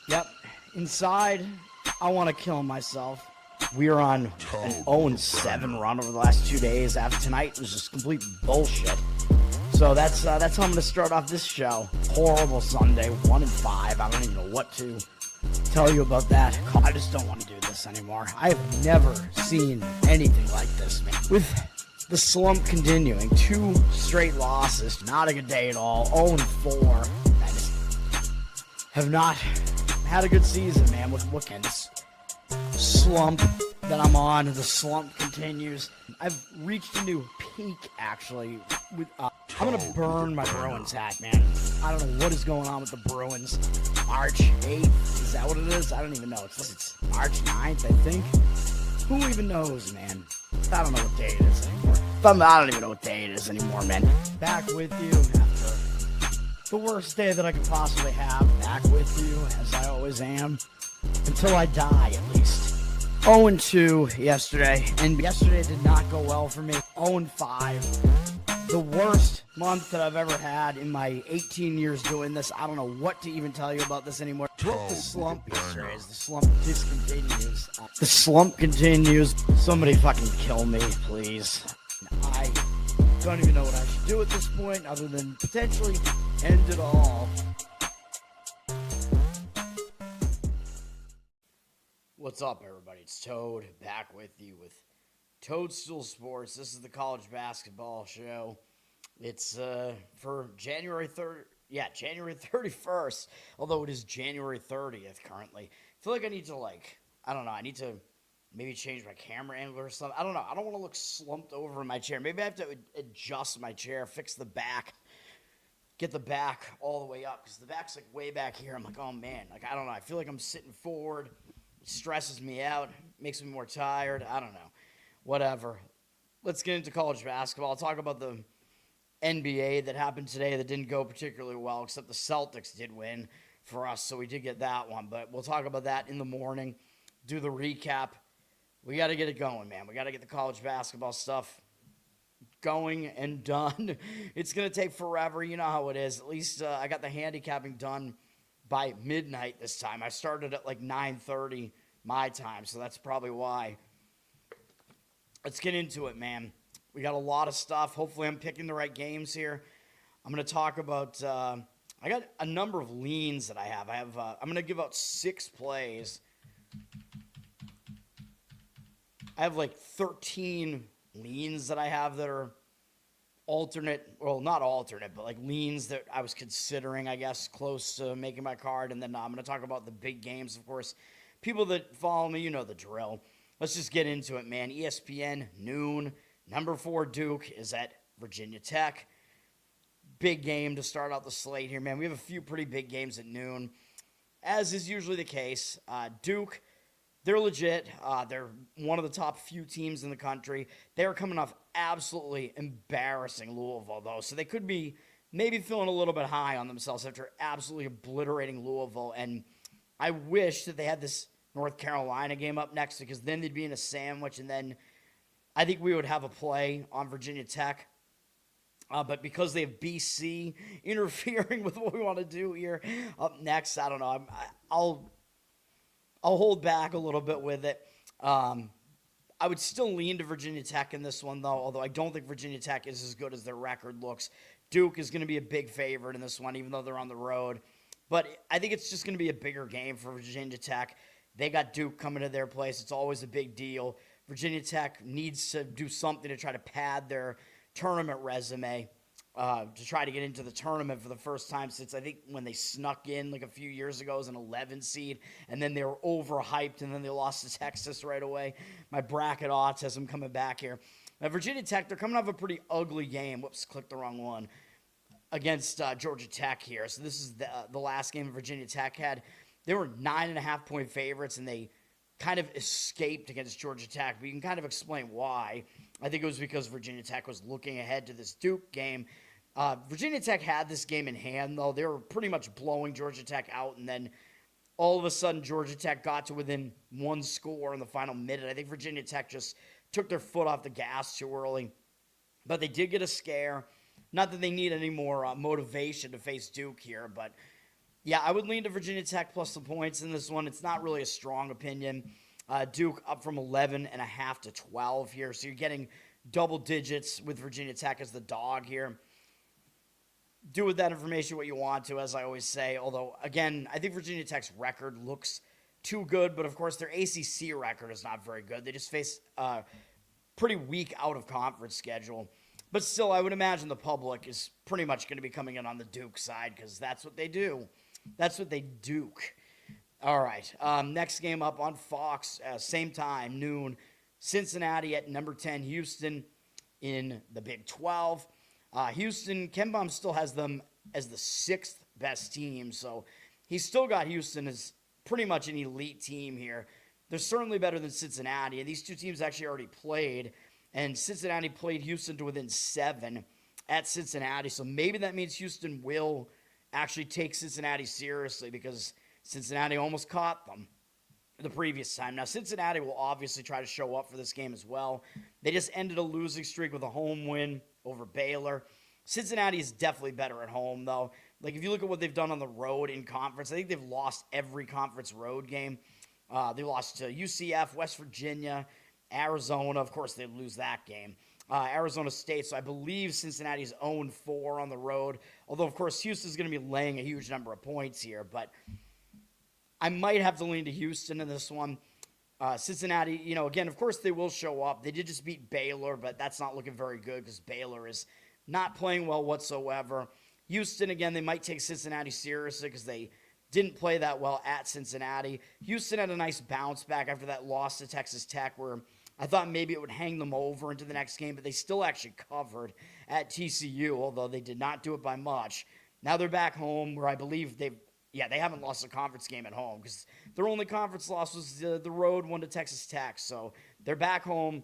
Yep. Inside, I want to kill myself. We are on an 0-7 run over the last 2 days. After tonight was just complete bullshit. So that's how I'm going to start off this show. Horrible Sunday, 1-5. I don't even know what to tell you about that. I just don't want to do this anymore. I have never seen anything like this, man. With the slump continuing, 2 straight losses, not a good day at all. 0-4. I just have not had a good season, man. What kind of slump that I'm on? The slump continues. I've reached a new peak, actually. I'm going to burn my Bruins hat, man. I don't know what is going on with the Bruins. March 8th, is that what it is? I don't even know. It's March 9th, I think. Who even knows, man? I don't know what day it is anymore. I don't even know what day it is anymore, man. Back with you after the worst day that I could possibly have. Back with you, as I always am. Until I die, at least. 0-2 yesterday, and yesterday did not go well for me. 0-5. The worst month that I've ever had in my 18 years doing this. I don't know what to even tell you about this anymore. Broke the slump yesterday as the slump discontinues. The slump continues. Somebody fucking kill me, please. I don't even know what I should do at this point other than potentially end it all. What's up, everybody? It's Toad, back with you with Toad Stool Sports. This is the college basketball show. It's for January 3rd. Yeah, January 31st, although it is January 30th currently. I feel like I need to, I need to maybe change my camera angle or something. I don't know. I don't want to look slumped over in my chair. Maybe I have to adjust my chair, fix the back, get the back all the way up, because the back's, way back here. I'm like, oh, man. I don't know. I feel like I'm sitting forward. It stresses me out, makes me more tired. I don't know. Whatever. Let's get into college basketball. I'll talk about the NBA that happened today that didn't go particularly well, except the Celtics did win for us, so we did get that one. But we'll talk about that in the morning, do the recap. We got to get it going, man. We got to get the college basketball stuff going and done. It's going to take forever. You know how it is. At least I got the handicapping done by midnight this time. I started at 9:30 my time, so that's probably why. Let's get into it, man. We got a lot of stuff. Hopefully I'm picking the right games here. I'm going to talk about, I got a number of leans that I have. I'm going to give out 6 plays. I have 13 leans that I have that are alternate, well, not alternate, but leans that I was considering, I guess, close to making my card. And then I'm going to talk about the big games, of course. People that follow me, you know the drill. Let's just get into it, man. ESPN, noon. Number 4 Duke is at Virginia Tech. Big game to start out the slate here, man. We have a few pretty big games at noon, as is usually the case. Duke, they're legit. They're one of the top few teams in the country. They're coming off absolutely embarrassing Louisville, though, so they could be maybe feeling a little bit high on themselves after absolutely obliterating Louisville. And I wish that they had this North Carolina game up next, because then they'd be in a sandwich, and then I think we would have a play on Virginia Tech. But because they have BC interfering with what we want to do here up next, I don't know. I'll hold back a little bit with it. I would still lean to Virginia Tech in this one, though, although I don't think Virginia Tech is as good as their record looks. Duke is going to be a big favorite in this one, even though they're on the road. But I think it's just going to be a bigger game for Virginia Tech. They got Duke coming to their place. It's always a big deal. Virginia Tech needs to do something to try to pad their tournament resume, to try to get into the tournament for the first time since I think when they snuck in a few years ago as an 11 seed, and then they were overhyped, and then they lost to Texas right away. My bracket odds has them coming back here. Now, Virginia Tech, they're coming off a pretty ugly game. Whoops, clicked the wrong one. Against Georgia Tech here. So this is the last game Virginia Tech had. They were 9.5-point favorites, and they kind of escaped against Georgia Tech. But you can kind of explain why. I think it was because Virginia Tech was looking ahead to this Duke game. Virginia Tech had this game in hand, though. They were pretty much blowing Georgia Tech out, and then all of a sudden Georgia Tech got to within 1 score in the final minute. I think Virginia Tech just took their foot off the gas too early. But they did get a scare. Not that they need any more motivation to face Duke here, but Yeah, I would lean to Virginia Tech plus the points in this one. It's not really a strong opinion. Duke up from 11.5 to 12 here. So you're getting double digits with Virginia Tech as the dog here. Do with that information what you want to, as I always say. Although, again, I think Virginia Tech's record looks too good. But, of course, their ACC record is not very good. They just face a pretty weak out-of-conference schedule. But still, I would imagine the public is pretty much going to be coming in on the Duke side because that's what they do. That's what they duke. All right. Next game up on Fox, same time, noon. Cincinnati at number 10, Houston in the Big 12. Houston, Ken Baum still has them as the 6th best team, so he's still got Houston as pretty much an elite team here. They're certainly better than Cincinnati, and these two teams actually already played, and Cincinnati played Houston to within 7 at Cincinnati, so maybe that means Houston will actually take Cincinnati seriously because Cincinnati almost caught them the previous time. Now, Cincinnati will obviously try to show up for this game as well. They just ended a losing streak with a home win over Baylor. Cincinnati is definitely better at home, though. Like, if you look at what they've done on the road in conference, I think they've lost every conference road game. They lost to UCF, West Virginia, Arizona. Of course, they lose that game. Arizona State, so I believe Cincinnati's 0-4 on the road. Although, of course, Houston's going to be laying a huge number of points here. But I might have to lean to Houston in this one. Cincinnati, again, of course they will show up. They did just beat Baylor, but that's not looking very good because Baylor is not playing well whatsoever. Houston, again, they might take Cincinnati seriously because they didn't play that well at Cincinnati. Houston had a nice bounce back after that loss to Texas Tech where I thought maybe it would hang them over into the next game, but they still actually covered at TCU, although they did not do it by much. Now they're back home where I believe they haven't lost a conference game at home because their only conference loss was the road one to Texas Tech. So they're back home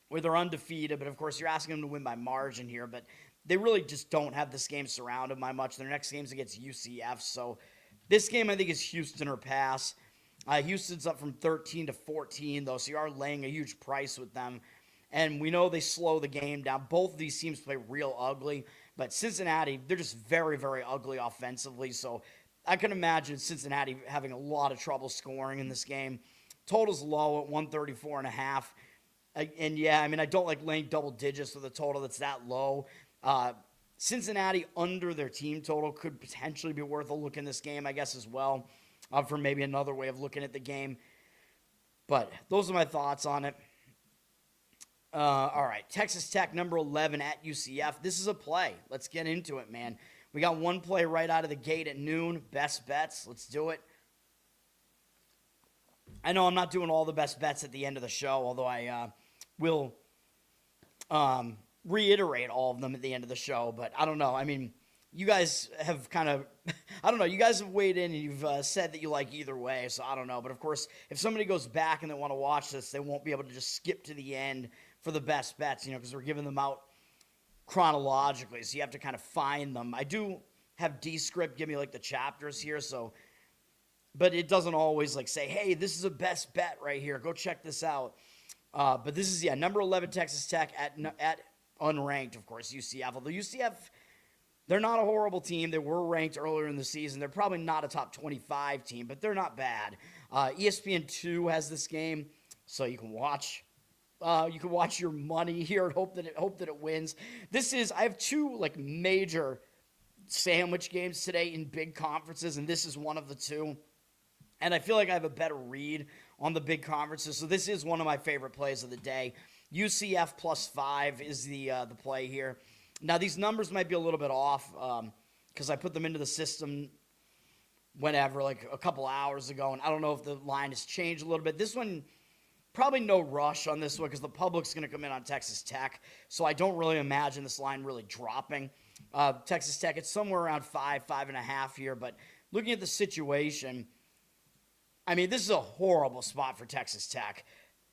where they're undefeated. But, of course, you're asking them to win by margin here. But they really just don't have this game surrounded by much. Their next game's against UCF. So this game, I think, is Houston or pass. Houston's up from 13 to 14, though, so you are laying a huge price with them. And we know they slow the game down. Both of these teams play real ugly. But Cincinnati, they're just very, very ugly offensively. So I can imagine Cincinnati having a lot of trouble scoring in this game. Total's low at 134.5. And yeah, I mean, I don't like laying double digits with a total that's that low. Cincinnati under their team total could potentially be worth a look in this game, I guess, as well, for maybe another way of looking at the game. But those are my thoughts on it. All right, Texas Tech, number 11 at UCF. This is a play. Let's get into it, man. We got one play right out of the gate at noon. Best bets. Let's do it. I know I'm not doing all the best bets at the end of the show, although I will reiterate all of them at the end of the show. But I don't know. I mean, you guys have kind of, I don't know. You guys have weighed in and you've said that you like either way. So I don't know. But, of course, if somebody goes back and they want to watch this, they won't be able to just skip to the end for the best bets, because we're giving them out chronologically, so you have to kind of find them. I do have Descript give me like the chapters here, but it doesn't always like say, hey, this is a best bet right here, go check this out. But this is number 11 Texas Tech at unranked, of course, UCF. Although UCF, they're not a horrible team. They were ranked earlier in the season. They're probably not a top 25 team, but they're not bad. ESPN2 has this game, so you can watch. You can watch your money here and hope that it wins. I have two like major sandwich games today in big conferences, and this is one of the two. And I feel like I have a better read on the big conferences, so this is one of my favorite plays of the day. UCF +5 is the play here. Now these numbers might be a little bit off because I put them into the system whenever, like a couple hours ago, and I don't know if the line has changed a little bit. This one, probably no rush on this one because the public's going to come in on Texas Tech, so I don't really imagine this line really dropping. Texas Tech, it's somewhere around 5.5 here, but looking at the situation, I mean, this is a horrible spot for Texas Tech.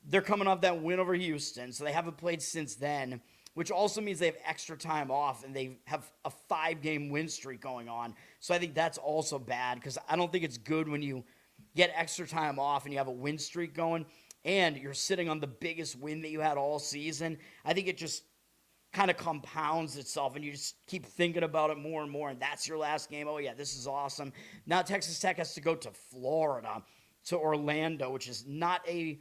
They're coming off that win over Houston, so they haven't played since then, which also means they have extra time off, and they have a 5-game win streak going on. So I think that's also bad because I don't think it's good when you get extra time off and you have a win streak going, and you're sitting on the biggest win that you had all season. I think it just kind of compounds itself, and you just keep thinking about it more and more, and that's your last game. Oh, yeah, this is awesome. Now Texas Tech has to go to Florida, to Orlando, which is not a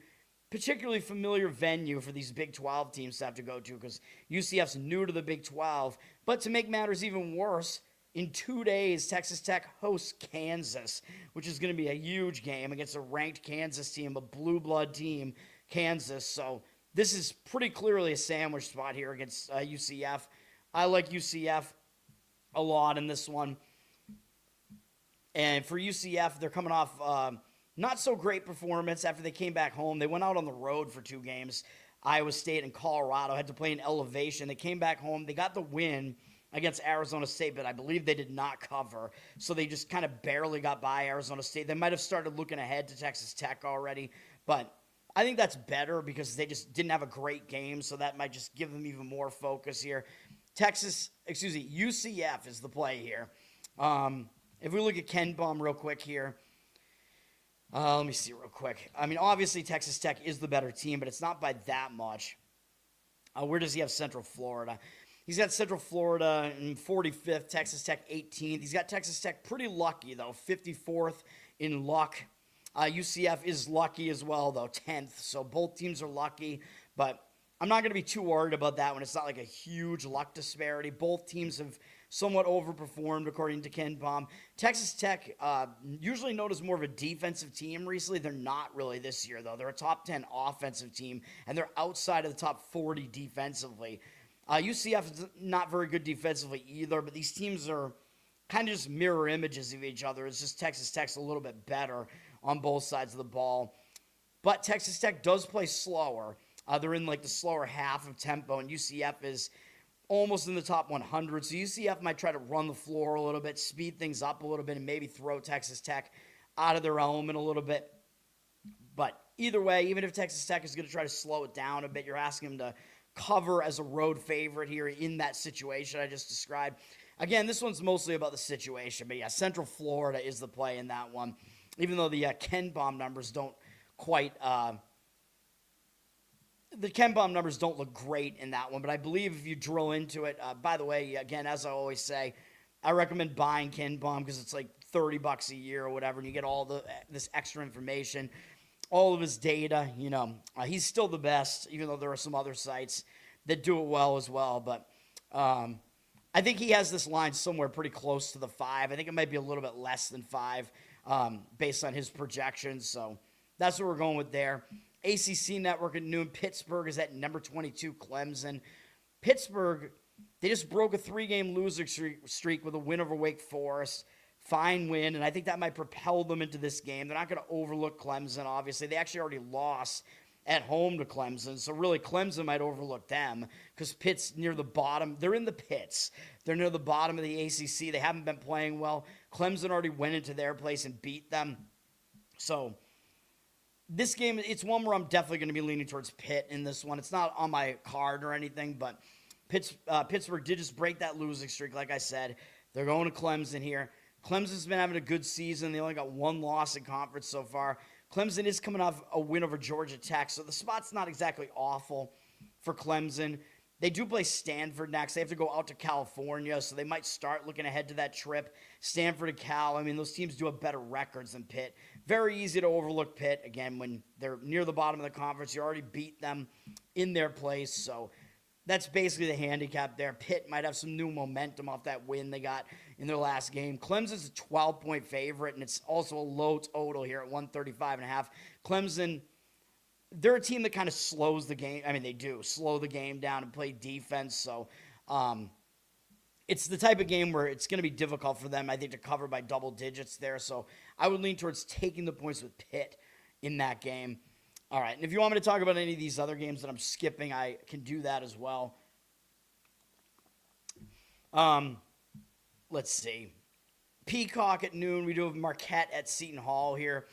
particularly familiar venue for these Big 12 teams to have to go to because UCF's new to the Big 12. But to make matters even worse, in 2 days, Texas Tech hosts Kansas, which is going to be a huge game against a ranked Kansas team, a blue blood team, Kansas. So this is pretty clearly a sandwich spot here against UCF. I like UCF a lot in this one. And for UCF, they're coming off not so great performance after they came back home. They went out on the road for 2 games. Iowa State and Colorado had to play in elevation. They came back home. They got the win against Arizona State, but I believe they did not cover. So they just kind of barely got by Arizona State. They might have started looking ahead to Texas Tech already, but I think that's better because they just didn't have a great game, so that might just give them even more focus here. UCF is the play here. If we look at Ken Bum real quick here, let me see real quick. I mean, obviously Texas Tech is the better team, but it's not by that much. Where does he have Central Florida? He's got Central Florida in 45th, Texas Tech 18th. He's got Texas Tech pretty lucky, though, 54th in luck. UCF is lucky as well, though, 10th. So both teams are lucky, but I'm not going to be too worried about that one. It's not like a huge luck disparity. Both teams have somewhat overperformed, according to Ken Baum. Texas Tech, usually known as more of a defensive team recently. They're not really this year, though. They're a top 10 offensive team, and they're outside of the top 40 defensively. UCF is not very good defensively either, but these teams are kind of just mirror images of each other. It's just Texas Tech's a little bit better on both sides of the ball. But Texas Tech does play slower. They're in like the slower half of tempo, and UCF is almost in the top 100. So UCF might try to run the floor a little bit, speed things up a little bit, and maybe throw Texas Tech out of their element a little bit. But either way, even if Texas Tech is going to try to slow it down a bit, you're asking them to cover as a road favorite here in that situation I just described. Again, this one's mostly about the situation, but yeah, Central Florida is the play in that one, even though the Ken Baum numbers don't quite the Ken Baum numbers don't look great in that one, but I believe if you drill into it, by the way, again, as I always say, I recommend buying Ken Baum because it's like $30 a year or whatever, and you get all this extra information, all of his data. He's still the best, even though there are some other sites that do it well as well. But I think he has this line somewhere pretty close to the 5. I think it might be a little bit less than 5 based on his projections. So that's what we're going with there. ACC Network at noon. Pittsburgh is at number 22, Clemson. Pittsburgh, they just broke a 3-game losing streak with a win over Wake Forest. Fine win, and I think that might propel them into this game. They're not going to overlook Clemson, obviously. They actually already lost at home to Clemson, so really Clemson might overlook them because Pitt's near the bottom. They're in the pits. They're near the bottom of the ACC. They haven't been playing well. Clemson already went into their place and beat them. So this game, it's one where I'm definitely going to be leaning towards Pitt in this one. It's not on my card or anything, but Pittsburgh did just break that losing streak, like I said. They're going to Clemson here. Clemson's been having a good season. They only got 1 loss in conference so far. Clemson is coming off a win over Georgia Tech, so the spot's not exactly awful for Clemson. They do play Stanford next. They have to go out to California, so they might start looking ahead to that trip. Stanford and Cal, I mean, those teams do have better records than Pitt. Very easy to overlook Pitt. Again, when they're near the bottom of the conference, you already beat them in their place, so that's basically the handicap there. Pitt might have some new momentum off that win they got in their last game. Clemson's a 12-point favorite, and it's also a low total here at 135.5. Clemson, they're a team that kind of slows the game. I mean, they do slow the game down and play defense. So it's the type of game where it's going to be difficult for them, I think, to cover by double digits there. So I would lean towards taking the points with Pitt in that game. All right, and if you want me to talk about any of these other games that I'm skipping, I can do that as well. Let's see. Peacock at noon. We do have Marquette at Seton Hall here.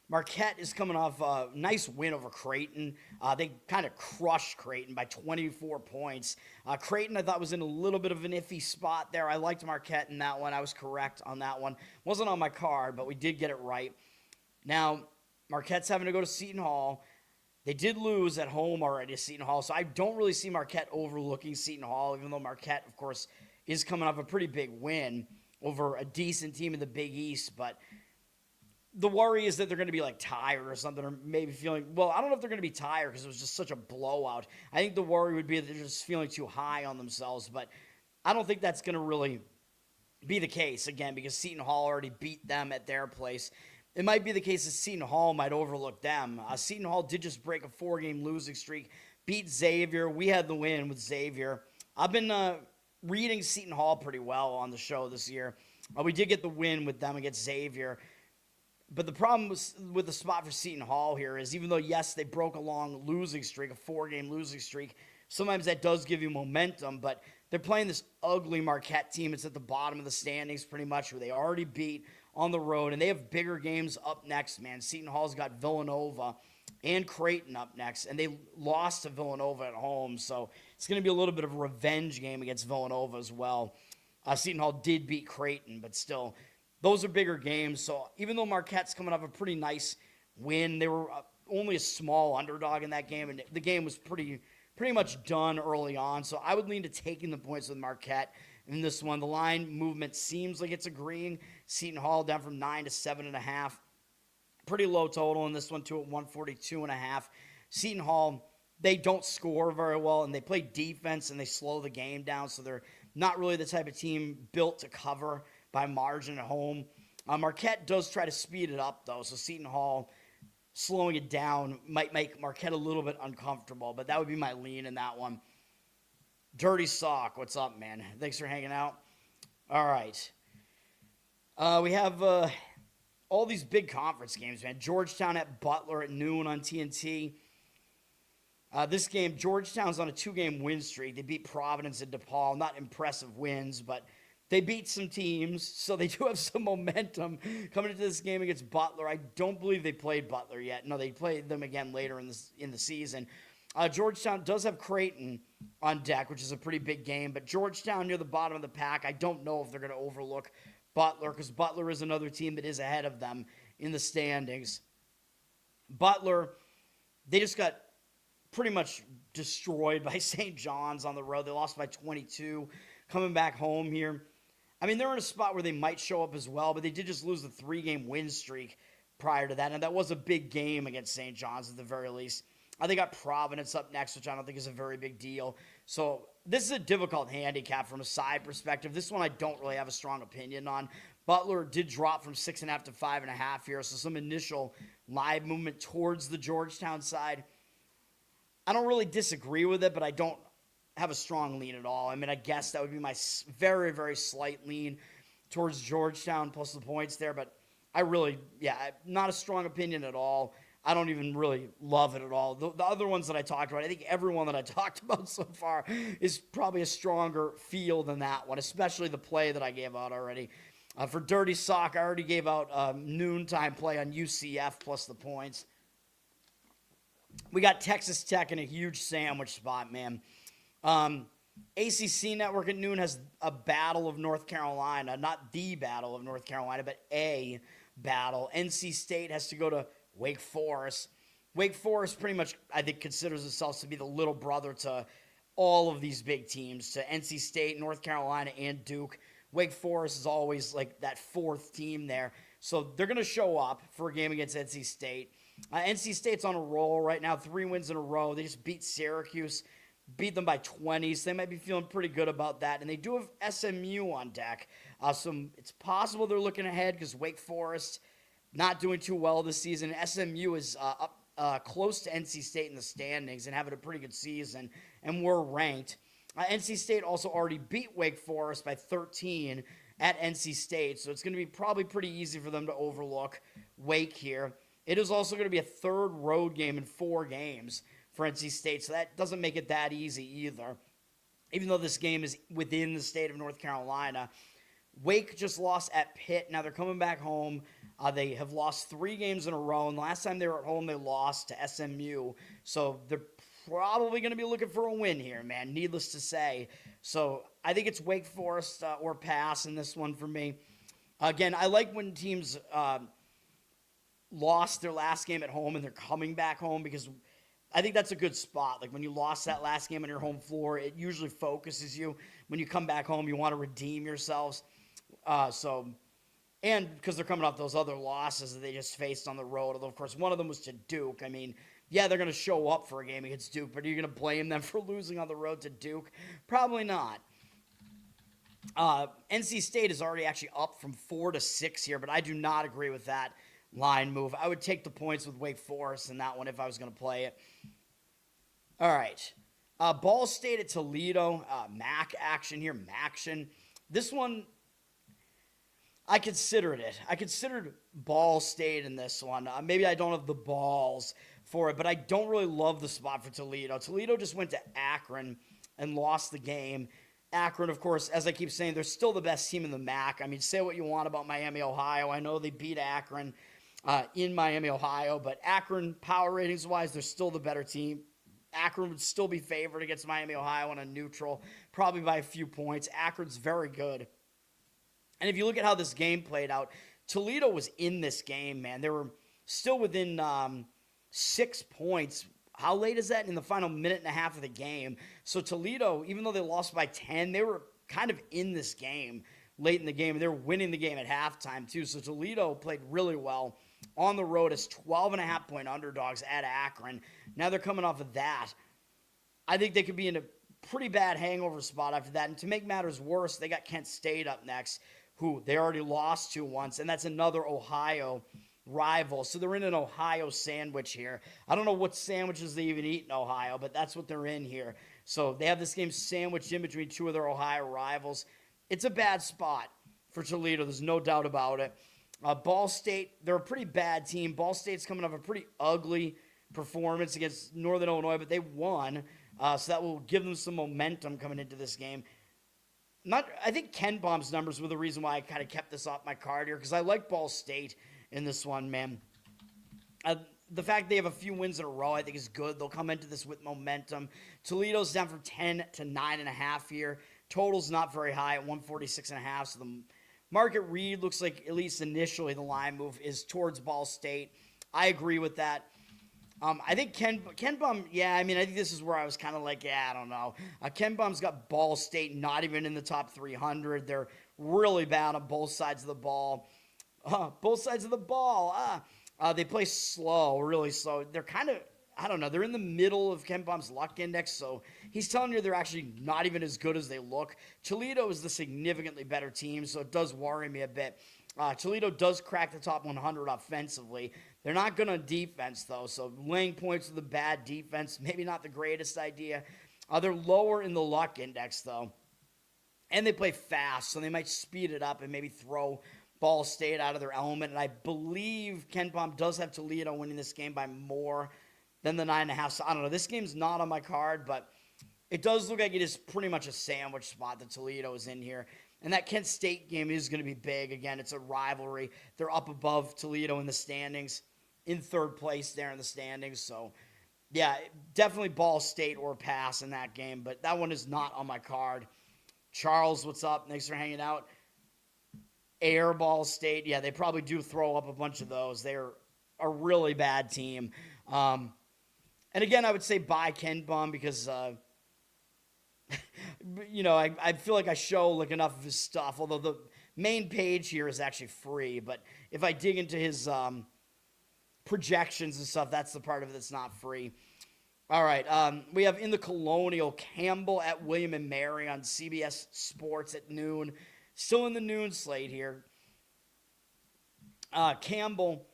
Marquette is coming off a nice win over Creighton. They kind of crushed Creighton by 24 points. Creighton, I thought, was in a little bit of an iffy spot there. I liked Marquette in that one. I was correct on that one. Wasn't on my card, but we did get it right. Now, Marquette's having to go to Seton Hall. They did lose at home already to Seton Hall, so I don't really see Marquette overlooking Seton Hall, even though Marquette, of course, is coming off a pretty big win over a decent team in the Big East. But the worry is that they're going to be like tired or something, or maybe feeling, well, I don't know if they're going to be tired because it was just such a blowout. I think the worry would be that they're just feeling too high on themselves, but I don't think that's going to really be the case, again, because Seton Hall already beat them at their place. It might be the case that Seton Hall might overlook them. Seton Hall did just break a 4-game losing streak, beat Xavier. We had the win with Xavier. I've been reading Seton Hall pretty well on the show this year. We did get the win with them against Xavier. But the problem with the spot for Seton Hall here is, even though, yes, they broke a long losing streak, a 4-game losing streak, sometimes that does give you momentum, but they're playing this ugly Marquette team. It's at the bottom of the standings pretty much, who they already beat on the road, and they have bigger games up next, man. Seton Hall's got Villanova and Creighton up next, and they lost to Villanova at home, so it's going to be a little bit of a revenge game against Villanova as well. Seton Hall did beat Creighton, but still, those are bigger games. So even though Marquette's coming off a pretty nice win, they were only a small underdog in that game, and the game was pretty much done early on. So I would lean to taking the points with Marquette in this one. The line movement seems like it's agreeing. Seton Hall down from 9 to 7.5. Pretty low total in this one, too, at 142.5. Seton Hall, they don't score very well, and they play defense, and they slow the game down, so they're not really the type of team built to cover by margin at home. Marquette does try to speed it up, though, so Seton Hall slowing it down might make Marquette a little bit uncomfortable, but that would be my lean in that one. Dirty Sock, what's up, man? Thanks for hanging out. All right. We have all these big conference games, man. Georgetown at Butler at noon on TNT. This game, Georgetown's on a 2-game win streak. They beat Providence and DePaul. Not impressive wins, but they beat some teams, so they do have some momentum coming into this game against Butler. I don't believe they played Butler yet. No, they played them again later in the season. Georgetown does have Creighton on deck, which is a pretty big game, but Georgetown near the bottom of the pack, I don't know if they're going to overlook Butler, because Butler is another team that is ahead of them in the standings. Butler, they just got pretty much destroyed by St. John's on the road. They lost by 22, coming back home here. I mean, they're in a spot where they might show up as well, but they did just lose the 3-game win streak prior to that, and that was a big game against St. John's at the very least. They got Providence up next, which I don't think is a very big deal. So this is a difficult handicap from a side perspective. This one I don't really have a strong opinion on. Butler did drop from 6.5 to 5.5 here, so some initial live movement towards the Georgetown side. I don't really disagree with it, but I don't have a strong lean at all. I mean, I guess that would be my very, very slight lean towards Georgetown plus the points there, but I really, not a strong opinion at all. I don't even really love it at all. The other ones that I talked about, I think everyone that I talked about so far is probably a stronger feel than that one, especially the play that I gave out already. For Dirty Sock, I already gave out noontime play on UCF plus the points. We got Texas Tech in a huge sandwich spot, man. ACC Network at noon has a battle of North Carolina. Not the battle of North Carolina, but a battle. NC State has to go to Wake Forest. Wake Forest pretty much, I think, considers itself to be the little brother to all of these big teams, to NC State, North Carolina, and Duke. Wake Forest is always like that fourth team there. So they're going to show up for a game against NC State. NC State's on a roll right now, 3 wins in a row. They just beat Syracuse, beat them by 20, so they might be feeling pretty good about that. And they do have SMU on deck. So it's possible they're looking ahead because Wake Forest not doing too well this season. SMU is up close to NC State in the standings and having a pretty good season, and we're ranked. NC State also already beat Wake Forest by 13 at NC State, so it's going to be probably pretty easy for them to overlook Wake here. It is also going to be a third road game in 4 games for NC State, so that doesn't make it that easy either. Even though this game is within the state of North Carolina, Wake just lost at Pitt. Now they're coming back home. They have lost 3 games in a row, and last time they were at home, they lost to SMU. So they're probably going to be looking for a win here, man, needless to say. So I think it's Wake Forest or pass in this one for me. Again, I like when teams lost their last game at home and they're coming back home, because I think that's a good spot. Like when you lost that last game on your home floor, it usually focuses you. When you come back home, you want to redeem yourselves. And because they're coming off those other losses that they just faced on the road. Although, of course, one of them was to Duke. I mean, yeah, they're going to show up for a game against Duke, but are you going to blame them for losing on the road to Duke? Probably not. NC State is already actually up from 4-6 here, but I do not agree with that line move. I would take the points with Wake Forest in that one if I was going to play it. All right. Ball State at Toledo. MAC action here. MACtion. This one, I considered it. I considered Ball State in this one. Maybe I don't have the balls for it, but I don't really love the spot for Toledo. Toledo just went to Akron and lost the game. Akron, of course, as I keep saying, they're still the best team in the MAC. I mean, say what you want about Miami, Ohio. I know they beat Akron in Miami, Ohio, but Akron, power ratings-wise, they're still the better team. Akron would still be favored against Miami, Ohio on a neutral, probably by a few points. Akron's very good. And if you look at how this game played out, Toledo was in this game, man. They were still within 6 points. How late is that? In the final minute and a half of the game. So Toledo, even though they lost by 10, they were kind of in this game late in the game. And they were winning the game at halftime, too. So Toledo played really well on the road as 12.5-point underdogs at Akron. Now they're coming off of that. I think they could be in a pretty bad hangover spot after that. And to make matters worse, they got Kent State up next, who they already lost to once. And that's another Ohio rival. So they're in an Ohio sandwich here. I don't know what sandwiches they even eat in Ohio, but that's what they're in here. So they have this game sandwiched in between two of their Ohio rivals. It's a bad spot for Toledo. There's no doubt about it. Ball State, they're a pretty bad team. Ball State's coming off a pretty ugly performance against Northern Illinois, but they won. So that will give them some momentum coming into this game. I think Ken Baum's numbers were the reason why I kind of kept this off my card here, because I like Ball State in this one, man. The fact they have a few wins in a row, I think, is good. They'll come into this with momentum. Toledo's down from 10 to 9.5 here. Total's not very high at 146.5, so the market read looks like, at least initially, the line move is towards Ball State. I agree with that. I think Ken Baum, I think this is where I was kind of like, I don't know. Ken Baum's got Ball State not even in the top 300. They're really bad on both sides of the ball. Both sides of the ball. They play slow, really slow. They're kind of, I don't know, they're in the middle of Ken Baum's luck index, so he's telling you they're actually not even as good as they look. Toledo is the significantly better team, so it does worry me a bit. Toledo does crack the top 100 offensively. They're not good on defense, though, so laying points with a bad defense, maybe not the greatest idea. They're lower in the luck index, though, and they play fast, so they might speed it up and maybe throw Ball State out of their element. And I believe Ken Baum does have Toledo winning this game by more than the 9.5. So I don't know. This game's not on my card, but it does look like it is pretty much a sandwich spot that Toledo is in here. And that Kent State game is going to be big. Again, it's a rivalry. They're up above Toledo in the standings, in third place there in the standings. So, yeah, definitely Ball State or pass in that game. But that one is not on my card. Charles, what's up? Thanks for hanging out. Ball State, yeah, they probably do throw up a bunch of those. They're a really bad team. And again, I would say buy Ken Baum because, I feel like I show enough of his stuff, although the main page here is actually free. But if I dig into his projections and stuff, that's the part of it that's not free. All right, we have in the Colonial, Campbell at William & Mary on CBS Sports at noon. Still in the noon slate here. Campbell,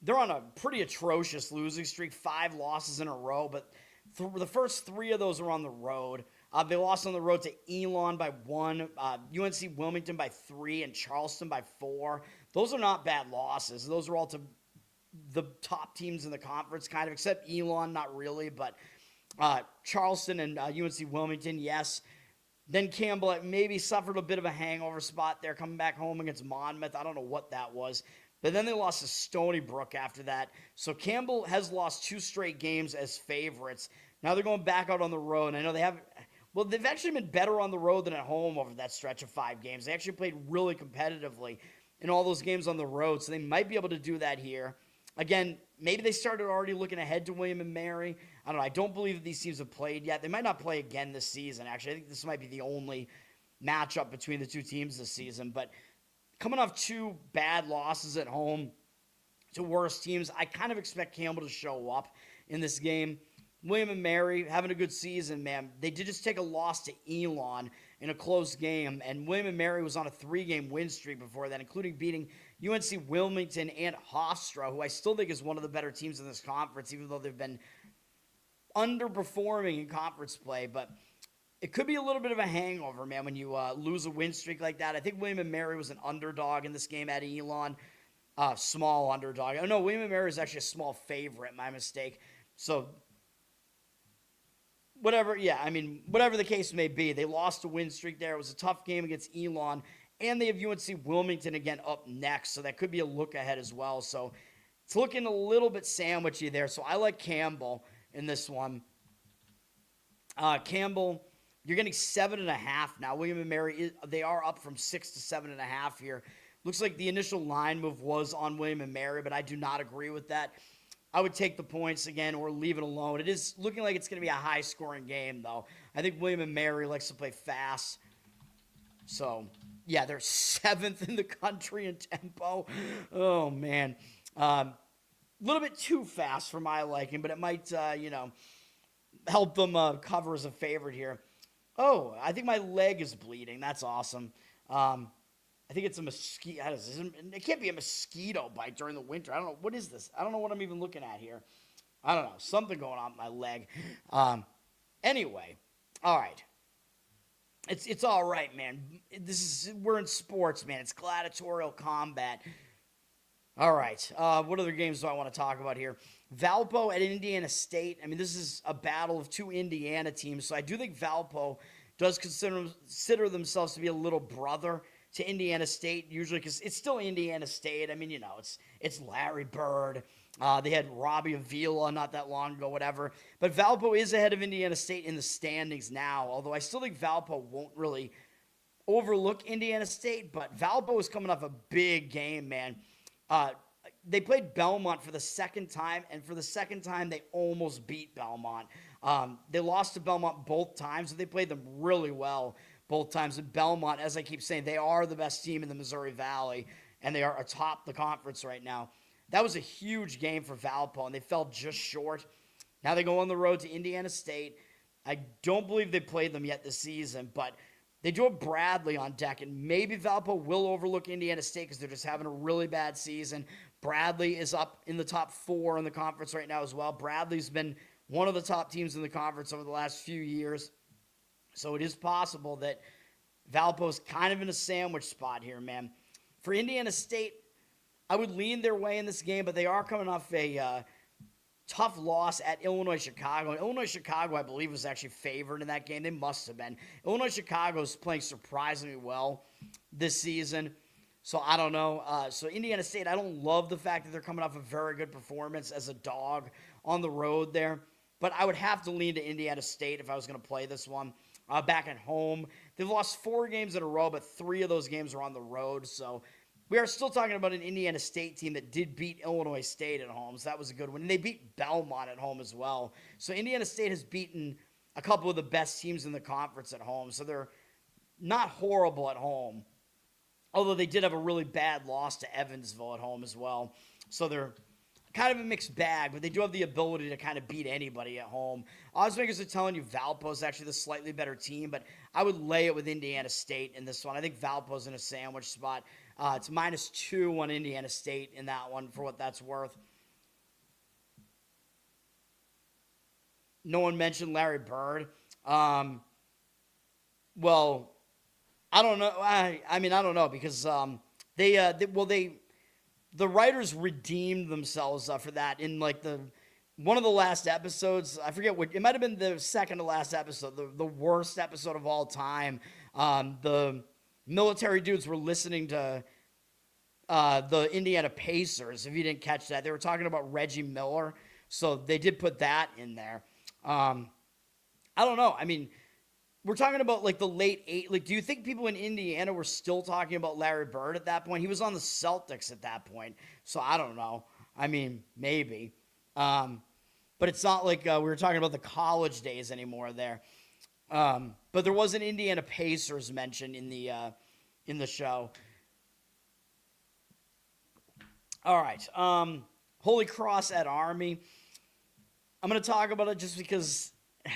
they're on a pretty atrocious losing streak, 5 losses in a row, but the first 3 of those are on the road. They lost on the road to Elon by 1, UNC Wilmington by 3, and Charleston by 4. Those are not bad losses. Those are all to the top teams in the conference, kind of, except Elon, not really, but Charleston and UNC Wilmington, yes. Then Campbell maybe suffered a bit of a hangover spot there, coming back home against Monmouth. I don't know what that was. But then they lost to Stony Brook after that. So Campbell has lost 2 straight games as favorites. Now they're going back out on the road. And I know they've actually been better on the road than at home over that stretch of 5 games. They actually played really competitively in all those games on the road. So they might be able to do that here. Again, maybe they started already looking ahead to William and Mary. I don't know. I don't believe that these teams have played yet. They might not play again this season, actually. I think this might be the only matchup between the two teams this season. But coming off 2 bad losses at home to worse teams, I kind of expect Campbell to show up in this game. William and Mary having a good season, man. They did just take a loss to Elon in a close game, and William and Mary was on a 3-game win streak before that, including beating UNC Wilmington and Hofstra, who I still think is one of the better teams in this conference, even though they've been underperforming in conference play. But it could be a little bit of a hangover, man, when you lose a win streak like that. I think William and Mary was an underdog in this game at Elon, small underdog. Oh, no, William and Mary is actually a small favorite, my mistake. So whatever the case may be, they lost a win streak there. It was a tough game against Elon, and they have UNC Wilmington again up next, so that could be a look ahead as well. So it's looking a little bit sandwichy there, so I like Campbell in this one. Campbell, you're getting 7.5 now. William and Mary, they are up from 6 to 7.5 here. Looks like the initial line move was on William and Mary, but I do not agree with that. I would take the points again or leave it alone. It is looking like it's going to be a high-scoring game, though. I think William and Mary likes to play fast. So, yeah, they're 7th in the country in tempo. Oh, man. A little bit too fast for my liking, but it might, help them cover as a favorite here. Oh, I think my leg is bleeding. That's awesome. I think it's a mosquito. It can't be a mosquito bite during the winter. I don't know. What is this? I don't know what I'm even looking at here. I don't know. Something going on with my leg. Anyway, all right. It's all right, man. We're in sports, man. It's gladiatorial combat. All right. What other games do I want to talk about here? Valpo at Indiana State. I mean, this is a battle of 2 Indiana teams, so I do think Valpo does consider themselves to be a little brother to Indiana State, usually, because it's still Indiana State. I mean, it's Larry Bird. They had Robbie Avila not that long ago, whatever. But Valpo is ahead of Indiana State in the standings now, although I still think Valpo won't really overlook Indiana State. But Valpo is coming off a big game, man. They played Belmont for the second time, and for the second time, they almost beat Belmont. They lost to Belmont both times, but they played them really well both times. And Belmont, as I keep saying, they are the best team in the Missouri Valley, and they are atop the conference right now. That was a huge game for Valpo, and they fell just short. Now they go on the road to Indiana State. I don't believe they played them yet this season, but they do have Bradley on deck, and maybe Valpo will overlook Indiana State because they're just having a really bad season. Bradley is up in the top 4 in the conference right now as well. Bradley's been one of the top teams in the conference over the last few years. So it is possible that Valpo's kind of in a sandwich spot here, man. For Indiana State, I would lean their way in this game, but they are coming off a tough loss at Illinois-Chicago. Illinois-Chicago, I believe, was actually favored in that game. They must have been. Illinois-Chicago is playing surprisingly well this season. So I don't know. So Indiana State, I don't love the fact that they're coming off a very good performance as a dog on the road there. But I would have to lean to Indiana State if I was going to play this one. Back at home, they've lost 4 games in a row, but 3 of those games are on the road. So we are still talking about an Indiana State team that did beat Illinois State at home. So that was a good one. And they beat Belmont at home as well. So Indiana State has beaten a couple of the best teams in the conference at home. So they're not horrible at home. Although they did have a really bad loss to Evansville at home as well. So they're kind of a mixed bag, but they do have the ability to kind of beat anybody at home. Oddsmakers are telling you Valpo is actually the slightly better team, but I would lay it with Indiana State in this one. I think Valpo's in a sandwich spot. It's -2 on Indiana State in that one for what that's worth. No one mentioned Larry Bird. Well, I don't know. I don't know because the writers redeemed themselves for that in like one of the last episodes. I forget what, it might have been the second to last episode, the worst episode of all time. The military dudes were listening to the Indiana Pacers. If you didn't catch that, they were talking about Reggie Miller. So they did put that in there. I don't know. I mean, we're talking about like the late 80s. Like, do you think people in Indiana were still talking about Larry Bird at that point? He was on the Celtics at that point. So I don't know. I mean, maybe. But it's not like we were talking about the college days anymore there. But there was an Indiana Pacers mentioned in the show. All right. Holy Cross at Army. I'm going to talk about it just because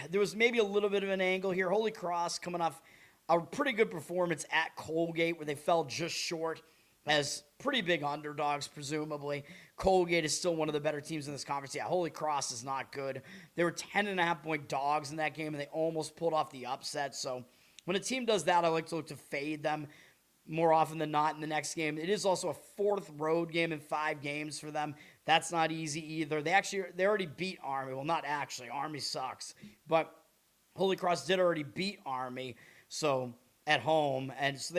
there was maybe a little bit of an angle here. Holy Cross coming off a pretty good performance at Colgate where they fell just short as pretty big underdogs, presumably. Colgate is still one of the better teams in this conference. Yeah, Holy Cross is not good. They were 10.5-point dogs in that game, and they almost pulled off the upset. So when a team does that, I like to look to fade them more often than not in the next game. It is also a fourth road game in 5 games for them. That's not easy either. They already beat Army. Well, not actually. Army sucks. But Holy Cross did already beat Army, so at home, and so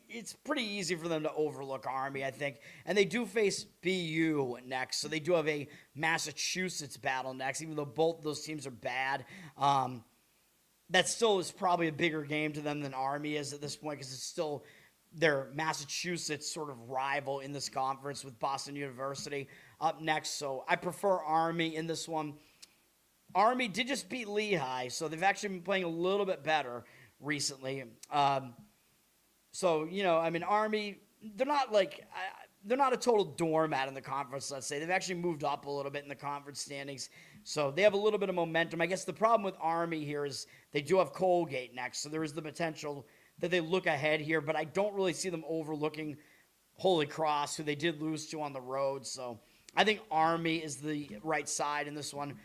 it's pretty easy for them to overlook Army, I think. And they do face BU next, so they do have a Massachusetts battle next, even though both those teams are bad. That still is probably a bigger game to them than Army is at this point, because it's still their Massachusetts sort of rival in this conference with Boston University up next. So I prefer Army in this one. Army did just beat Lehigh, so they've actually been playing a little bit better recently. So, I mean, Army, they're not a total doormat in the conference, let's say. They've actually moved up a little bit in the conference standings, so they have a little bit of momentum. I guess the problem with Army here is they do have Colgate next, so there is the potential that they look ahead here, but I don't really see them overlooking Holy Cross, who they did lose to on the road. So I think Army is the right side in this one.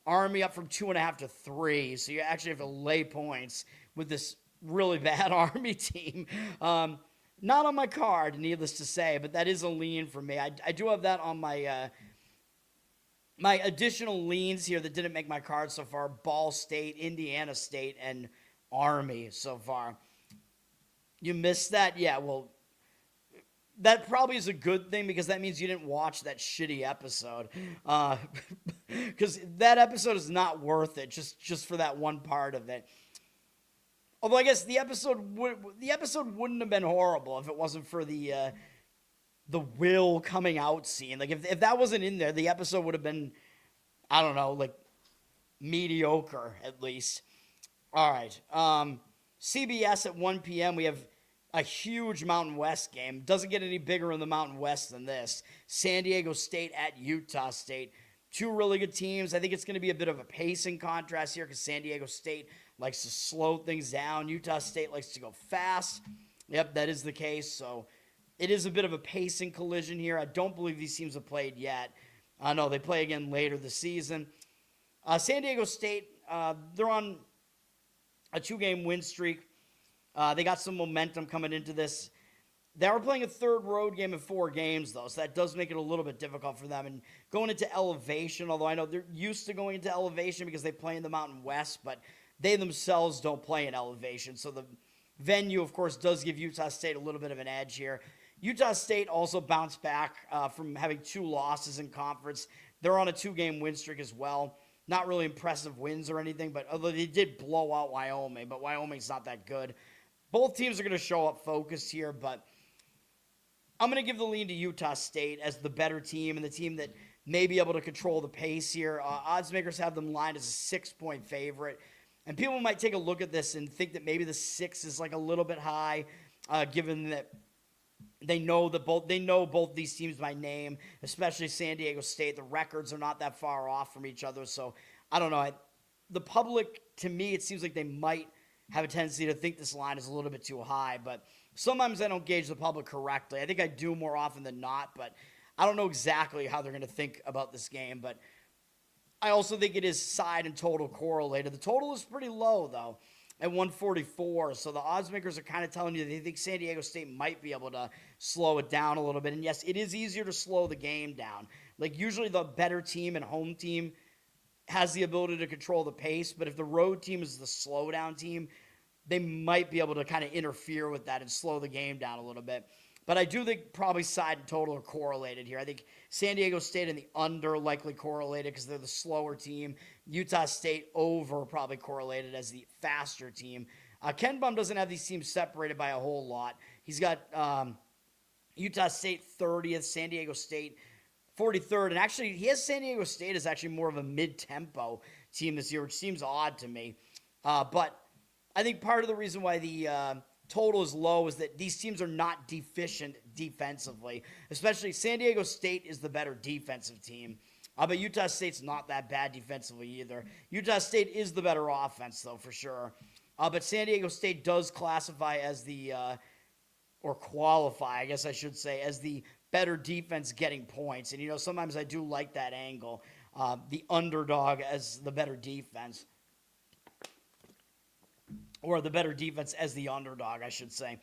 Army up from 2.5 to 3, so you actually have to lay points with this really bad Army team. Not on my card, needless to say, but that is a lean for me. I do have that on my my additional leans here that didn't make my card so far. Ball State, Indiana State, and Army so far. You missed that? Yeah, well, that probably is a good thing because that means you didn't watch that shitty episode. Because that episode is not worth it just for that one part of it. Although I guess the episode wouldn't have been horrible if it wasn't for the Will coming out scene. Like if that wasn't in there, the episode would have been, I don't know, like mediocre at least. All right. CBS at 1 p.m. we have a huge Mountain West game. Doesn't get any bigger in the Mountain West than this. San Diego State at Utah State. 2 really good teams. I think it's going to be a bit of a pacing contrast here because San Diego State likes to slow things down. Utah State likes to go fast. Yep, that is the case. So it is a bit of a pacing collision here. I don't believe these teams have played yet. No, they play again later this season. San Diego State, they're on a 2-game win streak. They got some momentum coming into this. They are playing a third road game in 4 games, though, so that does make it a little bit difficult for them. And going into elevation, although I know they're used to going into elevation because they play in the Mountain West, but they themselves don't play in elevation. So the venue, of course, does give Utah State a little bit of an edge here. Utah State also bounced back from having 2 losses in conference. They're on a 2-game win streak as well. Not really impressive wins or anything, but although they did blow out Wyoming, but Wyoming's not that good. Both teams are going to show up focused here, but I'm going to give the lean to Utah State as the better team and the team that may be able to control the pace here. Odds makers have them lined as a 6-point favorite. And people might take a look at this and think that maybe the 6 is like a little bit high, given that they know both these teams by name, especially San Diego State. The records are not that far off from each other. So I don't know. The public, to me, it seems like they might have a tendency to think this line is a little bit too high, but sometimes I don't gauge the public correctly. I think I do more often than not, but I don't know exactly how they're going to think about this game, but I also think it is side and total correlated. The total is pretty low, though, at 144, so the odds makers are kind of telling you they think San Diego State might be able to slow it down a little bit, and yes, it is easier to slow the game down. Like, usually the better team and home team has the ability to control the pace, but if the road team is the slowdown team, they might be able to kind of interfere with that and slow the game down a little bit. But I do think probably side and total are correlated here. I think San Diego State and the under likely correlated because they're the slower team. Utah State over probably correlated as the faster team. Ken Bum doesn't have these teams separated by a whole lot. He's got Utah State 30th, San Diego State 43rd. And actually, he has San Diego State as actually more of a mid-tempo team this year, which seems odd to me. But I think part of the reason why the total is low is that these teams are not deficient defensively. Especially San Diego State is the better defensive team. But Utah State's not that bad defensively either. Utah State is the better offense, though, for sure. But San Diego State does classify as the, or qualify, I guess I should say, as the better defense getting points. And, sometimes I do like that angle. The underdog as the better defense. Or the better defense as the underdog, I should say.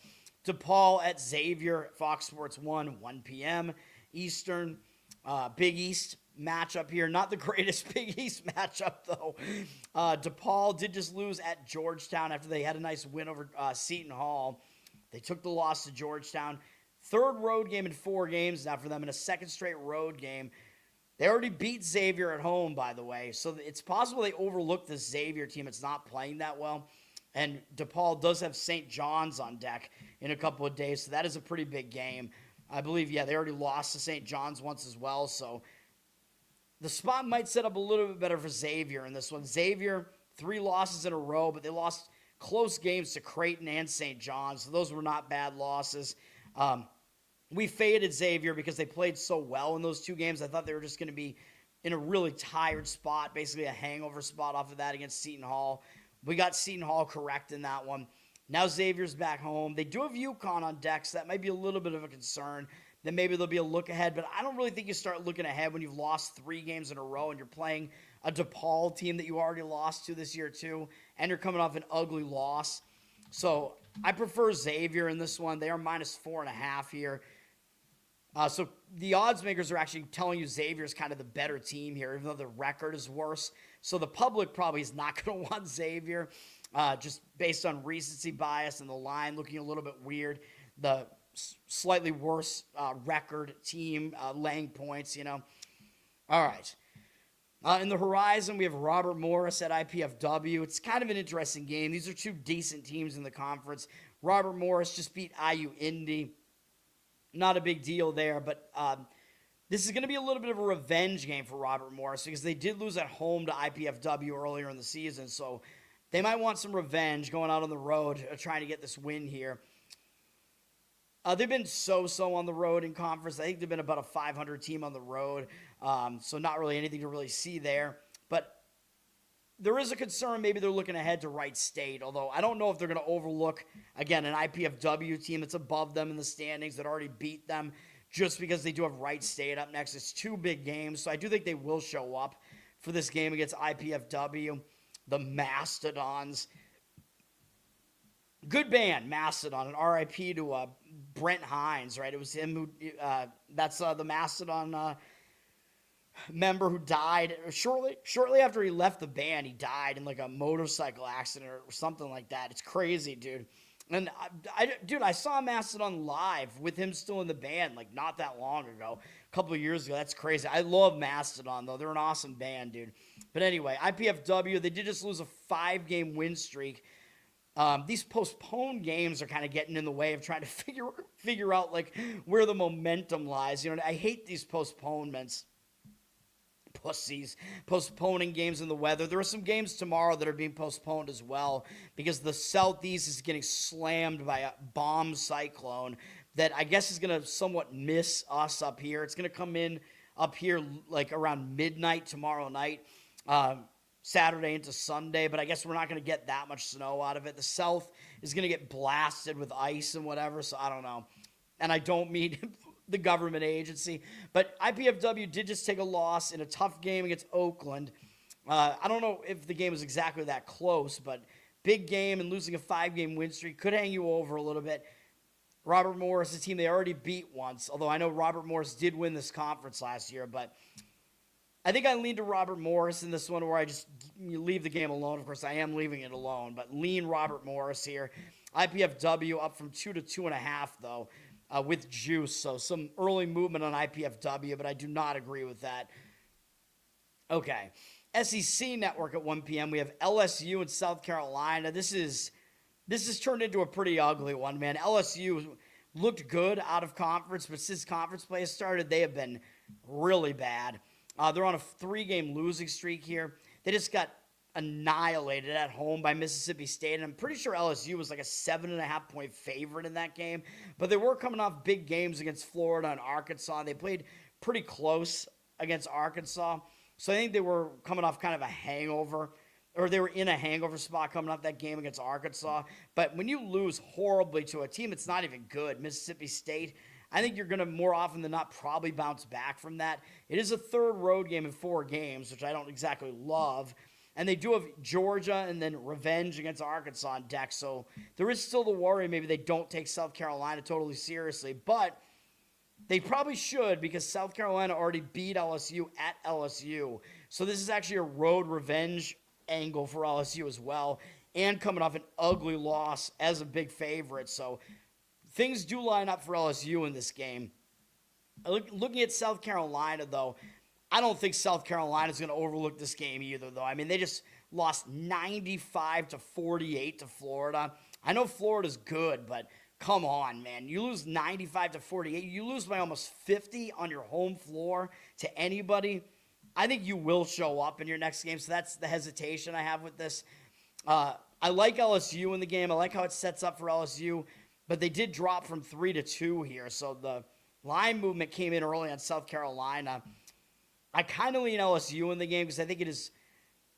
DePaul at Xavier, Fox Sports 1 p.m. Eastern. Big East matchup here. Not the greatest Big East matchup, though. DePaul did just lose at Georgetown after they had a nice win over Seton Hall. They took the loss to Georgetown. Third road game in 4 games now for them in a second straight road game. They already beat Xavier at home, by the way. So it's possible they overlooked this Xavier team. It's not playing that well. And DePaul does have St. John's on deck in a couple of days. So that is a pretty big game. I believe, they already lost to St. John's once as well. So the spot might set up a little bit better for Xavier in this one. Xavier, 3 losses in a row, but they lost close games to Creighton and St. John's. So those were not bad losses. We faded Xavier because they played so well in those 2 games. I thought they were just going to be in a really tired spot, basically a hangover spot off of that against Seton Hall. We got Seton Hall correct in that one. Now Xavier's back home. They do have UConn on deck, so that might be a little bit of a concern. Then maybe there'll be a look ahead, but I don't really think you start looking ahead when you've lost 3 games in a row and you're playing a DePaul team that you already lost to this year too, and you're coming off an ugly loss. So I prefer Xavier in this one. They are -4.5 here. So the odds makers are actually telling you Xavier is kind of the better team here, even though the record is worse. So the public probably is not going to want Xavier, just based on recency bias and the line looking a little bit weird. The slightly worse record team laying points, All right. In the horizon, we have Robert Morris at IPFW. It's kind of an interesting game. These are 2 decent teams in the conference. Robert Morris just beat IU Indy. Not a big deal there, but this is going to be a little bit of a revenge game for Robert Morris because they did lose at home to IPFW earlier in the season, so they might want some revenge going out on the road trying to get this win here. They've been so-so on the road in conference. I think they've been about a 500 team on the road, so not really anything to really see there. But there is a concern maybe they're looking ahead to Wright State, although I don't know if they're going to overlook, again, an IPFW team that's above them in the standings that already beat them just because they do have Wright State up next. It's 2 big games, so I do think they will show up for this game against IPFW, the Mastodons. Good band, Mastodon, and RIP to Brent Hines, right? It was him who, that's the Mastodon member who died shortly after he left the band. He died in like a motorcycle accident or something like that. It's crazy, dude. And I saw Mastodon live with him still in the band like not that long ago, a couple of years ago. That's crazy. I love Mastodon though. They're an awesome band, dude. But anyway, IPFW, they did just lose a 5-game win streak. These postponed games are kind of getting in the way of trying to figure out like where the momentum lies. I hate these postponements. Pussies postponing games in the weather. There are some games tomorrow that are being postponed as well because the Southeast is getting slammed by a bomb cyclone that I guess is going to somewhat miss us up here. It's going to come in up here like around midnight tomorrow night, Saturday into Sunday, but I guess we're not going to get that much snow out of it. The South is going to get blasted with ice and whatever, so I don't know. And I don't mean the government agency. But IPFW did just take a loss in a tough game against Oakland. I don't know if the game was exactly that close, but big game and losing a 5-game win streak could hang you over a little bit. Robert Morris, a team they already beat once, although I know Robert Morris did win this conference last year, but I think I lean to Robert Morris in this one where I just leave the game alone. Of course, I am leaving it alone, but lean Robert Morris here. IPFW up from 2 to 2.5, though. With juice, so some early movement on IPFW, but I do not agree with that. Okay, SEC Network at 1 p.m. We have LSU in South Carolina. This has turned into a pretty ugly one, man. LSU looked good out of conference, but since conference play started, they have been really bad. They're on a 3-game losing streak here. They just got annihilated at home by Mississippi State, and I'm pretty sure LSU was like a 7.5-point favorite in that game, but they were coming off big games against Florida and Arkansas. They played pretty close against Arkansas, so I think they were coming off kind of a hangover, or they were in a hangover spot coming off that game against Arkansas. But when you lose horribly to a team that's not even good, Mississippi State, I think you're going to more often than not probably bounce back from that. It is a third road game in 4 games, which I don't exactly love. And they do have Georgia and then revenge against Arkansas on deck. So there is still the worry maybe they don't take South Carolina totally seriously. But they probably should, because South Carolina already beat LSU at LSU. So this is actually a road revenge angle for LSU as well. And coming off an ugly loss as a big favorite. So things do line up for LSU in this game. Looking at South Carolina, though, I don't think South Carolina is going to overlook this game either, though. I mean, they just lost 95-48 to Florida. I know Florida's good, but come on, man. You lose 95-48. You lose by almost 50 on your home floor to anybody. I think you will show up in your next game, so that's the hesitation I have with this. I like LSU in the game. I like how it sets up for LSU, but they did drop from 3-2 here, so the line movement came in early on South Carolina. I kind of lean LSU in the game because I think it is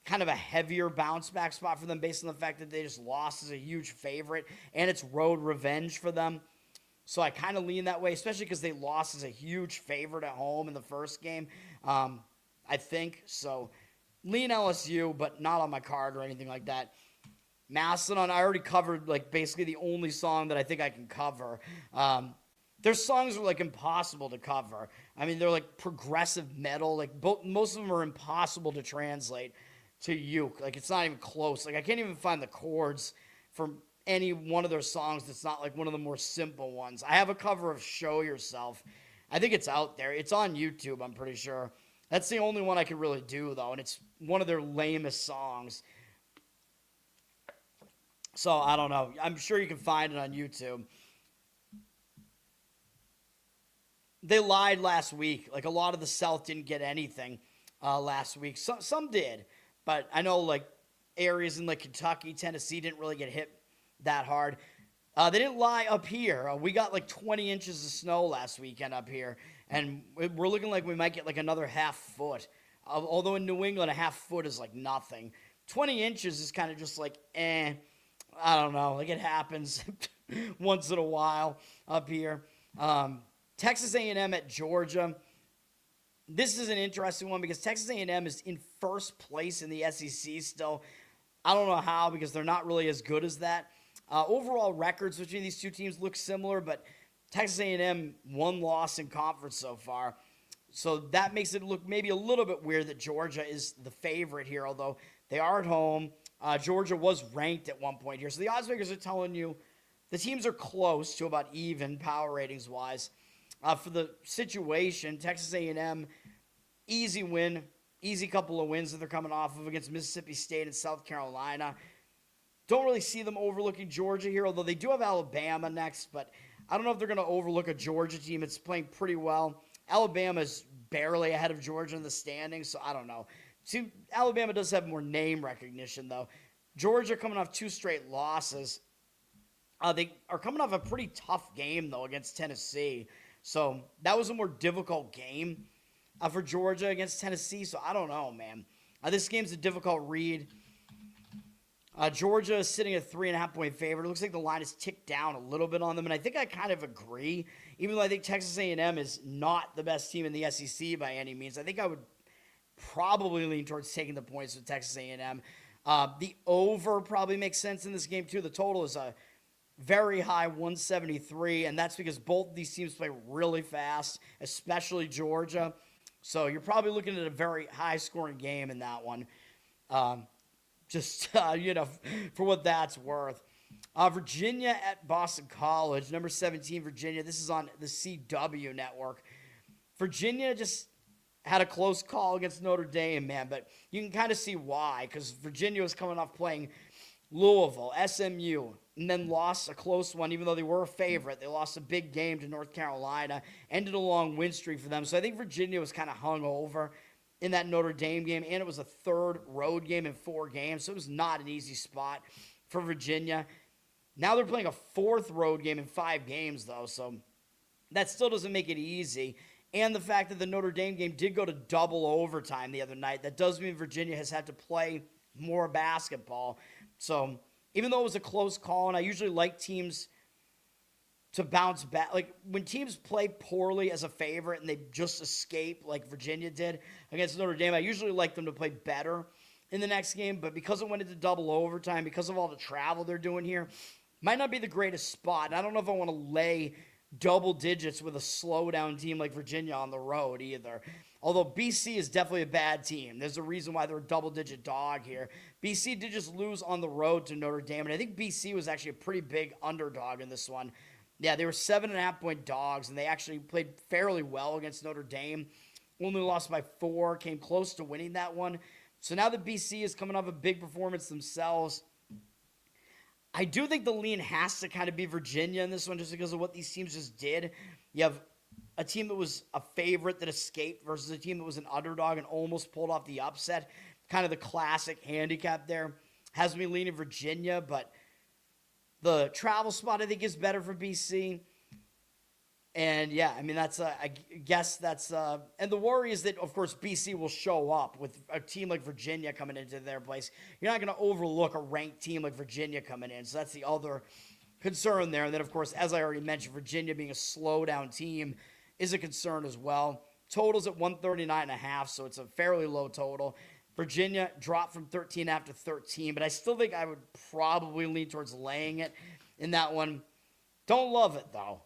kind of a heavier bounce back spot for them based on the fact that they just lost as a huge favorite and it's road revenge for them. So I kind of lean that way, especially because they lost as a huge favorite at home in the first game, I think. So lean LSU, but not on my card or anything like that. Mastodon, I already covered like basically the only song that I think I can cover. Their songs are like impossible to cover. I mean, they're like progressive metal. Like most of them are impossible to translate to uke. Like it's not even close. Like I can't even find the chords from any one of their songs that's not like one of the more simple ones. I have a cover of Show Yourself. I think it's out there. It's on YouTube, I'm pretty sure. That's the only one I can really do, though, and it's one of their lamest songs. So I don't know. I'm sure you can find it on YouTube. They lied last week. Like, a lot of the South didn't get anything last week. Some did, but I know, like, areas in, like, Kentucky, Tennessee didn't really get hit that hard. They didn't lie up here. We got, like, 20 inches of snow last weekend up here, and we're looking like we might get, like, another half foot. Although in New England, a half foot is, like, nothing. 20 inches is kind of just, like, I don't know. Like, it happens once in a while up here. Texas A&M at Georgia. This is an interesting one because Texas A&M is in first place in the SEC still. I don't know how, because they're not really as good as that. Overall records between these two teams look similar, but Texas A&M one loss in conference so far. So that makes it look maybe a little bit weird that Georgia is the favorite here, although they are at home. Georgia was ranked at one point here. So the odds makers are telling you the teams are close to about even power ratings-wise. For the situation, Texas A&M, easy win, easy couple of wins that they're coming off of against Mississippi State and South Carolina. Don't really see them overlooking Georgia here, although they do have Alabama next, but I don't know if they're going to overlook a Georgia team. It's playing pretty well. Alabama's barely ahead of Georgia in the standings, so I don't know. See, Alabama does have more name recognition, though. Georgia coming off 2 straight losses. They are coming off a pretty tough game, though, against Tennessee. So that was a more difficult game for Georgia against Tennessee. So I don't know, man. This game's a difficult read. Georgia is sitting at 3.5-point favorite. It looks like the line has ticked down a little bit on them, and I think I kind of agree. Even though I think Texas A&M is not the best team in the SEC by any means, I think I would probably lean towards taking the points with Texas A&M. The over probably makes sense in this game too. The total is a very high 173, and that's because both these teams play really fast, especially Georgia. So you're probably looking at a very high-scoring game in that one. For what that's worth. Virginia at Boston College, number 17, Virginia. This is on the CW network. Virginia just had a close call against Notre Dame, man, but you can kind of see why, because Virginia was coming off playing Louisville, SMU, and then lost a close one, even though they were a favorite. They lost a big game to North Carolina, ended a long win streak for them. So I think Virginia was kind of hung over in that Notre Dame game, and it was a third road game in 4 games, so it was not an easy spot for Virginia. Now they're playing a 4th road game in 5 games, though, so that still doesn't make it easy. And the fact that the Notre Dame game did go to double overtime the other night, that does mean Virginia has had to play more basketball. So even though it was a close call, and I usually like teams to bounce back, like when teams play poorly as a favorite and they just escape like Virginia did against Notre Dame, I usually like them to play better in the next game. But because it went into double overtime, because of all the travel they're doing here, might not be the greatest spot. And I don't know if I want to lay double digits with a slow-down team like Virginia on the road either. Although BC is definitely a bad team. There's a reason why they're a double-digit dog here. BC did just lose on the road to Notre Dame, and I think BC was actually a pretty big underdog in this one. Yeah, they were 7.5-point dogs, and they actually played fairly well against Notre Dame. Only lost by 4, came close to winning that one. So now that BC is coming off a big performance themselves, I do think the lean has to kind of be Virginia in this one just because of what these teams just did. You have a team that was a favorite that escaped versus a team that was an underdog and almost pulled off the upset. Kind of the classic handicap there. Has me leaning Virginia, but the travel spot I think is better for BC. And yeah, I mean, I guess that's, and the worry is that, of course, BC will show up with a team like Virginia coming into their place. You're not going to overlook a ranked team like Virginia coming in. So that's the other concern there. And then, of course, as I already mentioned, Virginia being a slow-down team is a concern as well. Total's at 139.5, so it's a fairly low total. Virginia dropped from 13 after 13, but I still think I would probably lean towards laying it in that one. Don't love it, though.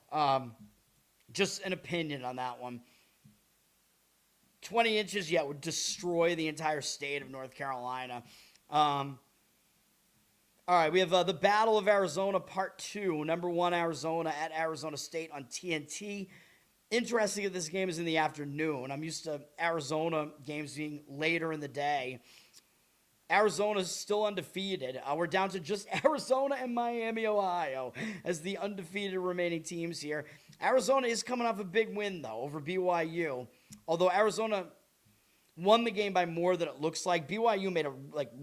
Just an opinion on that one. 20 inches, yeah, would destroy the entire state of North Carolina. All right, we have the Battle of Arizona Part 2. Number 1 Arizona at Arizona State on TNT. Interesting that this game is in the afternoon. I'm used to Arizona games being later in the day. Arizona's still undefeated. We're down to just Arizona and Miami, Ohio as the undefeated remaining teams here. Arizona is coming off a big win, though, over BYU. Although Arizona won the game by more than it looks like. BYU made a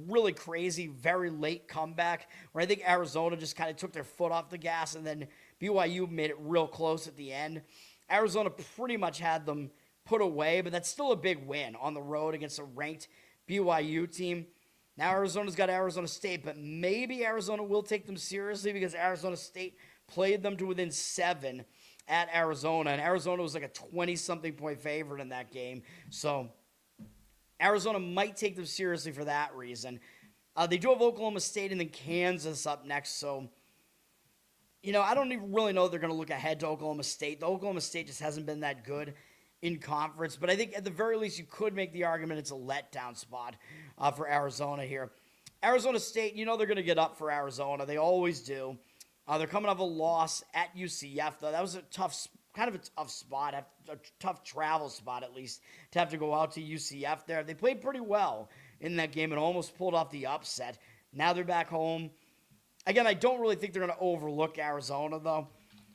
really crazy, very late comeback where I think Arizona just kind of took their foot off the gas, and then BYU made it real close at the end. Arizona pretty much had them put away, but that's still a big win on the road against a ranked BYU team. Now Arizona's got Arizona State, but maybe Arizona will take them seriously because Arizona State played them to within 7 at Arizona, and Arizona was like a 20-something point favorite in that game. So Arizona might take them seriously for that reason. They do have Oklahoma State and then Kansas up next, so I don't even really know they're going to look ahead to Oklahoma State. The Oklahoma State just hasn't been that good in conference, but I think at the very least you could make the argument it's a letdown spot for Arizona here. Arizona State, they're going to get up for Arizona. They always do. They're coming off a loss at UCF, though. That was a tough spot, a tough travel spot at least, to have to go out to UCF there. They played pretty well in that game and almost pulled off the upset. Now they're back home. Again, I don't really think they're going to overlook Arizona, though.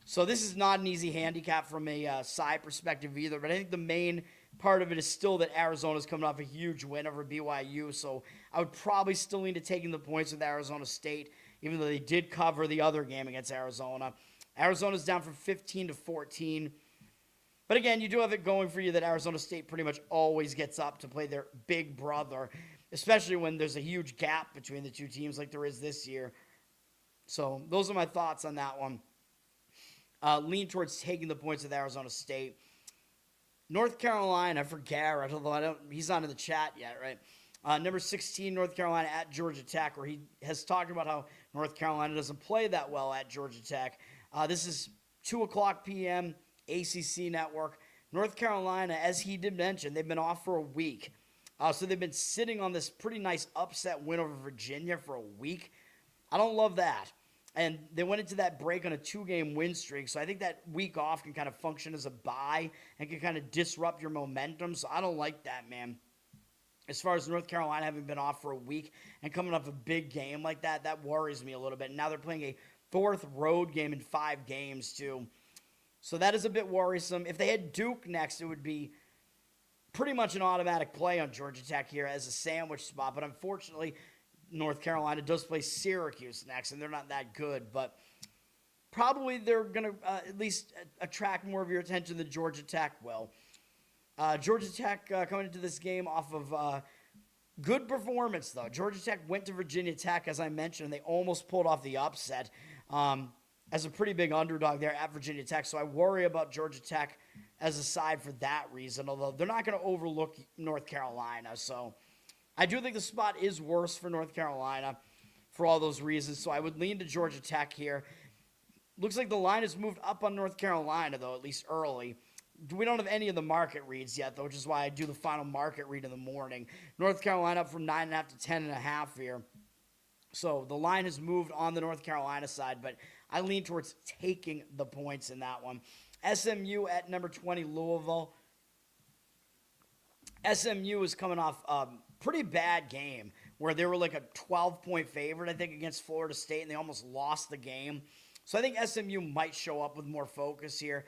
So this is not an easy handicap from a side perspective either, but I think the main part of it is still that Arizona's coming off a huge win over BYU, so I would probably still lean to taking the points with Arizona State, even though they did cover the other game against Arizona. Arizona's down from 15 to 14. But again, you do have it going for you that Arizona State pretty much always gets up to play their big brother, especially when there's a huge gap between the two teams like there is this year. So those are my thoughts on that one. Lean towards taking the points with Arizona State. North Carolina for Garrett, although he's not in the chat yet, right? Number 16, North Carolina at Georgia Tech, where he has talked about how North Carolina doesn't play that well at Georgia Tech. This is 2 o'clock p.m., ACC Network. North Carolina, as he did mention, they've been off for a week. So they've been sitting on this pretty nice upset win over Virginia for a week. I don't love that. And they went into that break on a 2-game win streak, so I think that week off can kind of function as a bye and can kind of disrupt your momentum, so I don't like that, man. As far as North Carolina having been off for a week and coming off a big game like that, that worries me a little bit. Now they're playing a 4th road game in 5 games, too. So that is a bit worrisome. If they had Duke next, it would be pretty much an automatic play on Georgia Tech here as a sandwich spot. But unfortunately, North Carolina does play Syracuse next, and they're not that good. But probably they're going to at least attract more of your attention than Georgia Tech will. Georgia Tech coming into this game off of good performance, though. Georgia Tech went to Virginia Tech, as I mentioned, and they almost pulled off the upset as a pretty big underdog there at Virginia Tech. So I worry about Georgia Tech as a side for that reason, although they're not going to overlook North Carolina. So I do think the spot is worse for North Carolina for all those reasons. So I would lean to Georgia Tech here. Looks like the line has moved up on North Carolina, though, at least early. We don't have any of the market reads yet, though, which is why I do the final market read in the morning. North Carolina up from 9.5 to 10.5 here. So the line has moved on the North Carolina side, but I lean towards taking the points in that one. SMU at number 20, Louisville. SMU is coming off a pretty bad game where they were like a 12-point favorite, I think, against Florida State, and they almost lost the game. So I think SMU might show up with more focus here.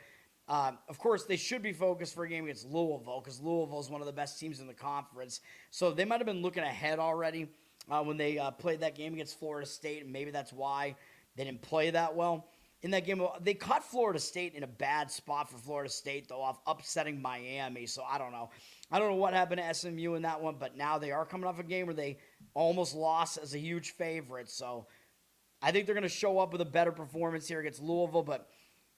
Of course, they should be focused for a game against Louisville because Louisville is one of the best teams in the conference. So they might have been looking ahead already when they played that game against Florida State, and maybe that's why they didn't play that well. In that game, they caught Florida State in a bad spot for Florida State, though, off upsetting Miami. So I don't know. I don't know what happened to SMU in that one, but now they are coming off a game where they almost lost as a huge favorite. So I think they're going to show up with a better performance here against Louisville, but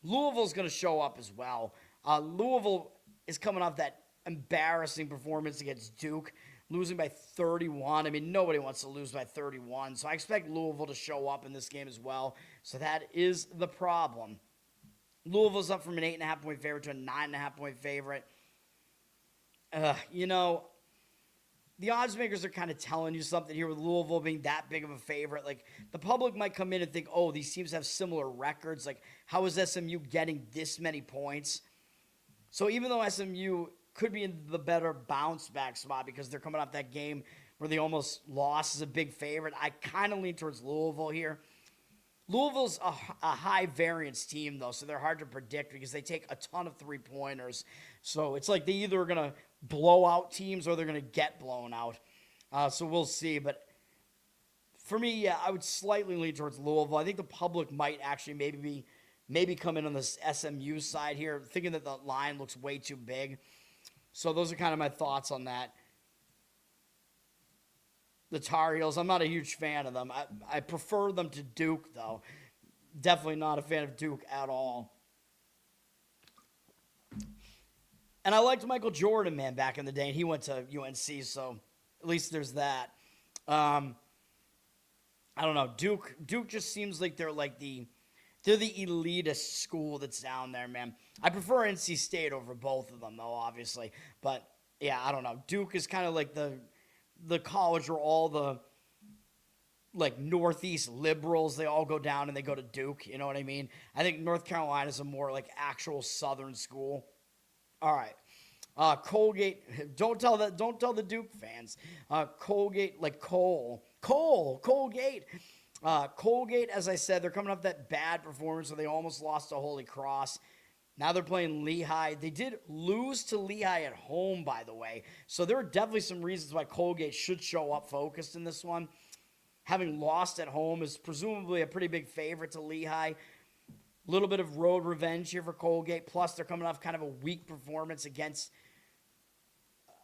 Louisville's going to show up as well. Louisville is coming off that embarrassing performance against Duke, losing by 31. I mean, nobody wants to lose by 31. So I expect Louisville to show up in this game as well. So that is the problem. Louisville's up from an 8.5-point favorite to a 9.5-point favorite. The odds makers are kind of telling you something here with Louisville being that big of a favorite. Like, the public might come in and think, oh, these teams have similar records. Like, how is SMU getting this many points? So even though SMU could be in the better bounce back spot because they're coming off that game where they almost lost as a big favorite, I kind of lean towards Louisville here. Louisville's a high variance team, though, so they're hard to predict because they take a ton of three-pointers. So it's like they either are going to blow out teams or they're going to get blown out. So we'll see. But for me, yeah, I would slightly lean towards Louisville. I think the public might actually maybe come in on the SMU side here, thinking that the line looks way too big. So those are kind of my thoughts on that. The Tar Heels, I'm not a huge fan of them. I prefer them to Duke, though. Definitely not a fan of Duke at all. And I liked Michael Jordan, man, back in the day, and he went to UNC, so at least there's that. I don't know. Duke just seems like they're the elitist school that's down there, man. I prefer NC State over both of them, though, obviously. But, yeah, I don't know. Duke is kind of like the college where all the, Northeast liberals, they all go down and they go to Duke. You know what I mean? I think North Carolina's a more, actual Southern school. All right. Colgate. Don't tell the Duke fans. Colgate, Colgate. Colgate, as I said, they're coming off that bad performance where they almost lost to Holy Cross. Now they're playing Lehigh. They did lose to Lehigh at home, by the way. So there are definitely some reasons why Colgate should show up focused in this one. Having lost at home is presumably a pretty big favorite to Lehigh. A little bit of road revenge here for Colgate. Plus, they're coming off kind of a weak performance against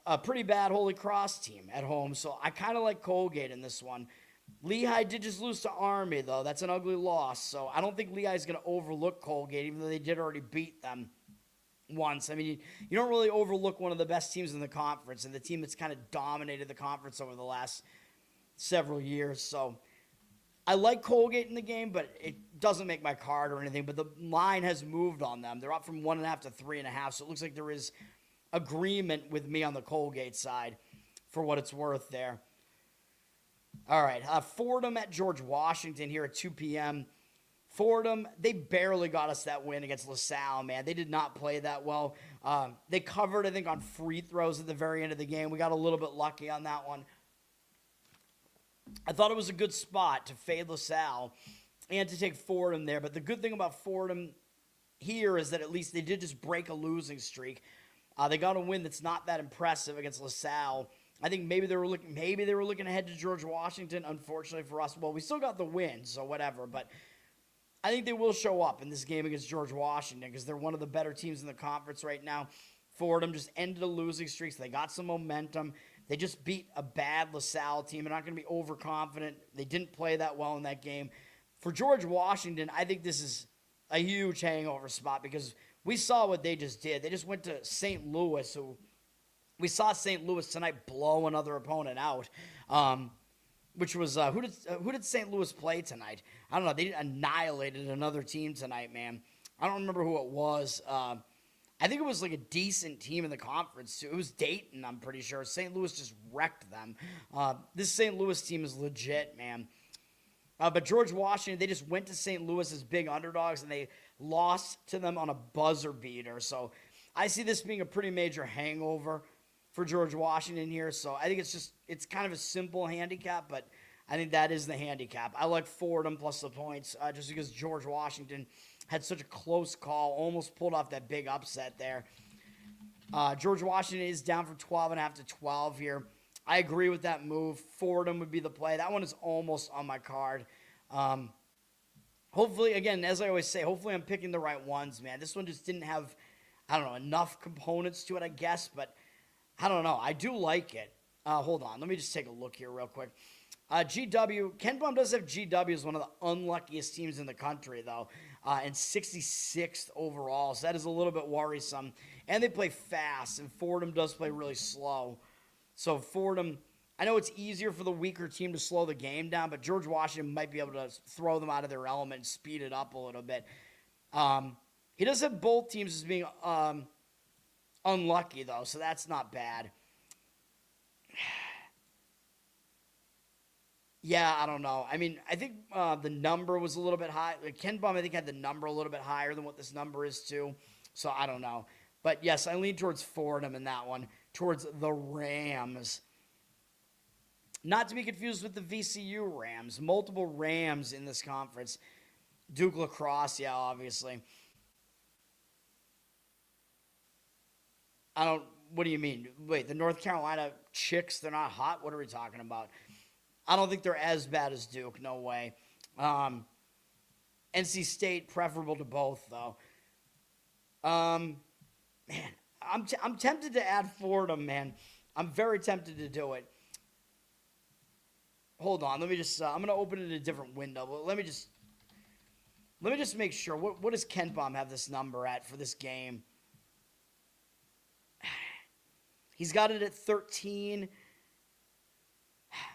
a pretty bad Holy Cross team at home. So I kind of like Colgate in this one. Lehigh did just lose to Army, though. That's an ugly loss. So I don't think Lehigh's going to overlook Colgate, even though they did already beat them once. I mean, you don't really overlook one of the best teams in the conference and the team that's kind of dominated the conference over the last several years. So I like Colgate in the game, but it doesn't make my card or anything. But the line has moved on them. They're up from 1.5 to 3.5. So it looks like there is agreement with me on the Colgate side for what it's worth there. All right, Fordham at George Washington here at 2 p.m. Fordham, they barely got us that win against LaSalle, man. They did not play that well. They covered, I think, on free throws at the very end of the game. We got a little bit lucky on that one. I thought it was a good spot to fade LaSalle and to take Fordham there. But the good thing about Fordham here is that at least they did just break a losing streak. They got a win that's not that impressive against LaSalle. I think maybe they were looking ahead to George Washington. Unfortunately for us, well, we still got the win, so whatever. But I think they will show up in this game against George Washington because they're one of the better teams in the conference right now. Fordham just ended a losing streak, so they got some momentum. They just beat a bad LaSalle team. They're not going to be overconfident. They didn't play that well in that game. For George Washington, I think this is a huge hangover spot because we saw what they just did. They just went to St. Louis, who we saw St. Louis tonight blow another opponent out, which was who did St. Louis play tonight? I don't know. They annihilated another team tonight, man. I don't remember who it was. I think it was like a decent team in the conference, too. It was Dayton, I'm pretty sure. St. Louis just wrecked them. This St. Louis team is legit, man. But George Washington, they just went to St. Louis as big underdogs, and they lost to them on a buzzer beater. So I see this being a pretty major hangover for George Washington here. So I think it's kind of a simple handicap, but I think that is the handicap. I like Fordham plus the points just because George Washington had such a close call, almost pulled off that big upset there. George Washington is down from 12.5 to 12 here. I agree with that move. Fordham would be the play. That one is almost on my card. Hopefully, again, as I always say, hopefully I'm picking the right ones, man. This one just didn't have, I don't know, enough components to it, I guess, but I don't know. I do like it. Hold on. Let me just take a look here real quick. GW, Ken Palm does have GW as one of the unluckiest teams in the country, though, and 66th overall, so that is a little bit worrisome. And they play fast, and Fordham does play really slow. So Fordham, I know it's easier for the weaker team to slow the game down, but George Washington might be able to throw them out of their element and speed it up a little bit. He does have both teams as being unlucky, though, so that's not bad. Yeah, I don't know. I mean, I think the number was a little bit high. Ken Bum, I think, had the number a little bit higher than what this number is, too. So I don't know. But, yes, I lean towards Fordham in that one, towards the Rams. Not to be confused with the VCU Rams. Multiple Rams in this conference. Duke Lacrosse, yeah, obviously. What do you mean? Wait, the North Carolina Chicks, they're not hot? What are we talking about? I don't think they're as bad as Duke. No way. NC State, preferable to both, though. Man, I'm tempted to add Fordham, man. I'm very tempted to do it. Hold on. Let me just, I'm going to open it in a different window. But let me just make sure. What does Ken Palm have this number at for this game? He's got it at 13.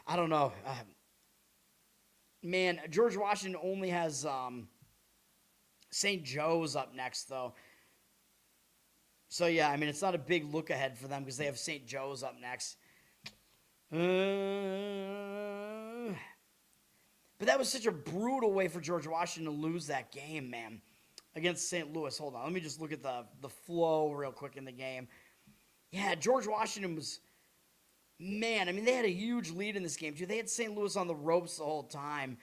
I don't know. Man, George Washington only has St. Joe's up next, though. So, yeah, I mean, it's not a big look ahead for them because they have St. Joe's up next. But that was such a brutal way for George Washington to lose that game, man, against St. Louis. Hold on. Let me just look at the flow real quick in the game. Yeah, George Washington was... Man, I mean, they had a huge lead in this game, too. They had St. Louis on the ropes the whole time.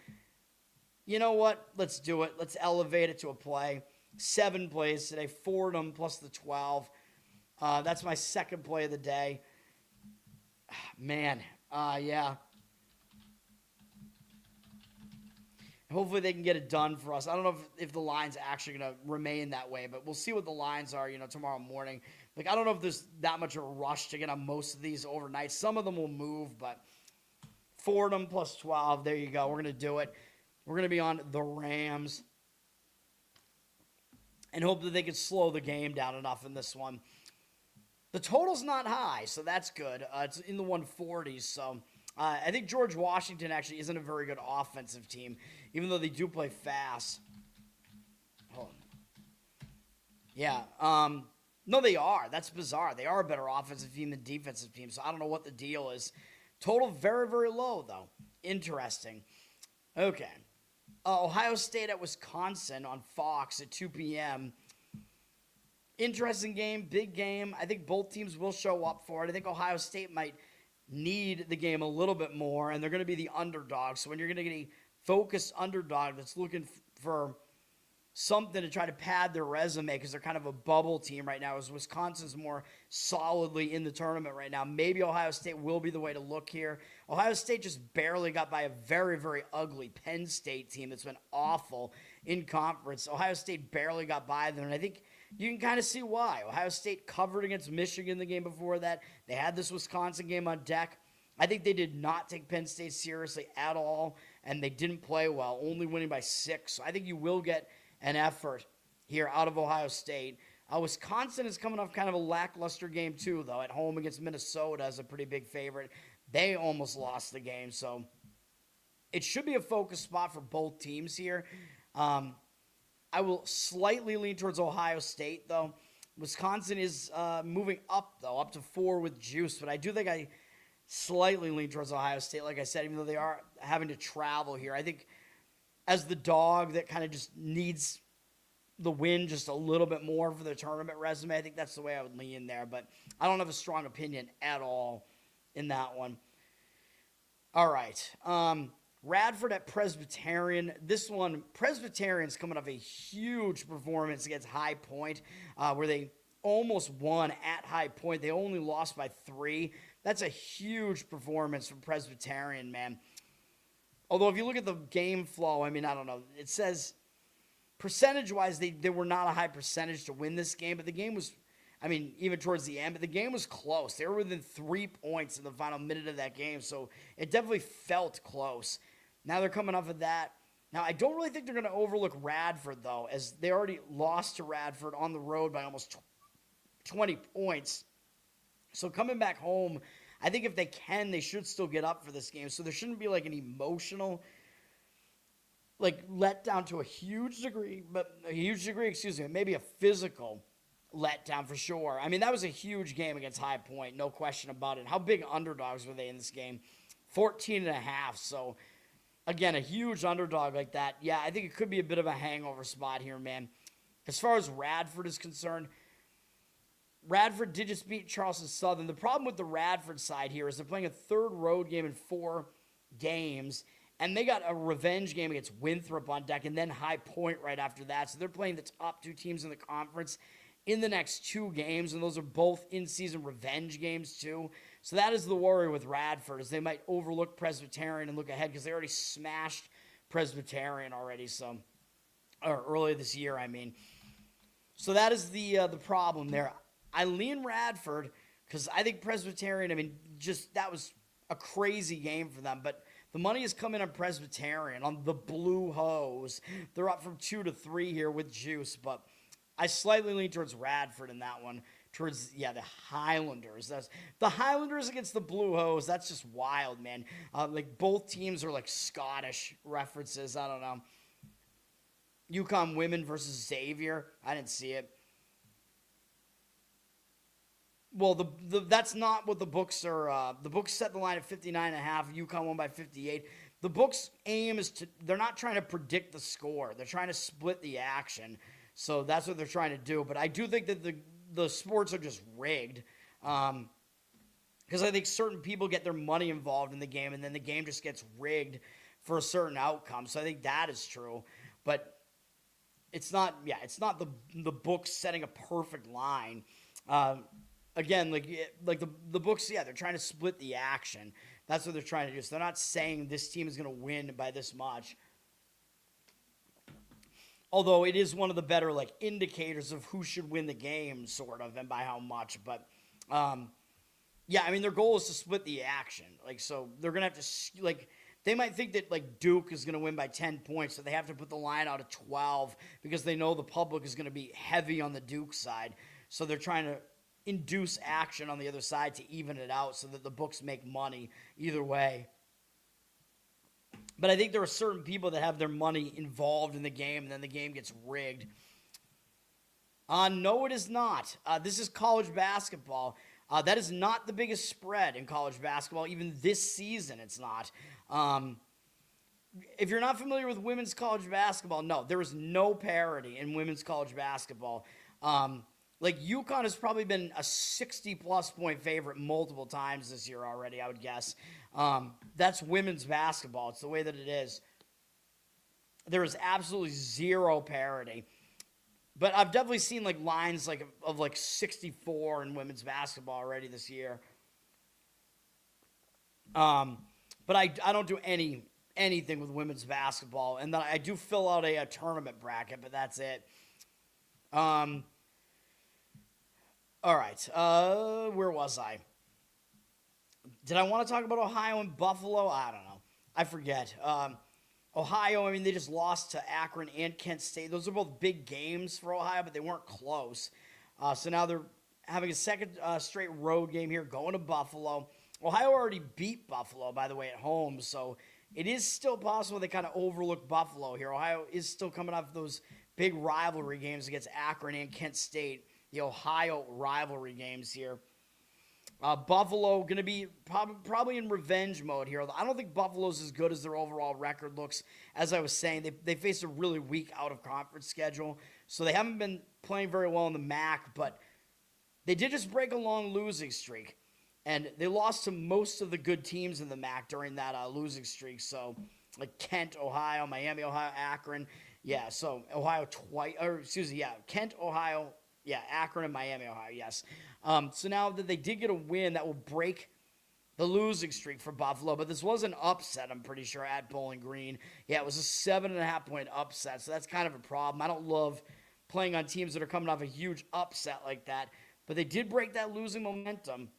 You know what? Let's do it. Let's elevate it to a play. 7 plays today. Fordham plus the 12. That's my second play of the day. Man, yeah. Hopefully they can get it done for us. I don't know if the line's actually going to remain that way, but we'll see what the lines are, tomorrow morning. Like, I don't know if there's that much of a rush to get on most of these overnight. Some of them will move, but Fordham plus 12, there you go. We're going to do it. We're going to be on the Rams and hope that they can slow the game down enough in this one. The total's not high, so that's good. It's in the 140s, so I think George Washington actually isn't a very good offensive team, even though they do play fast. Hold on. Yeah, no, they are. That's bizarre. They are a better offensive team than defensive team, so I don't know what the deal is. Total very, very low, though. Interesting. Okay. Ohio State at Wisconsin on Fox at 2 p.m. Interesting game, big game. I think both teams will show up for it. I think Ohio State might need the game a little bit more, and they're going to be the underdogs. So when you're going to get a focused underdog that's looking for something to try to pad their resume because they're kind of a bubble team right now, as Wisconsin's more solidly in the tournament right now. Maybe Ohio State will be the way to look here. Ohio State just barely got by a very, very ugly Penn State team that's been awful in conference. Ohio State barely got by them, and I think you can kind of see why. Ohio State covered against Michigan the game before that. They had this Wisconsin game on deck. I think they did not take Penn State seriously at all, and they didn't play well, only winning by 6. So I think you will get an effort here out of Ohio State. Wisconsin is coming off kind of a lackluster game too, though, at home against Minnesota as a pretty big favorite. They almost lost the game, so it should be a focus spot for both teams here. I will slightly lean towards Ohio State, though. Wisconsin is moving up, though, up to 4 with juice, but I do think I slightly lean towards Ohio State, like I said, even though they are having to travel here. I think as the dog that kind of just needs the win just a little bit more for their tournament resume, I think that's the way I would lean there. But I don't have a strong opinion at all in that one. All right. Radford at Presbyterian. This one, Presbyterian's coming off a huge performance against High Point, where they almost won at High Point. They only lost by 3. That's a huge performance from Presbyterian, man. Although if you look at the game flow, I mean, I don't know. It says percentage-wise they were not a high percentage to win this game, but the game was, I mean, even towards the end, but the game was close. They were within 3 points in the final minute of that game, so it definitely felt close. Now they're coming off of that. Now, I don't really think they're going to overlook Radford, though, as they already lost to Radford on the road by almost 20 points. So coming back home, I think if they can, they should still get up for this game. So there shouldn't be like an emotional, like, letdown to a huge degree, maybe a physical letdown for sure. I mean, that was a huge game against High Point, no question about it. How big underdogs were they in this game? 14.5. So again, a huge underdog like that. Yeah, I think it could be a bit of a hangover spot here, man. As far as Radford is concerned, Radford did just beat Charleston Southern. The problem with the Radford side here is they're playing a third road game in 4 games, and they got a revenge game against Winthrop on deck and then High Point right after that. So they're playing the top 2 teams in the conference in the next 2 games, and those are both in-season revenge games too. So that is the worry with Radford, is they might overlook Presbyterian and look ahead because they already smashed Presbyterian already, or earlier this year, I mean. So that is the problem there. I lean Radford because I think Presbyterian, I mean, just that was a crazy game for them. But the money is coming on Presbyterian, on the Blue Hose. They're up from 2 to 3 here with juice. But I slightly lean towards Radford in that one. Towards, the Highlanders. The Highlanders against the Blue Hose. That's just wild, man. Like, both teams are like Scottish references. I don't know. UConn women versus Xavier. I didn't see it. Well, that's not what the books are. The books set the line at 59.5. UConn won by 58. The books' aim is they're not trying to predict the score. They're trying to split the action. So that's what they're trying to do. But I do think that the sports are just rigged. Because I think certain people get their money involved in the game, and then the game just gets rigged for a certain outcome. So I think that is true. But it's not the books setting a perfect line. Again, like the books, they're trying to split the action. That's what they're trying to do. So they're not saying this team is going to win by this much. Although it is one of the better indicators of who should win the game, sort of, and by how much. But I mean, their goal is to split the action. So they're going to have to they might think that Duke is going to win by 10 points, so they have to put the line out at 12 because they know the public is going to be heavy on the Duke side. So they're trying to induce action on the other side to even it out so that the books make money either way. But I think there are certain people that have their money involved in the game, and then the game gets rigged. No, it is not. This is college basketball. That is not the biggest spread in college basketball. Even this season, it's not. If you're not familiar with women's college basketball, no, there is no parity in women's college basketball. UConn has probably been a 60-plus point favorite multiple times this year already, I would guess. That's women's basketball. It's the way that it is. there is absolutely zero parity. But I've definitely seen like lines like of like 64 in women's basketball already this year. But I don't do anything with women's basketball, and then I do fill out a tournament bracket, but that's it. All right. Where was I? Did I want to talk about Ohio and Buffalo? I don't know. I forget. Ohio, I mean, they just lost to Akron and Kent State. Those are both big games for Ohio, but they weren't close. So now they're having a second straight road game here, going to Buffalo. Ohio already beat Buffalo, by the way, at home, so it is still possible they kind of overlook Buffalo here. Ohio is still coming off those big rivalry games against Akron and Kent State, the Ohio rivalry games here. Buffalo going to be probably in revenge mode here. I don't think Buffalo's as good as their overall record looks. As I was saying, they faced a really weak out-of-conference schedule, so they haven't been playing very well in the MAC, but they did just break a long losing streak, and they lost to most of the good teams in the MAC during that losing streak, so like Kent, Ohio, Miami, Ohio, Akron. Yeah, so Ohio twice, or excuse me, yeah, Kent, Ohio, yeah, Akron and Miami, Ohio, yes. So now that they did get a win, that will break the losing streak for Buffalo. But this was an upset, I'm pretty sure, at Bowling Green. Yeah, it was a 7.5-point upset, so that's kind of a problem. I don't love playing on teams that are coming off a huge upset like that. But they did break that losing momentum.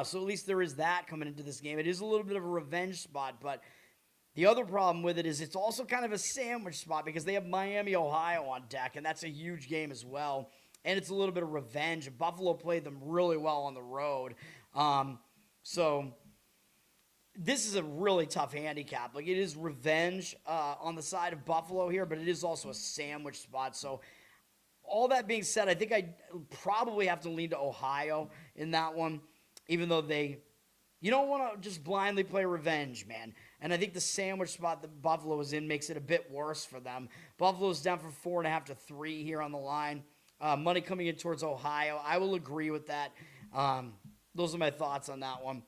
So at least there is that coming into this game. It is a little bit of a revenge spot, but the other problem with it is it's also kind of a sandwich spot because they have Miami, Ohio on deck, and that's a huge game as well. And it's a little bit of revenge. Buffalo played them really well on the road. So this is a really tough handicap. Like, it is revenge on the side of Buffalo here, but it is also a sandwich spot. So all that being said, I think I probably have to lean to Ohio in that one, even though you don't want to just blindly play revenge, man. And I think the sandwich spot that Buffalo is in makes it a bit worse for them. Buffalo's down from 4.5 to 3 here on the line. Money coming in towards Ohio. I will agree with that. Those are my thoughts on that one.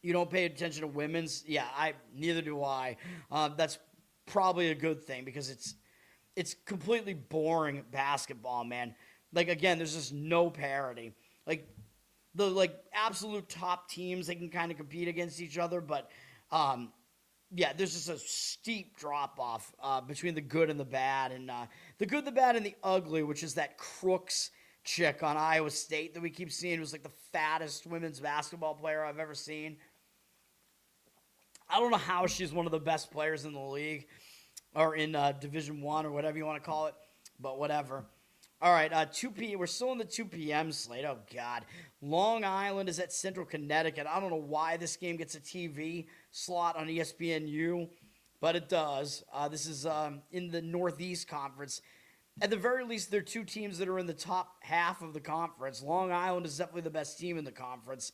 You don't pay attention to women's? Yeah, neither do I. That's probably a good thing because it's completely boring basketball, man. Like, again, there's just no parity. Like, the absolute top teams, they can kind of compete against each other, but yeah, there's just a steep drop-off between the good and the bad. And the good, the bad, and the ugly, which is that Crooks chick on Iowa State that we keep seeing, who's like the fattest women's basketball player I've ever seen. I don't know how she's one of the best players in the league or in Division I or whatever you want to call it, but whatever. All right, 2 p.m. We're still in the 2 p.m. slate. Oh, God. Long Island is at Central Connecticut. I don't know why this game gets a TV slot on ESPNU, but it does. This is in the Northeast Conference. At the very least, they're two teams that are in the top half of the conference. Long Island is definitely the best team in the conference.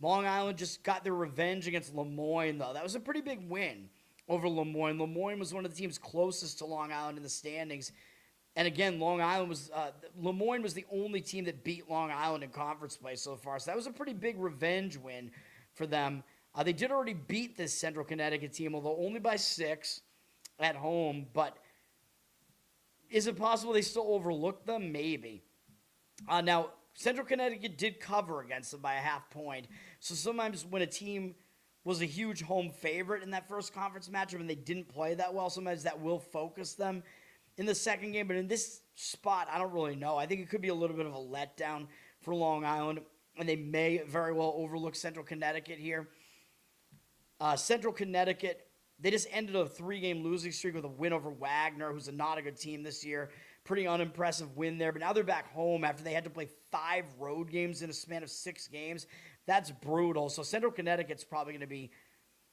Long Island just got their revenge against Lemoyne, though. That was a pretty big win over Lemoyne. Lemoyne was one of the teams closest to Long Island in the standings. And again, Lemoyne was the only team that beat Long Island in conference play so far. So that was a pretty big revenge win for them. They did already beat this Central Connecticut team, although only by 6 at home. But is it possible they still overlooked them? Maybe. Now, Central Connecticut did cover against them by a half point. So sometimes when a team was a huge home favorite in that first conference matchup and they didn't play that well, sometimes that will focus them in the second game. But in this spot, I don't really know. I think it could be a little bit of a letdown for Long Island, and they may very well overlook Central Connecticut here. Central Connecticut, they just ended a 3-game losing streak with a win over Wagner, who's not a good team this year. Pretty unimpressive win there. But now they're back home after they had to play 5 road games in a span of 6 games. That's brutal. So Central Connecticut's probably going to be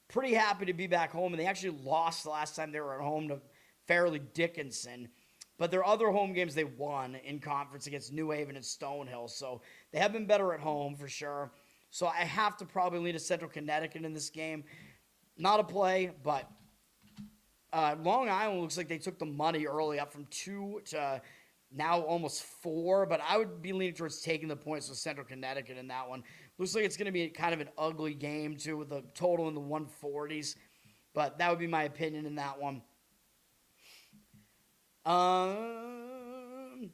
pretty happy to be back home. And they actually lost the last time they were at home to Fairleigh Dickinson. But their other home games they won in conference against New Haven and Stonehill. So they have been better at home for sure. So I have to probably lean to Central Connecticut in this game. Not a play, but Long Island looks like they took the money early up from 2 to now almost 4. But I would be leaning towards taking the points with Central Connecticut in that one. Looks like it's going to be kind of an ugly game, too, with a total in the 140s. But that would be my opinion in that one. I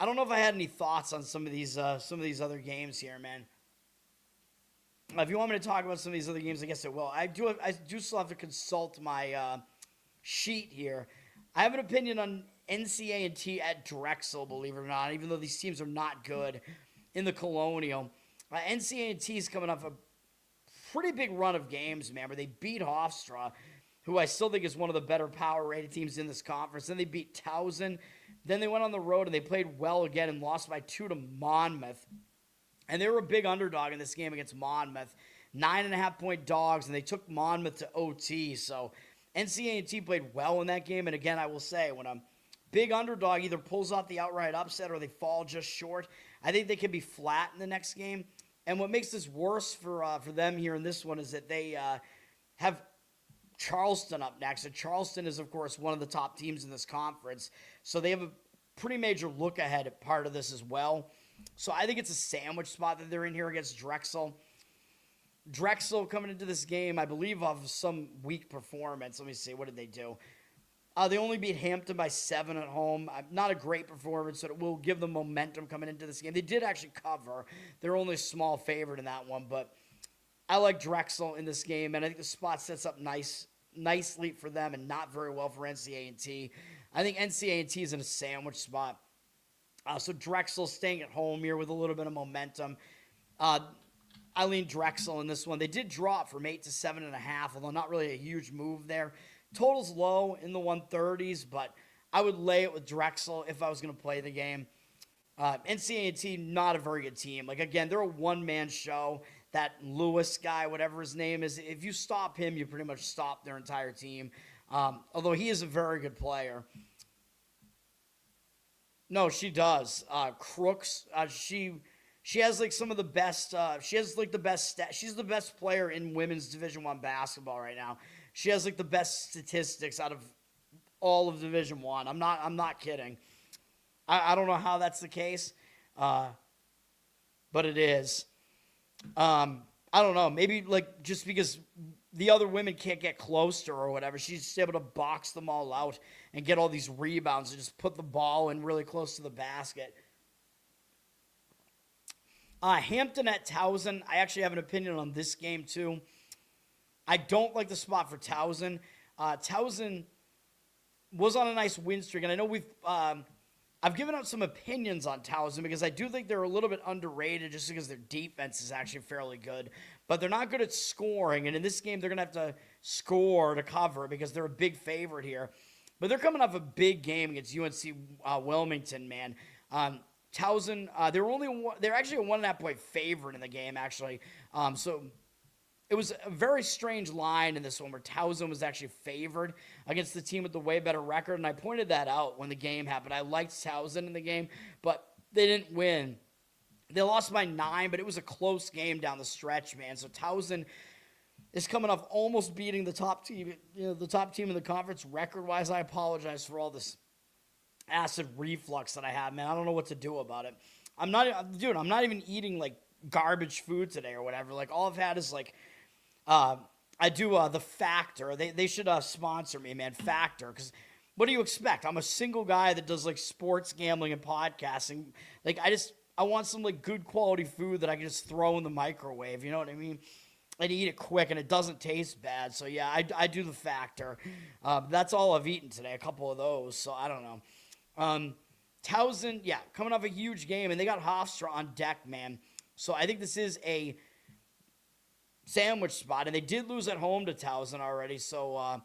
don't know if I had any thoughts on some of these other games here, man. If you want me to talk about some of these other games, I guess I will. I do still have to consult my sheet here. I have an opinion on NCAAT at Drexel, believe it or not, even though these teams are not good in the Colonial. NCAAT is coming off a pretty big run of games, man, where they beat Hofstra, who I still think is one of the better power-rated teams in this conference. Then they beat Towson. Then they went on the road and they played well again and lost by 2 to Monmouth. And they were a big underdog in this game against Monmouth. 9.5-point dogs, and they took Monmouth to OT. So NCAAT played well in that game. And again, I will say, when a big underdog either pulls off the outright upset or they fall just short, I think they can be flat in the next game. And what makes this worse for them here in this one is that they have Charleston up next. And Charleston is, of course, one of the top teams in this conference. So they have a pretty major look ahead at part of this as well. So I think it's a sandwich spot that they're in here against Drexel. Drexel coming into this game, I believe, off of some weak performance. Let me see. What did they do? They only beat Hampton by 7 at home. Not a great performance, but it will give them momentum coming into this game. They did actually cover. They're only a small favorite in that one, but I like Drexel in this game, and I think the spot sets up nicely for them and not very well for NCAA. I think NCAA is in a sandwich spot. So Drexel staying at home here with a little bit of momentum. I lean Drexel in this one. They did drop from 8 to 7.5, although not really a huge move there. Total's low in the 130s, but I would lay it with Drexel if I was going to play the game. NCAA, not a very good team. Like, again, they're a one-man show. That Lewis guy, whatever his name is, if you stop him, you pretty much stop their entire team. Although he is a very good player. No, she does. Crooks, she has like some of the best. She has like the best. She's the best player in women's Division I basketball right now. She has like the best statistics out of all of Division I. I'm not kidding. I don't know how that's the case, but it is. I don't know. Maybe like just because the other women can't get close to her or whatever, she's just able to box them all out and get all these rebounds and just put the ball in really close to the basket. Hampton at Towson. I actually have an opinion on this game too. I don't like the spot for Towson. Towson was on a nice win streak, and I know I've given out some opinions on Towson because I do think they're a little bit underrated just because their defense is actually fairly good. But they're not good at scoring, and in this game they're going to have to score to cover because they're a big favorite here. But they're coming off a big game against UNC Wilmington, man. Towson, they're actually a 1.5-point favorite in the game, actually. So it was a very strange line in this one where Towson was actually favored against the team with the way better record, and I pointed that out when the game happened. I liked Towson in the game, but they didn't win. They lost by 9, but it was a close game down the stretch, man. So Towson is coming off almost beating the top team, the top team in the conference record-wise. I apologize for all this acid reflux that I have, man. I don't know what to do about it. I'm not even eating like garbage food today or whatever. Like all I've had is like, I do the Factor. They should sponsor me, man. Factor, because what do you expect? I'm a single guy that does like sports gambling and podcasting. Like I want some like good quality food that I can just throw in the microwave. You know what I mean? And eat it quick, and it doesn't taste bad. So yeah, I do the Factor. That's all I've eaten today. A couple of those. So I don't know. Towson, yeah, coming off a huge game, and they got Hofstra on deck, man. So I think this is a sandwich spot, and they did lose at home to Towson already. So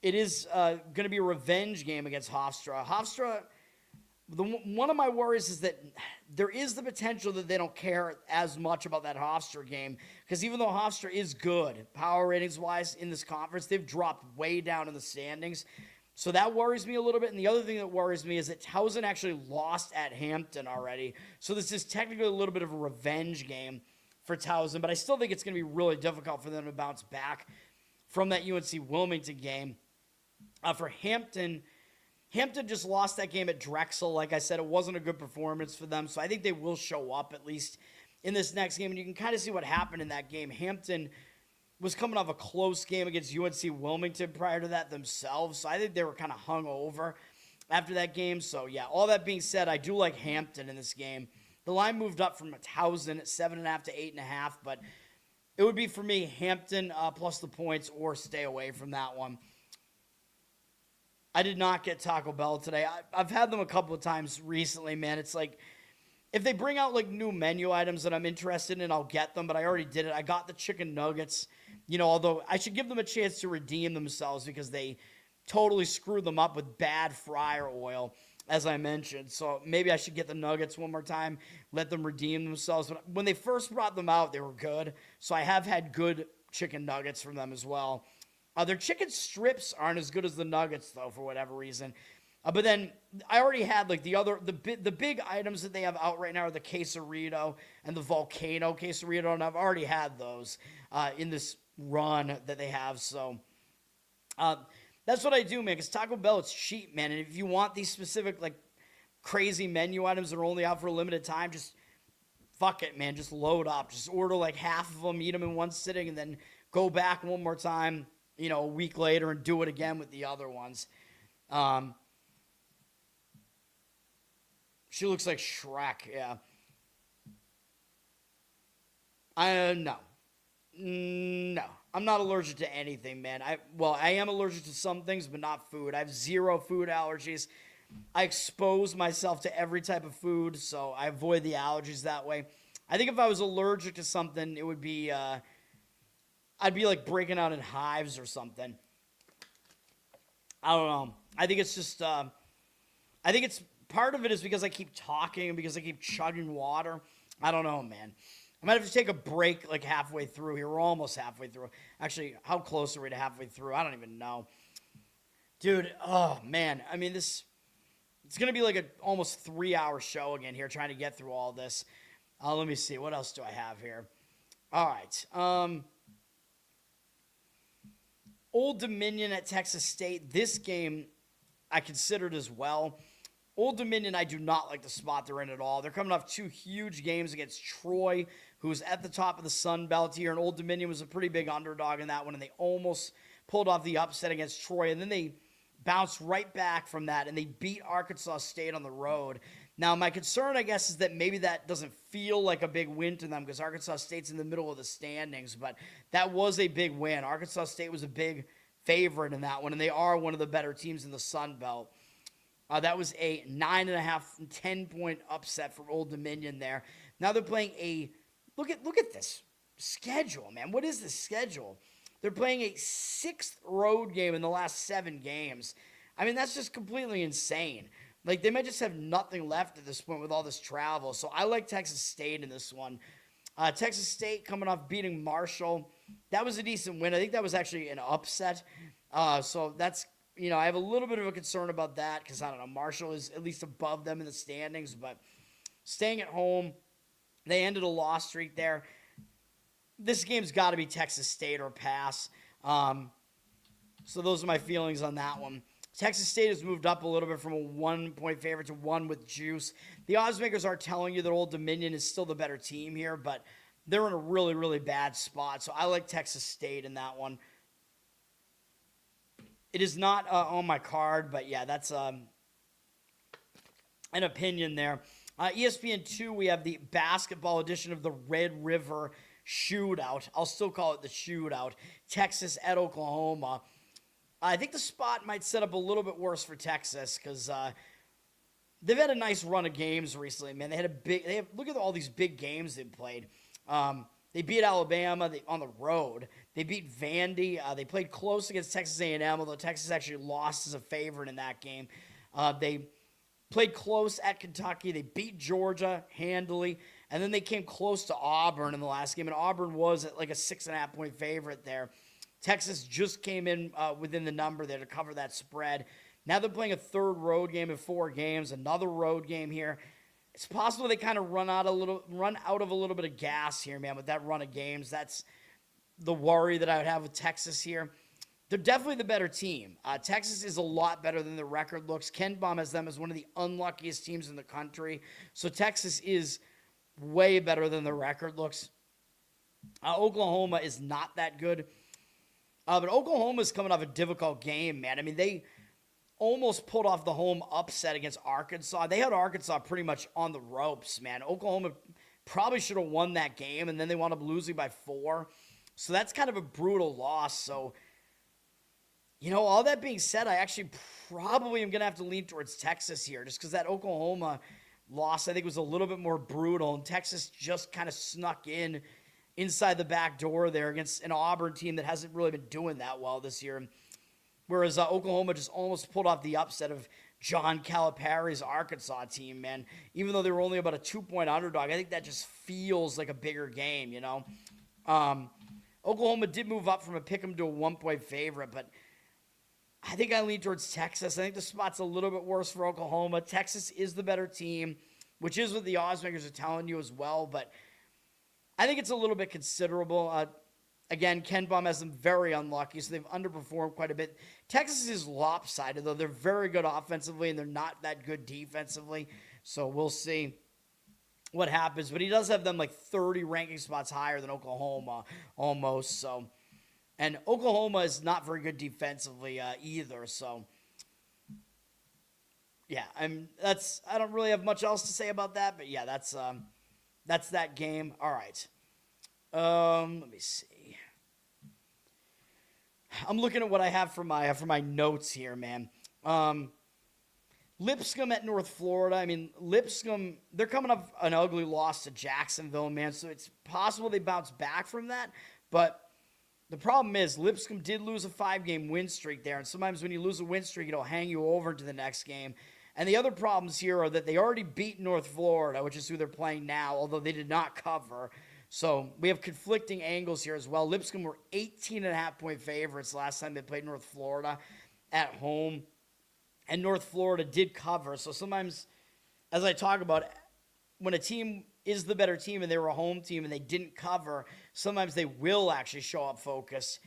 it is going to be a revenge game against Hofstra. Hofstra, one of my worries is that there is the potential that they don't care as much about that Hofstra game, because even though Hofstra is good, power ratings-wise in this conference, they've dropped way down in the standings. So that worries me a little bit. And the other thing that worries me is that Towson actually lost at Hampton already. So this is technically a little bit of a revenge game for Towson, but I still think it's going to be really difficult for them to bounce back from that UNC Wilmington game. For Hampton just lost that game at Drexel. Like I said, it wasn't a good performance for them, so I think they will show up at least in this next game, and you can kind of see what happened in that game. Hampton was coming off a close game against UNC Wilmington prior to that themselves. So I think they were kind of hung over after that game. So, yeah, all that being said, I do like Hampton in this game. The line moved up from Towson at 7.5 to 8.5, but it would be for me Hampton plus the points or stay away from that one. I did not get Taco Bell today. I've had them a couple of times recently, man. It's like, if they bring out, like, new menu items that I'm interested in, I'll get them, but I already did it. I got the chicken nuggets, although I should give them a chance to redeem themselves because they totally screwed them up with bad fryer oil, as I mentioned. So maybe I should get the nuggets one more time, let them redeem themselves. But when they first brought them out, they were good. So I have had good chicken nuggets from them as well. Their chicken strips aren't as good as the nuggets, though, for whatever reason. But then I already had, like, the big items that they have out right now are the quesarito and the volcano quesarito, and I've already had those in this run that they have. So that's what I do, man, because Taco Bell, it's cheap, man. And if you want these specific, like, crazy menu items that are only out for a limited time, just fuck it, man. Just load up. Just order, like, half of them, eat them in one sitting, and then go back one more time, a week later and do it again with the other ones. She looks like Shrek, yeah. No. No. I'm not allergic to anything, man. I am allergic to some things, but not food. I have 0 food allergies. I expose myself to every type of food, so I avoid the allergies that way. I think if I was allergic to something, it would be, I'd be, like, breaking out in hives or something. I don't know. I think it's just, part of it is because I keep talking and because I keep chugging water. I don't know, man. I might have to take a break, like, halfway through here. We're almost halfway through. Actually, how close are we to halfway through? I don't even know. Dude, oh, man. I mean, it's going to be like an almost 3-hour show again here, trying to get through all this. Let me see. What else do I have here? All right. Old Dominion at Texas State. This game I considered as well. Old Dominion, I do not like the spot they're in at all. They're coming off 2 huge games against Troy, who's at the top of the Sun Belt here, and Old Dominion was a pretty big underdog in that one, and they almost pulled off the upset against Troy, and then they bounced right back from that, and they beat Arkansas State on the road. Now, my concern, I guess, is that maybe that doesn't feel like a big win to them because Arkansas State's in the middle of the standings, but that was a big win. Arkansas State was a big favorite in that one, and they are one of the better teams in the Sun Belt. That was a 9.5, 10-point upset from Old Dominion there. Now they're playing look at this schedule, man. What is this schedule? They're playing a 6th road game in the last 7 games. I mean, that's just completely insane. Like, they might just have nothing left at this point with all this travel. So I like Texas State in this one. Texas State coming off beating Marshall. That was a decent win. I think that was actually an upset. So that's, I have a little bit of a concern about that because, I don't know, Marshall is at least above them in the standings, but staying at home, they ended a loss streak there. This game's got to be Texas State or pass. So those are my feelings on that one. Texas State has moved up a little bit from a 1-point favorite to 1 with juice. The odds makers are telling you that Old Dominion is still the better team here, but they're in a really, really bad spot. So I like Texas State in that one. It is not on my card, but yeah, that's an opinion there. ESPN2, we have the basketball edition of the Red River Shootout. I'll still call it the Shootout. Texas at Oklahoma. I think the spot might set up a little bit worse for Texas because they've had a nice run of games recently, man. Look at all these big games they've played. They beat Alabama on the road. They beat Vandy. They played close against Texas A&M, although Texas actually lost as a favorite in that game. They played close at Kentucky. They beat Georgia handily. And then they came close to Auburn in the last game, and Auburn was at like a 6.5-point favorite there. Texas just came in within the number there to cover that spread. Now they're playing a 3rd road game in 4 games, another road game here. It's possible they kind of run out of a little bit of gas here, man, with that run of games. That's the worry that I would have with Texas here. They're definitely the better team. Texas is a lot better than the record looks. Ken Baum has them as one of the unluckiest teams in the country. So Texas is way better than the record looks. Oklahoma is not that good. But Oklahoma's coming off a difficult game, man. I mean, they almost pulled off the home upset against Arkansas. They had Arkansas pretty much on the ropes, man. Oklahoma probably should have won that game, and then they wound up losing by 4. So that's kind of a brutal loss. So, all that being said, I actually probably am going to have to lean towards Texas here just because that Oklahoma loss, I think, was a little bit more brutal, and Texas just kind of snuck inside the back door there against an Auburn team that hasn't really been doing that well this year. Whereas Oklahoma just almost pulled off the upset of John Calipari's Arkansas team, man. Even though they were only about a 2-point underdog, I think that just feels like a bigger game, Oklahoma did move up from a pick'em to a 1-point favorite, but I think I lean towards Texas. I think the spot's a little bit worse for Oklahoma. Texas is the better team, which is what the odds makers are telling you as well, but I think it's a little bit considerable. Again, Ken Bum has them very unlucky, so they've underperformed quite a bit. Texas is lopsided, though. They're very good offensively, and they're not that good defensively. So we'll see what happens. But he does have them like 30 ranking spots higher than Oklahoma almost. So, and Oklahoma is not very good defensively either. So, yeah, I don't really have much else to say about that. But yeah, that's that game. All right. Let me see. I'm looking at what I have for my notes here, man. Lipscomb at North Florida. I mean, Lipscomb, they're coming up an ugly loss to Jacksonville, man. So it's possible they bounce back from that. But the problem is Lipscomb did lose a 5-game win streak there. And sometimes when you lose a win streak, it'll hang you over to the next game. And the other problems here are that they already beat North Florida, which is who they're playing now, although they did not cover. So we have conflicting angles here as well. Lipscomb were 18.5-point favorites last time they played North Florida at home. And North Florida did cover. So sometimes, as I talk about, when a team is the better team and they were a home team and they didn't cover, sometimes they will actually show up focused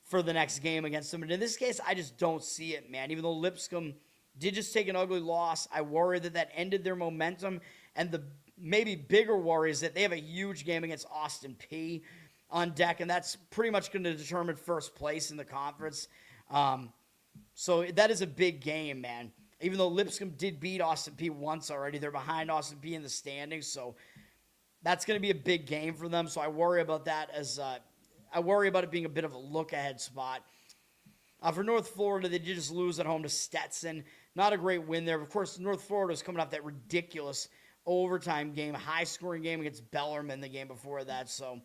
for the next game against them. And in this case, I just don't see it, man. Even though Lipscomb did just take an ugly loss, I worry that ended their momentum. And the maybe bigger worry is that they have a huge game against Austin Peay on deck, and that's pretty much going to determine first place in the conference. So that is a big game, man. Even though Lipscomb did beat Austin Peay once already, they're behind Austin Peay in the standings, so that's going to be a big game for them. So I worry about that I worry about it being a bit of a look-ahead spot. For North Florida, they did just lose at home to Stetson. Not a great win there. Of course, North Florida is coming off that ridiculous overtime game, high-scoring game against Bellarmine the game before that. So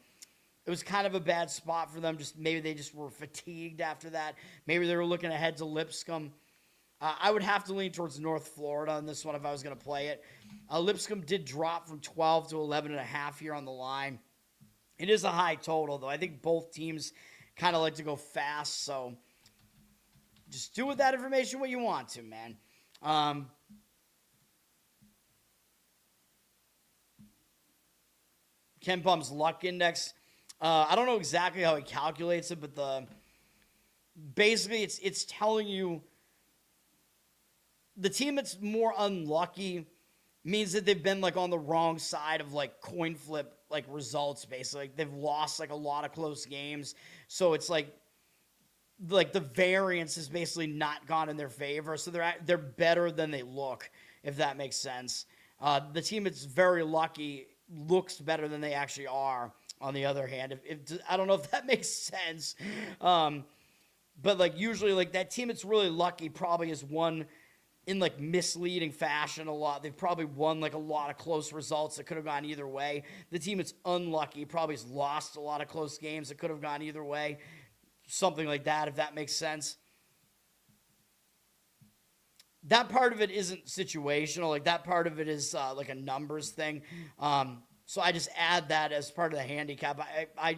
it was kind of a bad spot for them. Maybe they just were fatigued after that. Maybe they were looking ahead to Lipscomb. I would have to lean towards North Florida on this one if I was going to play it. Lipscomb did drop from 12 to 11.5 here on the line. It is a high total, though. I think both teams kind of like to go fast, so just do with that information what you want to, man. Ken Bum's luck index. I don't know exactly how he calculates it, but basically it's telling you the team that's more unlucky means that they've been like on the wrong side of like coin flip like results, basically. Like they've lost like a lot of close games. So it's like the variance has basically not gone in their favor. So they're better than they look, if that makes sense. The team that's very lucky looks better than they actually are, on the other hand. If I don't know if that makes sense. But like usually like that team that's really lucky probably has won in like misleading fashion a lot. They've probably won like a lot of close results that could have gone either way. The team that's unlucky probably has lost a lot of close games that could have gone either way. Something like that, if that makes sense. That part of it isn't situational. Like that part of it is like a numbers thing. So I just add that as part of the handicap. I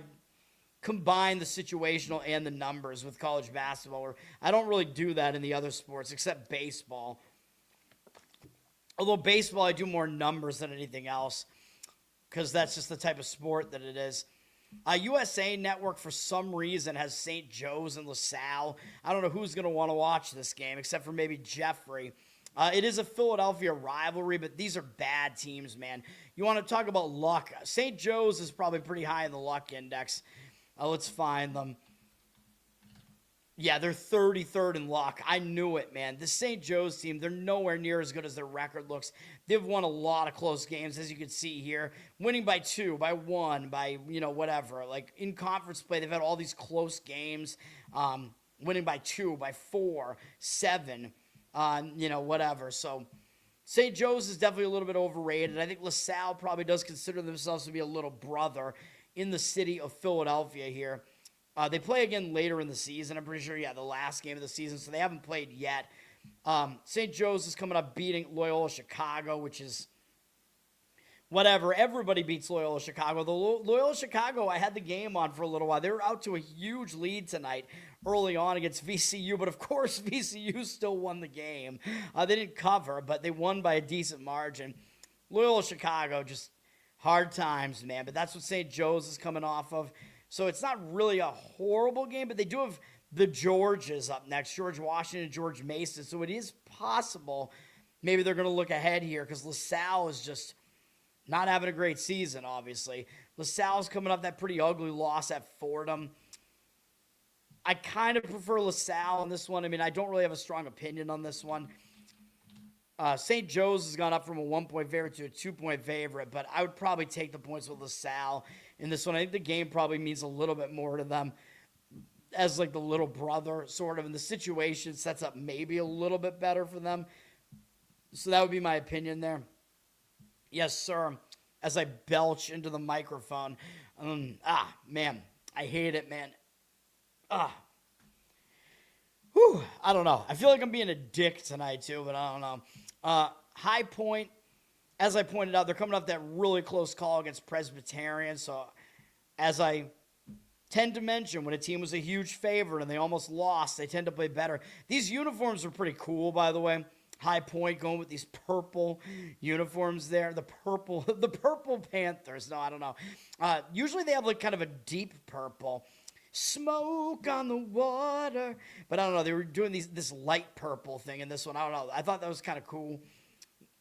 combine the situational and the numbers with college basketball, where I don't really do that in the other sports except baseball. Although baseball, I do more numbers than anything else because that's just the type of sport that it is. USA Network, for some reason, has St. Joe's and LaSalle. I don't know who's going to want to watch this game except for maybe Jeffrey. It is a Philadelphia rivalry, but these are bad teams, man. You want to talk about luck. St. Joe's is probably pretty high in the luck index. Let's find them. Yeah, they're 33rd in luck. I knew it, man. The St. Joe's team, they're nowhere near as good as their record looks. They've won a lot of close games, as you can see here. Winning by 2, by 1, by, whatever. Like, in conference play, they've had all these close games. Winning by 2, by 4, 7, whatever. So, St. Joe's is definitely a little bit overrated. I think LaSalle probably does consider themselves to be a little brother in the city of Philadelphia here. They play again later in the season. I'm pretty sure, the last game of the season, so they haven't played yet. St. Joe's is coming up beating Loyola Chicago, which is whatever. Everybody beats Loyola Chicago. The Loyola Chicago, I had the game on for a little while. They were out to a huge lead tonight early on against VCU, but of course VCU still won the game. They didn't cover, but they won by a decent margin. Loyola Chicago, just hard times, man, but that's what St. Joe's is coming off of. So it's not really a horrible game, but they do have the Georges up next, George Washington and George Mason. So it is possible maybe they're going to look ahead here because LaSalle is just not having a great season, obviously. LaSalle's coming up that pretty ugly loss at Fordham. I kind of prefer LaSalle on this one. I mean, I don't really have a strong opinion on this one. St. Joe's has gone up from a 1-point favorite to a 2-point favorite, but I would probably take the points with LaSalle in this one. I think the game probably means a little bit more to them as like the little brother sort of, and the situation sets up maybe a little bit better for them. So that would be my opinion there. Yes, sir. As I belch into the microphone. Man, I hate it, man. I don't know. I feel like I'm being a dick tonight too, but I don't know. High Point, as I pointed out, they're coming off that really close call against Presbyterian. So as I tend to mention, when a team was a huge favorite and they almost lost, they tend to play better. These uniforms are pretty cool, by the way. High Point going with these purple uniforms there. The purple Panthers. No, I don't know. Usually they have like kind of a deep purple. Smoke on the water. But I don't know. They were doing this light purple thing in this one. I don't know. I thought that was kind of cool.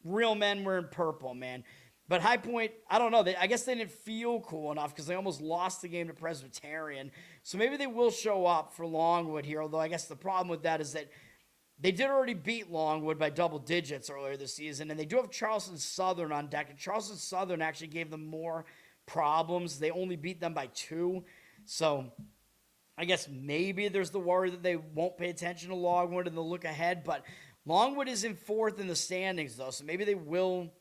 Real men wearing purple, man. But High Point, I don't know. I guess they didn't feel cool enough because they almost lost the game to Presbyterian. So maybe they will show up for Longwood here. Although I guess the problem with that is that they did already beat Longwood by double digits earlier this season. And they do have Charleston Southern on deck. And Charleston Southern actually gave them more problems. They only beat them by 2. So I guess maybe there's the worry that they won't pay attention to Longwood and they'll look ahead. But Longwood is in 4th in the standings, though. So maybe they will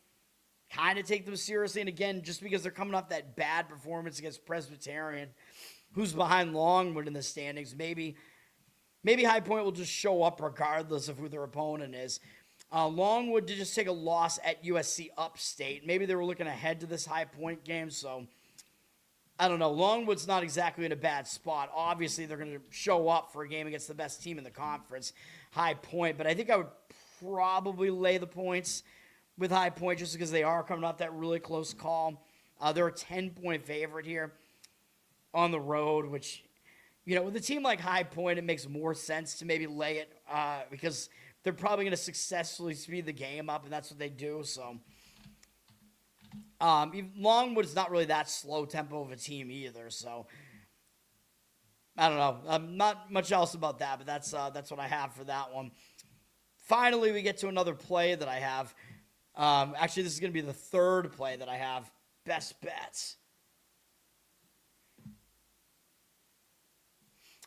kind of take them seriously. And again, just because they're coming off that bad performance against Presbyterian, who's behind Longwood in the standings, maybe High Point will just show up regardless of who their opponent is. Longwood did just take a loss at USC Upstate. Maybe they were looking ahead to this High Point game, so I don't know. Longwood's not exactly in a bad spot. Obviously, they're going to show up for a game against the best team in the conference, High Point. But I think I would probably lay the points with High Point just because they are coming off that really close call. They're a 10-point favorite here on the road, which, with a team like High Point, it makes more sense to maybe lay it because they're probably going to successfully speed the game up, and that's what they do, so Longwood is not really that slow tempo of a team either, so I don't know. Not much else about that, but that's what I have for that one. Finally, we get to another play that I have. Actually, this is going to be the third play that I have. Best bets.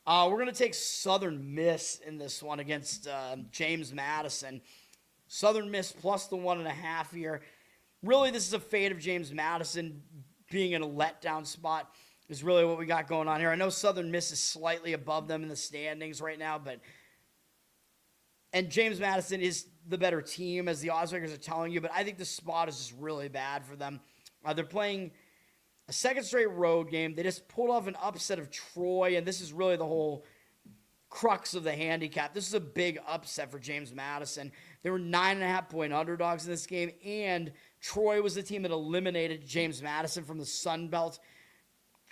We're going to take Southern Miss in this one against James Madison. Southern Miss plus the 1.5 here. Really, this is a fate of James Madison being in a letdown spot is really what we got going on here. I know Southern Miss is slightly above them in the standings right now, and James Madison is the better team, as the odds makers are telling you, but I think the spot is just really bad for them. They're playing a second straight road game. They just pulled off an upset of Troy, and this is really the whole crux of the handicap. This is a big upset for James Madison. They were 9.5-point underdogs in this game, and Troy was the team that eliminated James Madison from the Sun Belt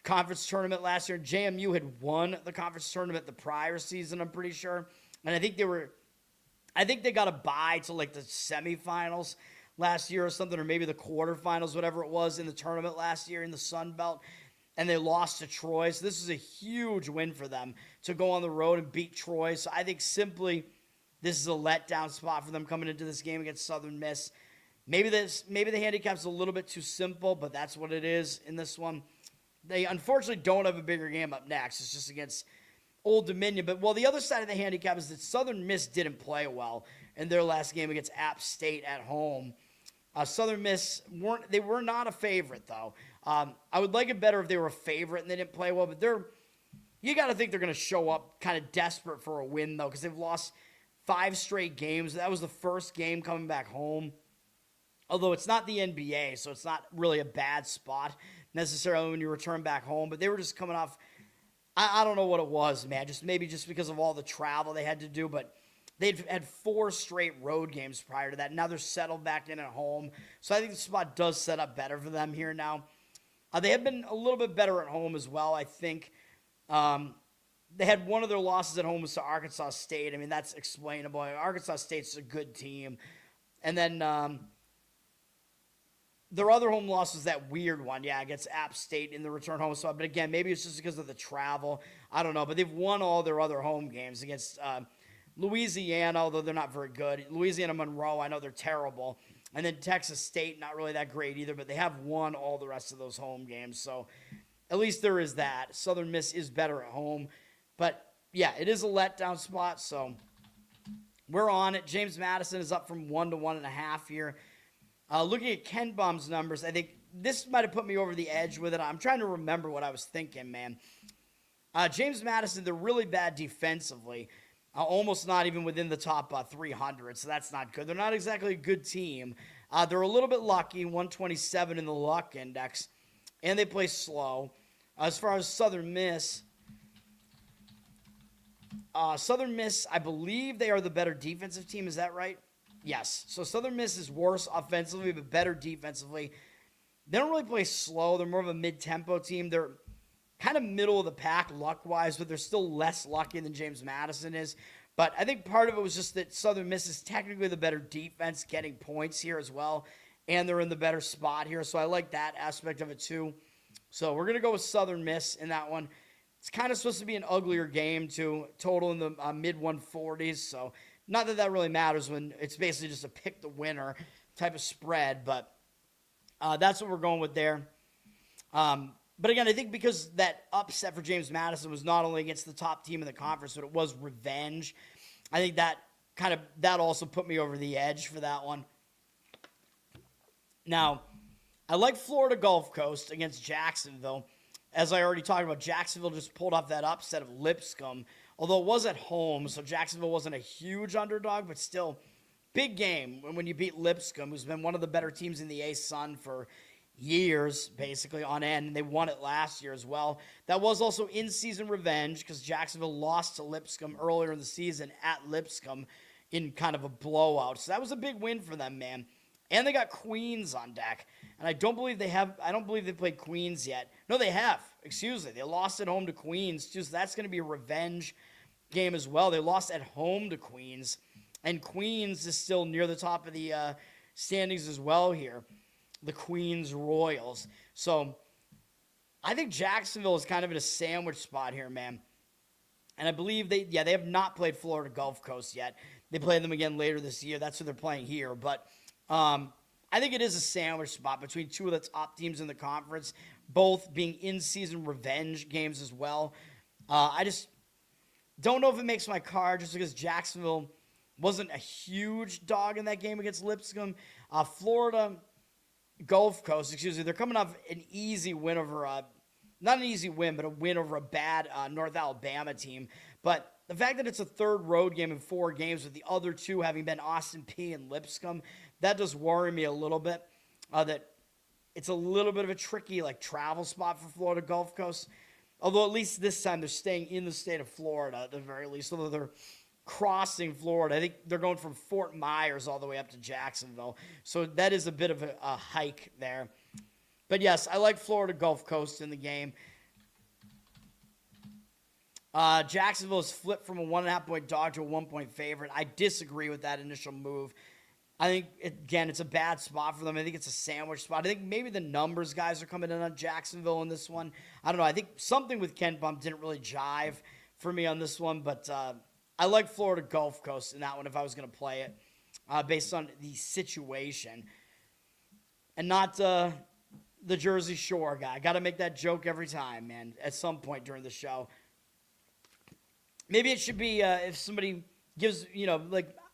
Conference Tournament last year. JMU had won the conference tournament the prior season, I'm pretty sure. And I think they got a bye to like the semifinals last year or something, or maybe the quarterfinals, whatever it was, in the tournament last year in the Sun Belt, and they lost to Troy. So this is a huge win for them to go on the road and beat Troy. So I think simply this is a letdown spot for them coming into this game against Southern Miss. Maybe the handicap's a little bit too simple, but that's what it is in this one. They unfortunately don't have a bigger game up next. It's just against Old Dominion. But, well, the other side of the handicap is that Southern Miss didn't play well in their last game against App State at home. Southern Miss were not a favorite, though. I would like it better if they were a favorite and they didn't play well, but you got to think they're going to show up kind of desperate for a win, though, because they've lost 5 straight games. That was the first game coming back home. Although it's not the NBA, so it's not really a bad spot necessarily when you return back home. But they were just coming off, I don't know what it was, man. Maybe just because of all the travel they had to do. But they'd had 4 straight road games prior to that. Now they're settled back in at home. So I think the spot does set up better for them here now. They have been a little bit better at home as well, I think. They had one of their losses at home was to Arkansas State. I mean, that's explainable. Arkansas State's a good team. And then their other home loss was that weird one, against App State in the return home spot. But again, maybe it's just because of the travel. I don't know. But they've won all their other home games against Louisiana, although they're not very good. Louisiana Monroe, I know they're terrible. And then Texas State, not really that great either. But they have won all the rest of those home games. So at least there is that. Southern Miss is better at home. But, yeah, it is a letdown spot. So we're on it. James Madison is up from 1 to 1.5 here. Looking at Ken Baum's numbers, I think this might have put me over the edge with it. I'm trying to remember what I was thinking, man. James Madison, they're really bad defensively. Almost not even within the top 300, so that's not good. They're not exactly a good team. They're a little bit lucky, 127 in the luck index, and they play slow. As far as Southern Miss, I believe they are the better defensive team. Is that right? Yes. So Southern Miss is worse offensively, but better defensively. They don't really play slow. They're more of a mid-tempo team. They're kind of middle of the pack luck-wise, but they're still less lucky than James Madison is. But I think part of it was just that Southern Miss is technically the better defense, getting points here as well, and they're in the better spot here. So I like that aspect of it too. So we're going to go with Southern Miss in that one. It's kind of supposed to be an uglier game too, total in the mid-140s, so not that really matters when it's basically just a pick the winner type of spread, but that's what we're going with there. But again, I think because that upset for James Madison was not only against the top team in the conference, but it was revenge. I think that also put me over the edge for that one. Now, I like Florida Gulf Coast against Jacksonville. As I already talked about, Jacksonville just pulled off that upset of Lipscomb. Although it was at home, so Jacksonville wasn't a huge underdog, but still, big game when you beat Lipscomb, who's been one of the better teams in the A-Sun for years, basically, on end. And they won it last year as well. That was also in-season revenge because Jacksonville lost to Lipscomb earlier in the season at Lipscomb in kind of a blowout. So that was a big win for them, man. And they got Queens on deck. And I don't believe they played Queens yet. No, they have. Excuse me. They lost at home to Queens, too. So that's going to be a revenge game as well. They lost at home to Queens. And Queens is still near the top of the standings as well here. The Queens Royals. So I think Jacksonville is kind of in a sandwich spot here, man. And I believe they have not played Florida Gulf Coast yet. They play them again later this year. That's who they're playing here. But I think it is a sandwich spot between two of the top teams in the conference, both being in-season revenge games as well. I just don't know if it makes my card just because Jacksonville wasn't a huge dog in that game against Lipscomb. Florida Gulf Coast, they're coming off an easy win over not an easy win, but a win over a bad North Alabama team. But the fact that it's a third road game in 4 games with the other 2 having been Austin Peay and Lipscomb, that does worry me a little bit. That it's a little bit of a tricky travel spot for Florida Gulf Coast. Although at least this time they're staying in the state of Florida at the very least. Although they're crossing Florida. I think they're going from Fort Myers all the way up to Jacksonville. So that is a bit of a hike there. But yes, I like Florida Gulf Coast in the game. Jacksonville has flipped from a 1.5 point dog to a 1 point favorite. I disagree with that initial move. I think, again, it's a bad spot for them. I think it's a sandwich spot. I think maybe the numbers guys are coming in on Jacksonville in this one. I don't know. I think something with Ken Pom didn't really jive for me on this one, but I like Florida Gulf Coast in that one if I was going to play it based on the situation. And not the Jersey Shore guy. I got to make that joke every time, man, at some point during the show. Maybe it should be if somebody gives,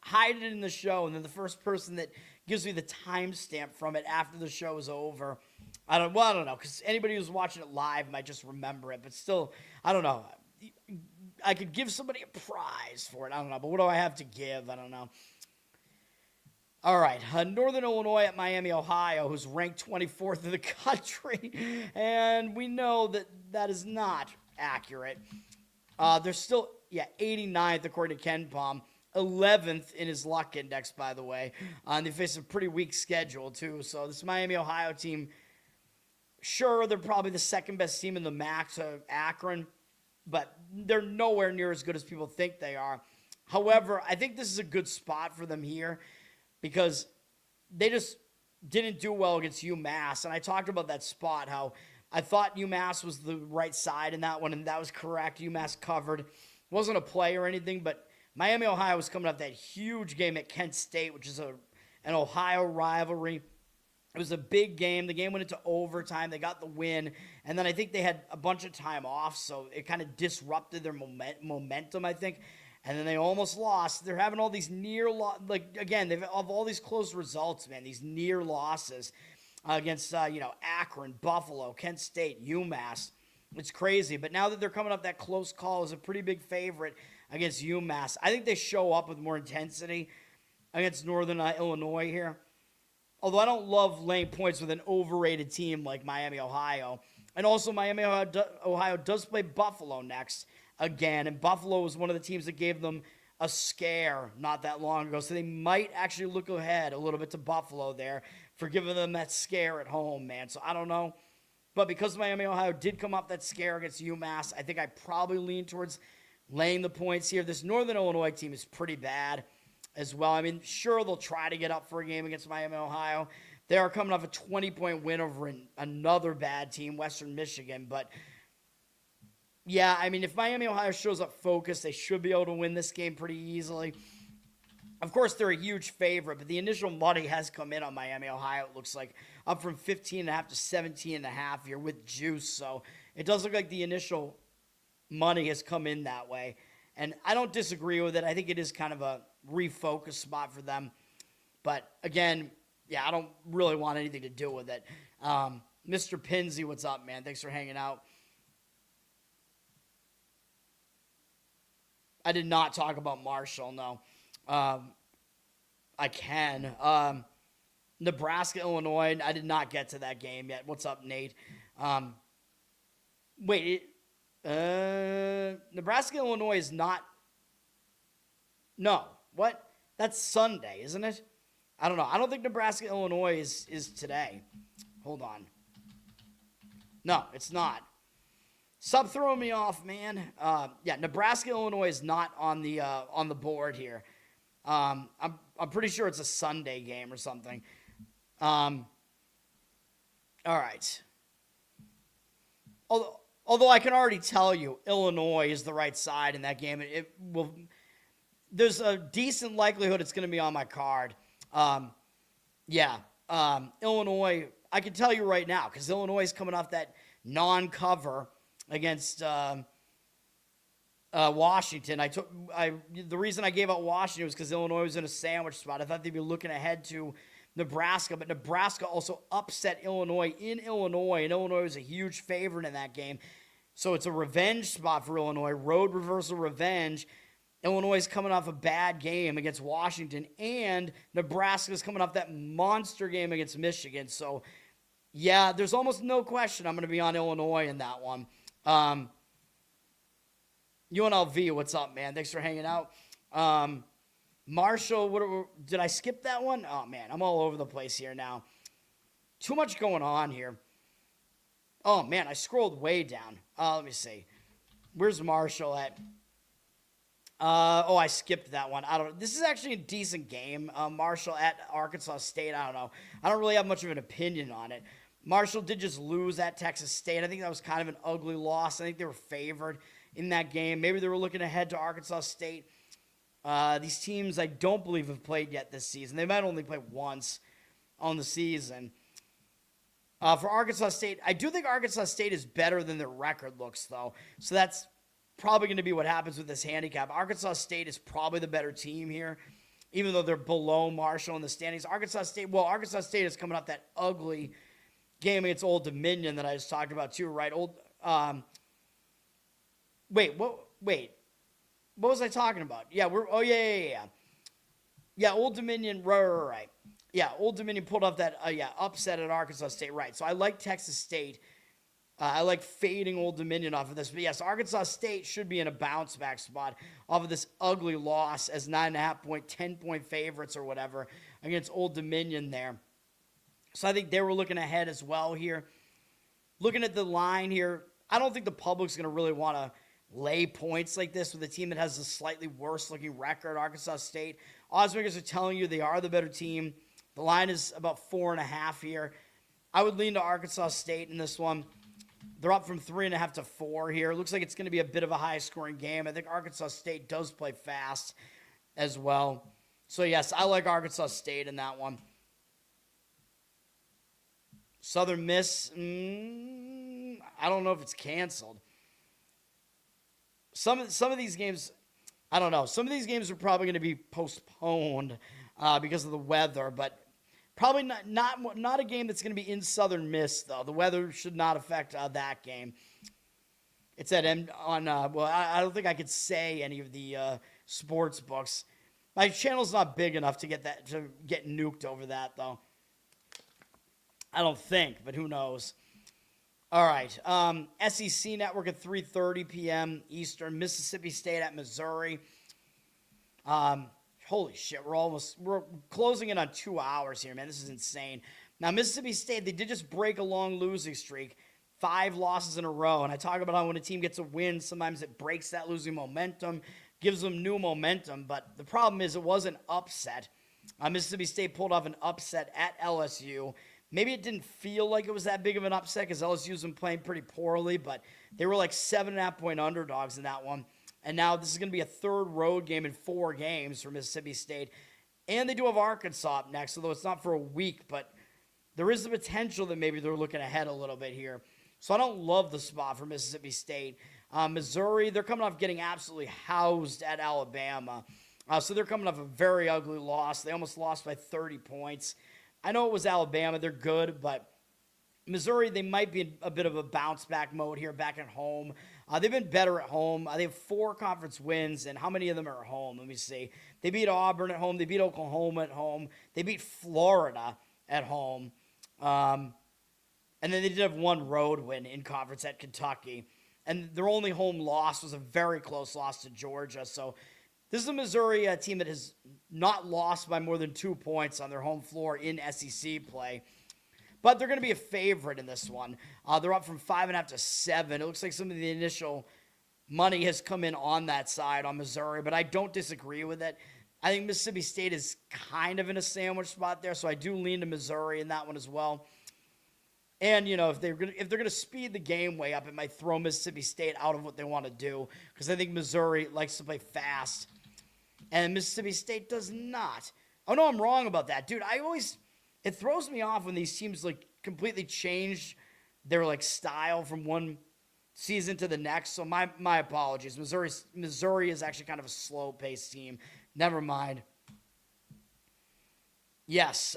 hide it in the show, and then the first person that gives me the timestamp from it after the show is over. I don't know, because anybody who's watching it live might just remember it, but still, I don't know. I could give somebody a prize for it. I don't know, but what do I have to give? I don't know. All right, Northern Illinois at Miami, Ohio, who's ranked 24th in the country, and we know that that is not accurate. They're still, 89th according to Ken Pom, 11th in his luck index, by the way. They face a pretty weak schedule, too. So this Miami, Ohio team, sure, they're probably the second best team in the MAC to Akron, but they're nowhere near as good as people think they are. However, I think this is a good spot for them here because they just didn't do well against UMass. And I talked about that spot, how I thought UMass was the right side in that one, and that was correct. UMass covered. It wasn't a play or anything, but Miami, Ohio was coming off that huge game at Kent State, which is an Ohio rivalry. It was a big game. The game went into overtime. They got the win, and then I think they had a bunch of time off, so it kind of disrupted their momentum, I think. And then they almost lost. They're having all these again, they've of all these close results, man, these near losses against, Akron, Buffalo, Kent State, UMass. It's crazy. But now that they're coming up that close call as a pretty big favorite against UMass, I think they show up with more intensity against Northern Illinois here. Although I don't love laying points with an overrated team like Miami, Ohio. And also Miami, Ohio does play Buffalo next again. And Buffalo was one of the teams that gave them a scare not that long ago. So they might actually look ahead a little bit to Buffalo there for giving them that scare at home, man. So I don't know. But because Miami, Ohio did come off that scare against UMass, I think I probably lean towards laying the points here. This Northern Illinois team is pretty bad as well. I mean, sure, they'll try to get up for a game against Miami, Ohio. They are coming off a 20-point win over another bad team, Western Michigan. But, yeah, I mean, if Miami, Ohio shows up focused, they should be able to win this game pretty easily. Of course, they're a huge favorite, but the initial money has come in on Miami, Ohio, it looks like, up from 15.5 to 17.5 here with juice. So it does look like the initial money has come in that way. And I don't disagree with it. I think it is kind of a refocus spot for them. But, again, I don't really want anything to do with it. Mr. Pinsey, what's up, man? Thanks for hanging out. I did not talk about Marshall, no. I can. Nebraska, Illinois, I did not get to that game yet. What's up, Nate? Nebraska, Illinois is not. No. What? That's Sunday, isn't it? I don't know. I don't think Nebraska, Illinois is today. Hold on. No, it's not. Stop throwing me off, man. Nebraska, Illinois is not on the board here. I'm pretty sure it's a Sunday game or something. All right. Although I can already tell you, Illinois is the right side in that game. There's a decent likelihood it's going to be on my card. Illinois, I can tell you right now, because Illinois is coming off that non-cover against Washington. The reason I gave out Washington was because Illinois was in a sandwich spot. I thought they'd be looking ahead to Nebraska, but Nebraska also upset Illinois in Illinois, and Illinois was a huge favorite in that game. So it's a revenge spot for Illinois, road reversal revenge. Illinois is coming off a bad game against Washington, and Nebraska is coming off that monster game against Michigan. So, there's almost no question I'm going to be on Illinois in that one. UNLV, what's up, man? Thanks for hanging out. Marshall, did I skip that one? Oh, man, I'm all over the place here now. Too much going on here. Oh, man, I scrolled way down. Let me see. Where's Marshall at? I skipped that one. This is actually a decent game. Marshall at Arkansas State. I don't know. I don't really have much of an opinion on it. Marshall did just lose at Texas State. I think that was kind of an ugly loss. I think they were favored in that game. Maybe they were looking ahead to Arkansas State. These teams I don't believe have played yet this season. They might only play once on the season. For Arkansas State, I do think Arkansas State is better than their record looks, though. So that's probably going to be what happens with this handicap. Arkansas State is probably the better team here, even though they're below Marshall in the standings. Arkansas State is coming off that ugly game against Old Dominion that I just talked about too, right? What was I talking about? Yeah, Old Dominion, right. Yeah, Old Dominion pulled off that upset at Arkansas State, right. So I like Texas State. I like fading Old Dominion off of this. But yes, Arkansas State should be in a bounce back spot off of this ugly loss as 9.5-point, 10-point favorites or whatever against Old Dominion there. So I think they were looking ahead as well here. Looking at the line here, I don't think the public's going to really want to lay points like this with a team that has a slightly worse looking record, Arkansas State. Oddsmakers are telling you they are the better team. The line is about 4.5 here. I would lean to Arkansas State in this one. They're up from 3.5 to 4 here. It looks like it's going to be a bit of a high-scoring game. I think Arkansas State does play fast as well. So, yes, I like Arkansas State in that one. Southern Miss, I don't know if it's canceled. Some of these games, I don't know. Some of these games are probably going to be postponed because of the weather, but probably not a game that's going to be in Southern Miss, though. The weather should not affect that game. It's at I don't think I could say any of the sports books. My channel's not big enough to get nuked over that, though. I don't think, but who knows? All right. SEC Network at 3:30 p.m. Eastern. Mississippi State at Missouri. Holy shit, we're closing in on 2 hours here, man. This is insane. Now, Mississippi State, they did just break a long losing streak. 5 losses in a row. And I talk about how when a team gets a win, sometimes it breaks that losing momentum, gives them new momentum. But the problem is it was an upset. Mississippi State pulled off an upset at LSU. Maybe it didn't feel like it was that big of an upset because LSU's been playing pretty poorly, but they were like 7.5-point underdogs in that one. And now this is going to be a third road game in 4 games for Mississippi State. And they do have Arkansas up next, although it's not for a week, but there is the potential that maybe they're looking ahead a little bit here. So I don't love the spot for Mississippi State. Missouri, they're coming off getting absolutely housed at Alabama. So they're coming off a very ugly loss. They almost lost by 30 points. I know it was Alabama. They're good, but Missouri, they might be in a bit of a bounce-back mode here back at home. They've been better at home. They have 4 conference wins, and how many of them are at home? Let me see. They beat Auburn at home. They beat Oklahoma at home. They beat Florida at home. And then they did have 1 road win in conference at Kentucky. And their only home loss was a very close loss to Georgia. So this is a Missouri team that has not lost by more than 2 points on their home floor in SEC play. But they're going to be a favorite in this one. They're up from 5.5 to 7. It looks like some of the initial money has come in on that side on Missouri, but I don't disagree with it. I think Mississippi State is kind of in a sandwich spot there, so I do lean to Missouri in that one as well. And, you know, if they're going to speed the game way up, it might throw Mississippi State out of what they want to do because I think Missouri likes to play fast, and Mississippi State does not. Oh, no, I'm wrong about that. Dude, it throws me off when these teams, like, completely change their, like, style from one season to the next. So my apologies. Missouri is actually kind of a slow-paced team. Never mind. Yes,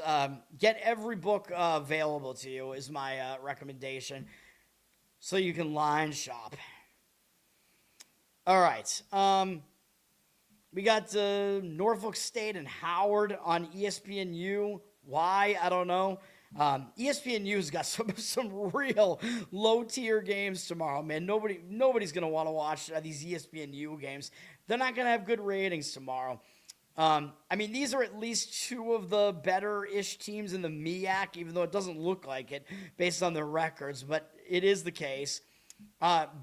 get every book available to you is my recommendation so you can line shop. All right. We got Norfolk State and Howard on ESPNU. Why? I don't know. ESPNU's got some real low-tier games tomorrow, man. Nobody's going to want to watch these ESPNU games. They're not going to have good ratings tomorrow. I mean, these are at least 2 of the better-ish teams in the MEAC, even though it doesn't look like it based on their records, but it is the case.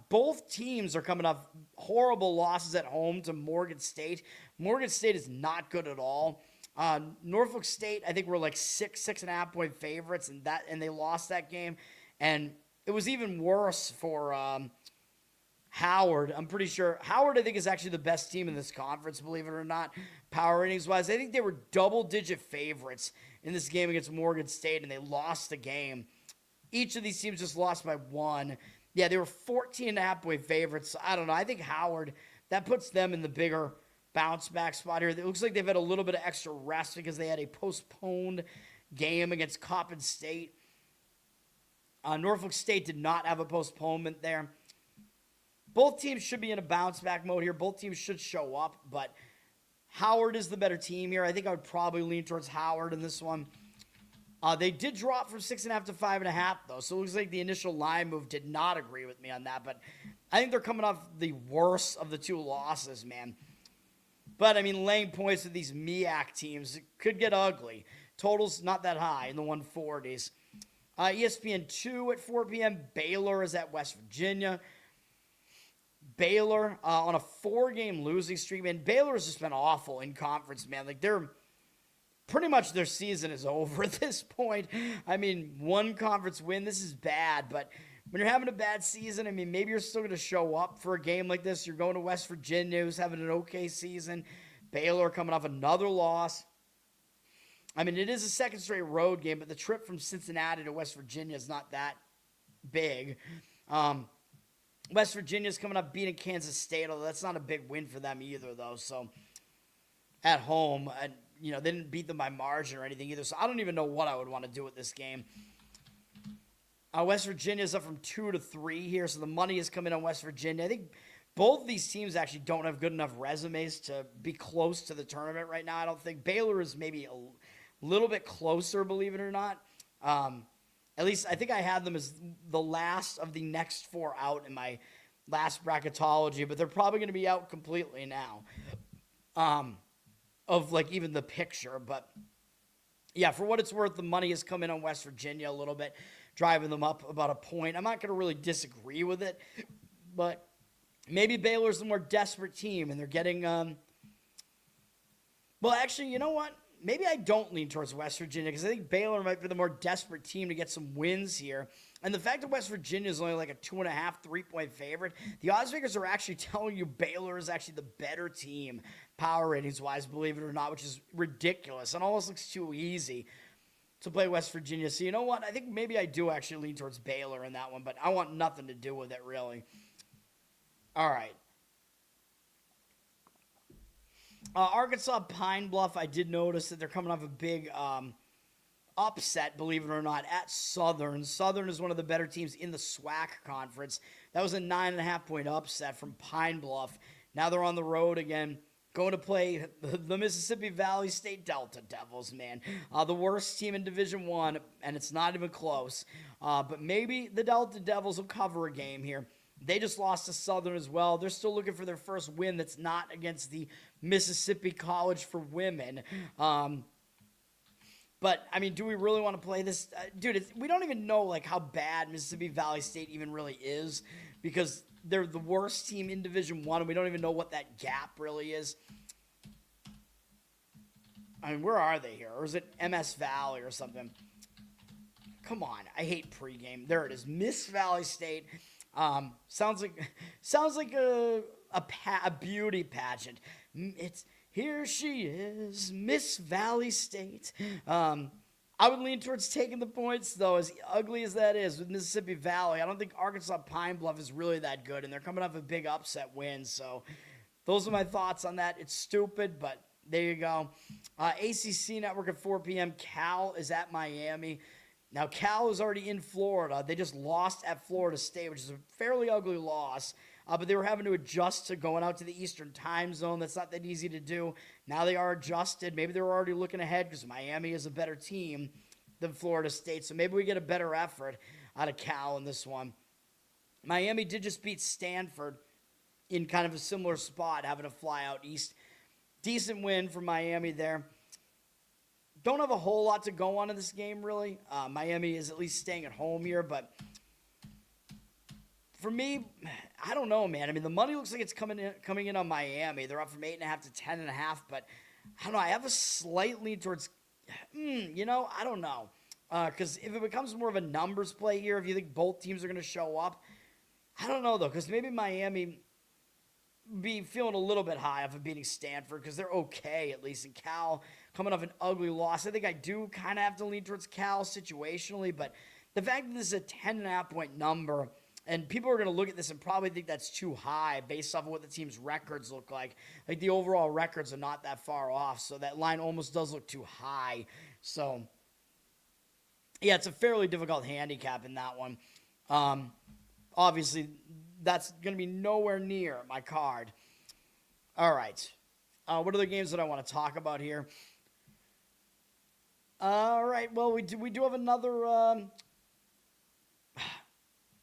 Both teams are coming off horrible losses at home to Morgan State. Morgan State is not good at all. Norfolk State, I think, were like 6.5 point favorites, and they lost that game. And it was even worse for Howard. I'm pretty sure Howard, I think, is actually the best team in this conference, believe it or not, power ratings wise. I think they were double-digit favorites in this game against Morgan State, and they lost the game. Each of these teams just lost by 1. Yeah, they were 14.5 point favorites. So I don't know. I think Howard, that puts them in the bigger bounce back spot here. It looks like they've had a little bit of extra rest because they had a postponed game against Coppin State. Norfolk State did not have a postponement there. Both teams should be in a bounce back mode here. Both teams should show up, but Howard is the better team here. I think I would probably lean towards Howard in this one. They did drop from 6.5 to 5.5, though, so it looks like the initial line move did not agree with me on that, but I think they're coming off the worst of the 2 losses, man. But, I mean, laying points with these MEAC teams could get ugly. Total's not that high in the 140s. ESPN 2 at 4 p.m. Baylor is at West Virginia. Baylor on a 4-game losing streak, man. Baylor has just been awful in conference, man. Like, they're pretty much their season is over at this point. I mean, 1 conference win, this is bad, but when you're having a bad season, I mean, maybe you're still going to show up for a game like this. You're going to West Virginia, who's having an okay season. Baylor coming off another loss. I mean, it is a second straight road game, but the trip from Cincinnati to West Virginia is not that big. West Virginia's coming up beating Kansas State, although that's not a big win for them either, though. So, at home, and they didn't beat them by margin or anything either. So, I don't even know what I would want to do with this game. West Virginia's up from 2 to 3 here, so the money is coming on West Virginia. I think both of these teams actually don't have good enough resumes to be close to the tournament right now. I don't think Baylor is maybe a little bit closer, believe it or not. At least I think I had them as the last of the next 4 out in my last bracketology, but they're probably going to be out completely now of like even the picture. But yeah, for what it's worth, the money has come in on West Virginia a little bit, driving them up about a point. I'm not going to really disagree with it, but maybe Baylor's the more desperate team, and they're getting well, actually, you know what? Maybe I don't lean towards West Virginia because I think Baylor might be the more desperate team to get some wins here. And the fact that West Virginia is only like a 2.5, 3-point favorite, the odds makers are actually telling you Baylor is actually the better team power ratings-wise, believe it or not, which is ridiculous. It almost looks too easy to play West Virginia. So you know what? I think maybe I do actually lean towards Baylor in that one, but I want nothing to do with it, really. All right. Arkansas Pine Bluff, I did notice that they're coming off a big upset, believe it or not, at Southern. Southern is one of the better teams in the SWAC conference. That was a 9.5-point upset from Pine Bluff. Now they're on the road again, going to play the Mississippi Valley State Delta Devils, man. The worst team in Division I, and it's not even close. But maybe the Delta Devils will cover a game here. They just lost to Southern as well. They're still looking for their first win that's not against the Mississippi College for Women. But, I mean, do we really want to play this? Dude, we don't even know, like, how bad Mississippi Valley State even really is because they're the worst team in Division I, and we don't even know what that gap really is. I mean, where are they here? Or is it MS Valley or something? Come on. I hate pregame. There it is. Miss Valley State. Sounds like a beauty pageant. It's here she is, Miss Valley State. I would lean towards taking the points, though, as ugly as that is with Mississippi Valley. I don't think Arkansas Pine Bluff is really that good, and they're coming off a big upset win. So those are my thoughts on that. It's stupid, but there you go. ACC Network at 4 p.m. Cal is at Miami. Now, Cal is already in Florida. They just lost at Florida State, which is a fairly ugly loss. But they were having to adjust to going out to the Eastern time zone. That's not that easy to do. Now they are adjusted. Maybe they were already looking ahead because Miami is a better team than Florida State. So maybe we get a better effort out of Cal in this one. Miami did just beat Stanford in kind of a similar spot, having to fly out east. Decent win for Miami there. Don't have a whole lot to go on in this game, really. Miami is at least staying at home here, but For me, I don't know, man. I mean, the money looks like it's coming in on Miami. They're up from 8.5 to 10.5, but I don't know. I have a slight lean towards, I don't know. Because if it becomes more of a numbers play here, if you think both teams are going to show up, I don't know, though, because maybe Miami be feeling a little bit high off of beating Stanford because they're okay, at least. And Cal coming off an ugly loss. I think I do kind of have to lean towards Cal situationally, but the fact that this is a 10.5-point number, and people are going to look at this and probably think that's too high based off of what the team's records look like. Like, the overall records are not that far off, so that line almost does look too high. So, yeah, it's a fairly difficult handicap in that one. Obviously, that's going to be nowhere near my card. All right. What are the games that I want to talk about here? All right. Well, we do have another.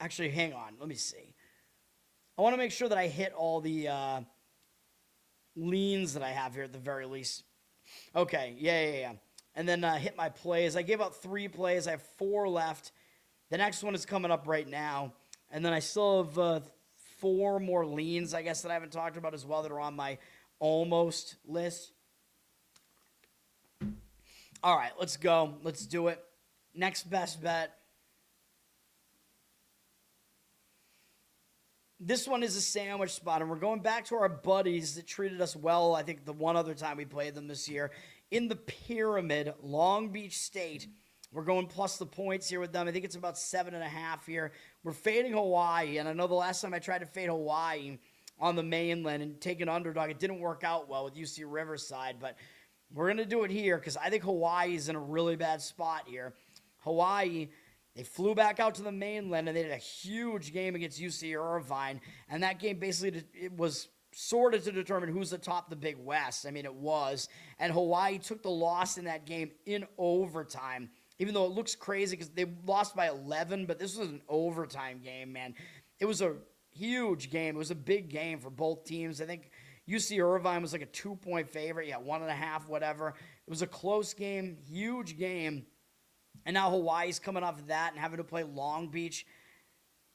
Actually, hang on. Let me see. I want to make sure that I hit all the leans that I have here at the very least. Okay. Yeah. And then hit my plays. I gave out 3 plays. I have 4 left. The next one is coming up right now. And then I still have 4 more leans, I guess, that I haven't talked about as well that are on my almost list. All right, let's go. Let's do it. Next best bet. This one is a sandwich spot, and we're going back to our buddies that treated us well, I think, the one other time we played them this year. In the Pyramid, Long Beach State. We're going plus the points here with them. I think it's about 7.5 here. We're fading Hawaii, and I know the last time I tried to fade Hawaii on the mainland and take an underdog, it didn't work out well with UC Riverside, but we're going to do it here because I think Hawaii is in a really bad spot here. Hawaii, they flew back out to the mainland, and they did a huge game against UC Irvine, and that game basically it was sort of to determine who's atop the Big West. I mean, it was, and Hawaii took the loss in that game in overtime. Even though it looks crazy because they lost by 11, but this was an overtime game, man. It was a huge game. It was a big game for both teams. I think UC Irvine was like a 2-point favorite. Yeah, 1.5, whatever. It was a close game, huge game. And now Hawaii's coming off of that and having to play Long Beach.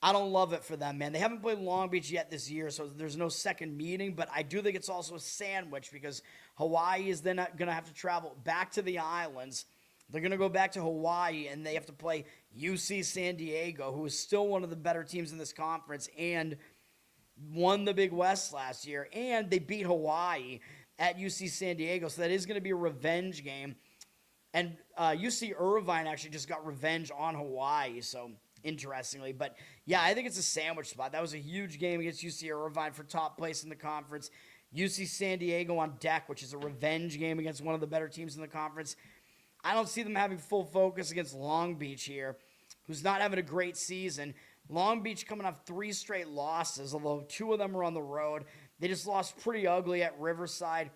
I don't love it for them, man. They haven't played Long Beach yet this year, so there's no second meeting. But I do think it's also a sandwich because Hawaii is then going to have to travel back to the islands. They're going to go back to Hawaii, and they have to play UC San Diego, who is still one of the better teams in this conference and won the Big West last year. And they beat Hawaii at UC San Diego, so that is going to be a revenge game. And UC Irvine actually just got revenge on Hawaii, so interestingly. But, yeah, I think it's a sandwich spot. That was a huge game against UC Irvine for top place in the conference. UC San Diego on deck, which is a revenge game against one of the better teams in the conference. I don't see them having full focus against Long Beach here, who's not having a great season. Long Beach coming off 3 straight losses, although 2 of them were on the road. They just lost pretty ugly at Riverside.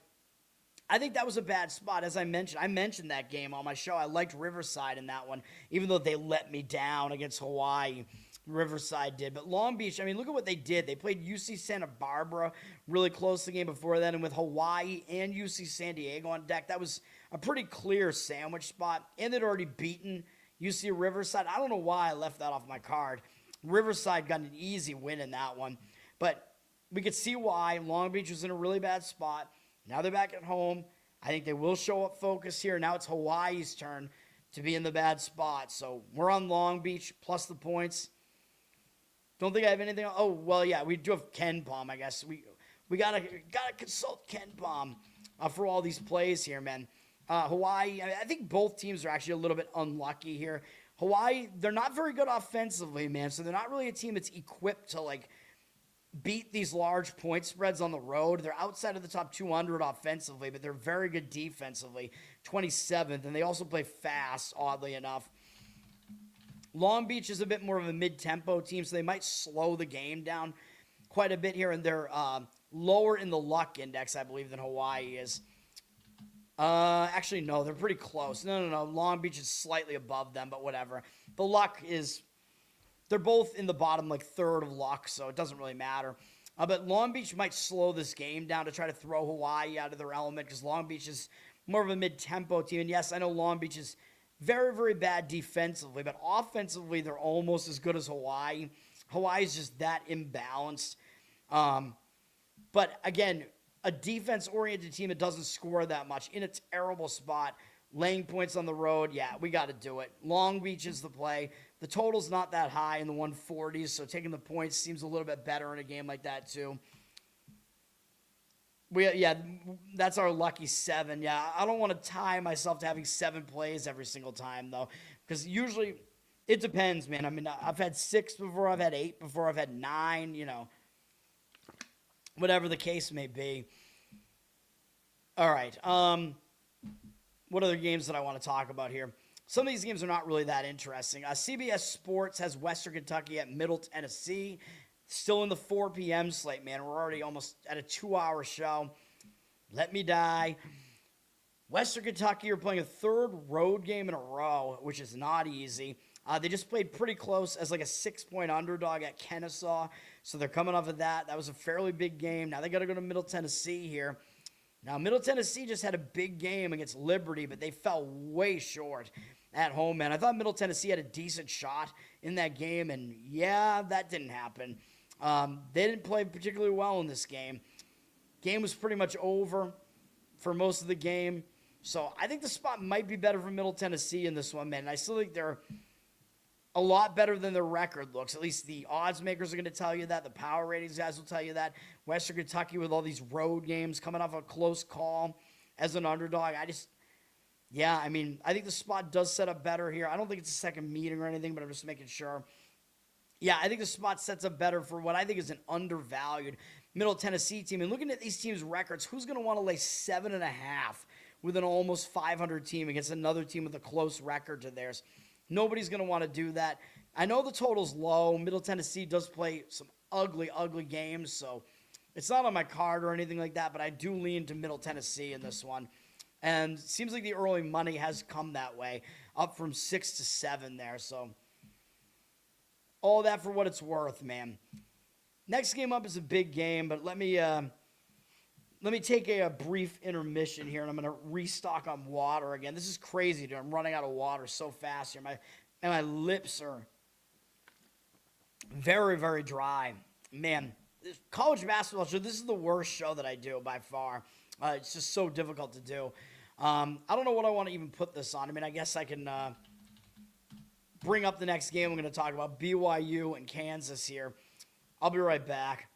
I think that was a bad spot. As I mentioned that game on my show. I liked Riverside in that one, even though they let me down against Hawaii. Riverside did. But Long Beach, I mean, look at what they did. They played UC Santa Barbara really close the game before that, and with Hawaii and UC San Diego on deck, that was a pretty clear sandwich spot, and they'd already beaten UC Riverside. I don't know why I left that off my card. Riverside got an easy win in that one, but we could see why. Long Beach was in a really bad spot. Now they're back at home. I think they will show up focus here. Now it's Hawaii's turn to be in the bad spot, so we're on Long Beach plus the points. Don't think I have anything. Oh, well, yeah, we do have Ken Palm, I guess. We gotta consult Ken Palm for all these plays here, man. Hawaii, I think both teams are actually a little bit unlucky here. Hawaii, they're not very good offensively, man, so they're not really a team that's equipped to, like, beat these large point spreads on the road. They're outside of the top 200 offensively, but they're very good defensively, 27th, and they also play fast, oddly enough. Long Beach is a bit more of a mid-tempo team, so they might slow the game down quite a bit here, and they're lower in the luck index, I believe, than Hawaii is. Actually, no, they're pretty close. No. Long Beach is slightly above them, but whatever. The luck is, they're both in the bottom, like, third of luck, so it doesn't really matter. But Long Beach might slow this game down to try to throw Hawaii out of their element because Long Beach is more of a mid-tempo team. And, yes, I know Long Beach is very, very bad defensively, but offensively they're almost as good as Hawaii. Hawaii's just that imbalanced. But again, a defense-oriented team that doesn't score that much in a terrible spot, laying points on the road, yeah, we got to do it. Long Beach is the play. The total's not that high in the 140s, so taking the points seems a little bit better in a game like that too. That's our lucky 7. Yeah, I don't want to tie myself to having 7 plays every single time, though, because usually it depends, man. I mean, I've had 6 before, I've had 8 before, I've had 9, whatever the case may be. All right. What other games that I want to talk about here? Some of these games are not really that interesting. CBS Sports has Western Kentucky at Middle Tennessee. Still in the 4 p.m. slate, man. We're already almost at a 2-hour show. Let me die. Western Kentucky are playing a 3rd road game in a row, which is not easy. They just played pretty close as like a 6-point underdog at Kennesaw. So they're coming off of that. That was a fairly big game. Now they got to go to Middle Tennessee here. Now, Middle Tennessee just had a big game against Liberty, but they fell way short at home, man. I thought Middle Tennessee had a decent shot in that game, and yeah, that didn't happen. They didn't play particularly well in this game. Game was pretty much over for most of the game. So I think the spot might be better for Middle Tennessee in this one, man. And I still think they're a lot better than their record looks. At least the odds makers are going to tell you that. The power ratings guys will tell you that. Western Kentucky with all these road games coming off a close call as an underdog. I think the spot does set up better here. I don't think it's a second meeting or anything, but I'm just making sure. Yeah, I think the spot sets up better for what I think is an undervalued Middle Tennessee team. And looking at these teams' records, who's going to want to lay 7.5 with an almost 500 team against another team with a close record to theirs? Nobody's going to want to do that. I know the total's low. Middle Tennessee does play some ugly, ugly games, so it's not on my card or anything like that, but I do lean to Middle Tennessee in this one. And it seems like the early money has come that way, up from 6 to 7 there, so all that for what it's worth, man. Next game up is a big game, but let me take a brief intermission here, and I'm going to restock on water again. This is crazy, dude. I'm running out of water so fast here. My lips are very, very dry. Man, college basketball show, this is the worst show that I do by far. It's just so difficult to do. I don't know what I want to even put this on. I mean, I guess I can bring up the next game. I'm going to talk about BYU and Kansas here. I'll be right back.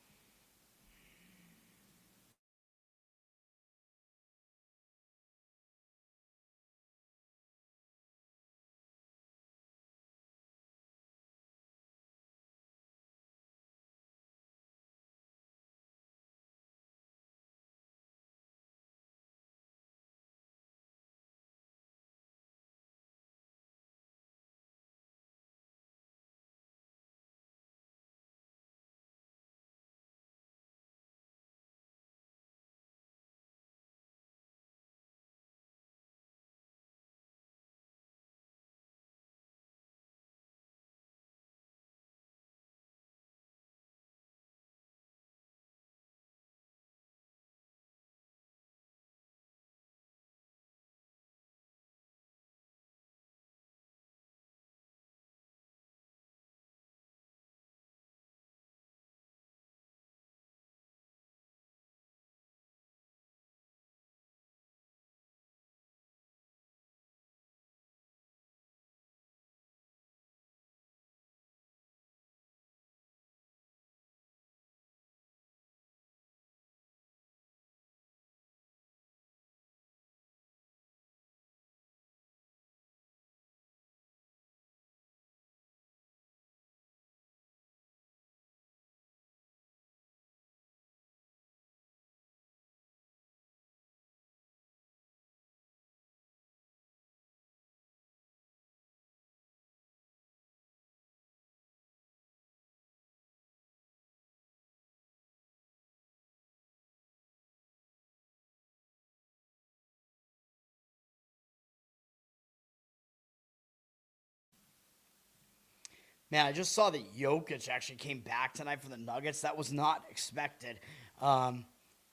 Man, I just saw that Jokic actually came back tonight for the Nuggets. That was not expected. I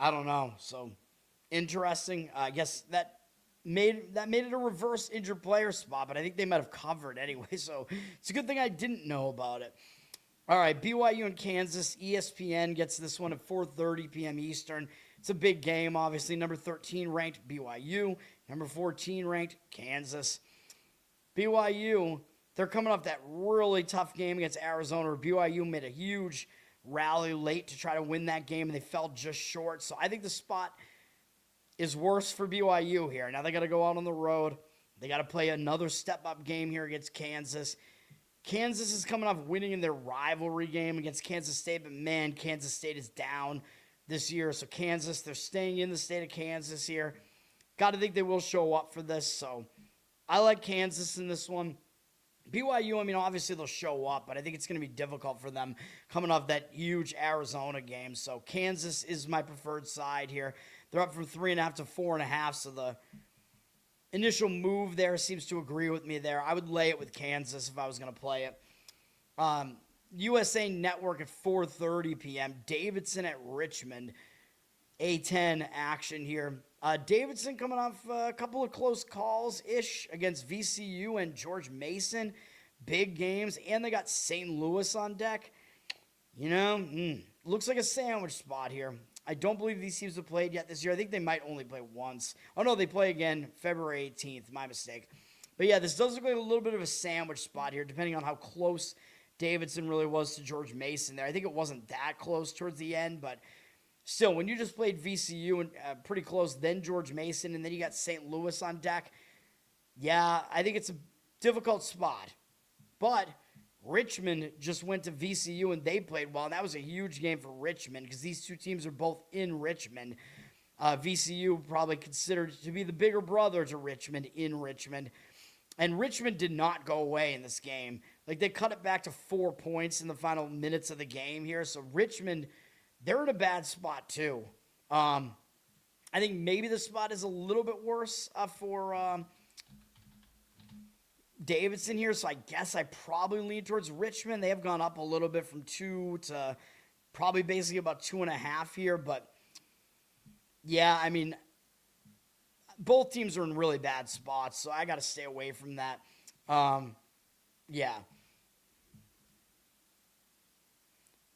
don't know. So, interesting. I guess that made it a reverse injured player spot, but I think they might have covered anyway. So, it's a good thing I didn't know about it. All right, BYU and Kansas. ESPN gets this one at 4:30 p.m. Eastern. It's a big game, obviously. Number 13 ranked BYU. Number 14 ranked Kansas. BYU, they're coming off that really tough game against Arizona, where BYU made a huge rally late to try to win that game, and they fell just short. So I think the spot is worse for BYU here. Now they got to go out on the road. They got to play another step-up game here against Kansas. Kansas is coming off winning in their rivalry game against Kansas State, but man, Kansas State is down this year. So Kansas, they're staying in the state of Kansas here. Got to think they will show up for this. So I like Kansas in this one. BYU, I mean, obviously they'll show up, but I think it's going to be difficult for them coming off that huge Arizona game. So Kansas is my preferred side here. They're up from 3.5 to 4.5, so the initial move there seems to agree with me there. I would lay it with Kansas if I was going to play it. USA Network at 4:30 p.m. Davidson at Richmond. A10 action here. Davidson coming off a couple of close calls-ish against VCU and George Mason. Big games, and they got St. Louis on deck. You know, looks like a sandwich spot here. I don't believe these teams have played yet this year. I think they might only play once. Oh, no, they play again February 18th. My mistake. But, yeah, this does look like a little bit of a sandwich spot here, depending on how close Davidson really was to George Mason there. I think it wasn't that close towards the end, but still, when you just played VCU and pretty close, then George Mason, and then you got St. Louis on deck, yeah, I think it's a difficult spot. But Richmond just went to VCU, and they played well, and that was a huge game for Richmond because these two teams are both in Richmond. VCU probably considered to be the bigger brother to Richmond in Richmond. And Richmond did not go away in this game. Like, they cut it back to 4 points in the final minutes of the game here. So Richmond, they're in a bad spot too. I think maybe the spot is a little bit worse for Davidson here, so I guess I probably lean towards Richmond. They have gone up a little bit from 2 to probably basically about 2.5 here, but yeah, I mean, both teams are in really bad spots, so I got to stay away from that. Yeah.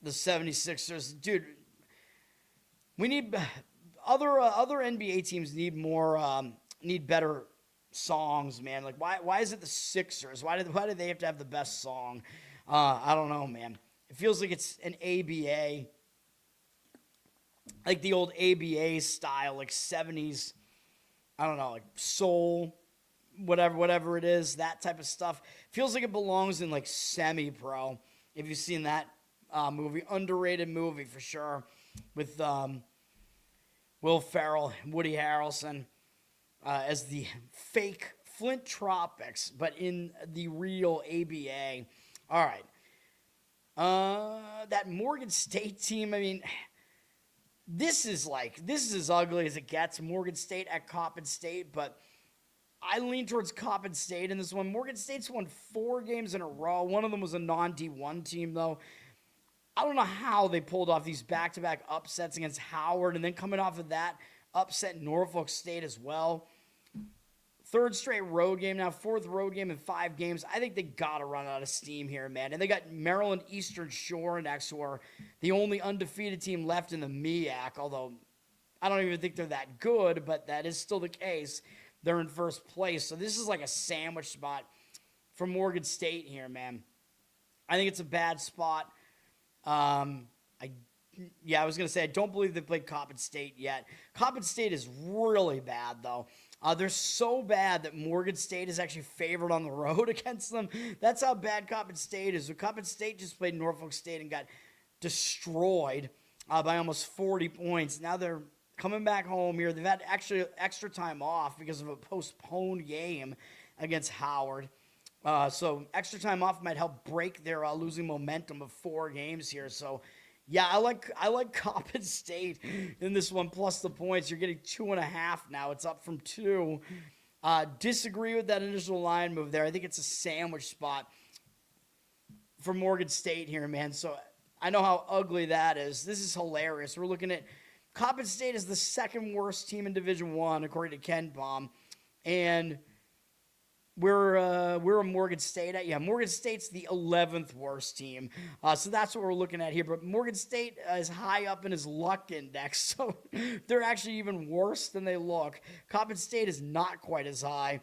The 76ers, dude, we need other NBA teams need more, need better songs, man. Like, why is it the Sixers? Why do they have to have the best song? I don't know, man. It feels like it's an ABA, like the old ABA style, like 70s, I don't know, like soul, whatever it is, that type of stuff. Feels like it belongs in like semi-pro. If you've seen that movie, underrated movie for sure, with Will Ferrell and Woody Harrelson as the fake Flint Tropics, but in the real ABA. All right. That Morgan State team, I mean, this is as ugly as it gets. Morgan State at Coppin State, but I lean towards Coppin State in this one. Morgan State's won 4 games in a row. One of them was a non-D1 team, though. I don't know how they pulled off these back-to-back upsets against Howard, and then coming off of that, upset Norfolk State as well. 3rd straight road game now, 4th road game in 5 games. I think they got to run out of steam here, man. And they got Maryland Eastern Shore next, who are the only undefeated team left in the MEAC, although I don't even think they're that good, but that is still the case. They're in 1st place. So this is like a sandwich spot for Morgan State here, man. I think it's a bad spot. I was going to say, I don't believe they've played Coppin State yet. Coppin State is really bad, though. They're so bad that Morgan State is actually favored on the road against them. That's how bad Coppin State is. So Coppin State just played Norfolk State and got destroyed by almost 40 points. Now they're coming back home here. They've had actually extra time off because of a postponed game against Howard. So extra time off might help break their losing momentum of 4 games here. So, yeah, I like Coppin State in this one, plus the points. You're getting 2.5 now. It's up from 2. Disagree with that initial line move there. I think it's a sandwich spot for Morgan State here, man. So I know how ugly that is. This is hilarious. We're looking at Coppin State is the 2nd worst team in Division I, according to Ken Baum. And We're a Morgan State at. Yeah, Morgan State's the 11th worst team. So that's what we're looking at here. But Morgan State is high up in his luck index, so they're actually even worse than they look. Coppin State is not quite as high.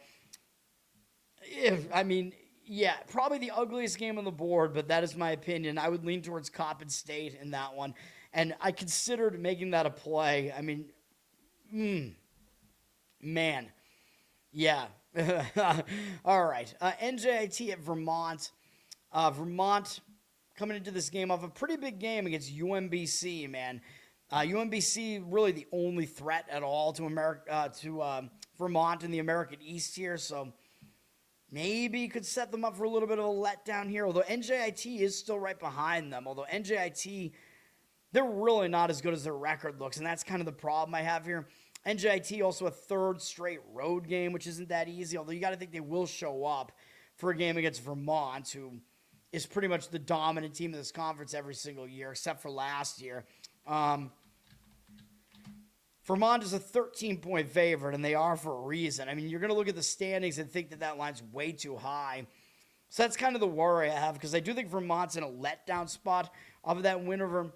Yeah, probably the ugliest game on the board, but that is my opinion. I would lean towards Coppin State in that one. And I considered making that a play. I mean, man. Yeah. All right. NJIT at Vermont. Vermont coming into this game off a pretty big game against UMBC, man. UMBC really the only threat at all to Vermont in the American East here, so maybe could set them up for a little bit of a letdown here, although NJIT is still right behind them. Although NJIT, they're really not as good as their record looks, and that's kind of the problem I have here. NJIT also a third straight road game, which isn't that easy, although you got to think they will show up for a game against Vermont, who is pretty much the dominant team in this conference every single year, except for last year. Vermont is a 13-point favorite, and they are for a reason. I mean, you're going to look at the standings and think that line's way too high. So that's kind of the worry I have, because I do think Vermont's in a letdown spot off of that win over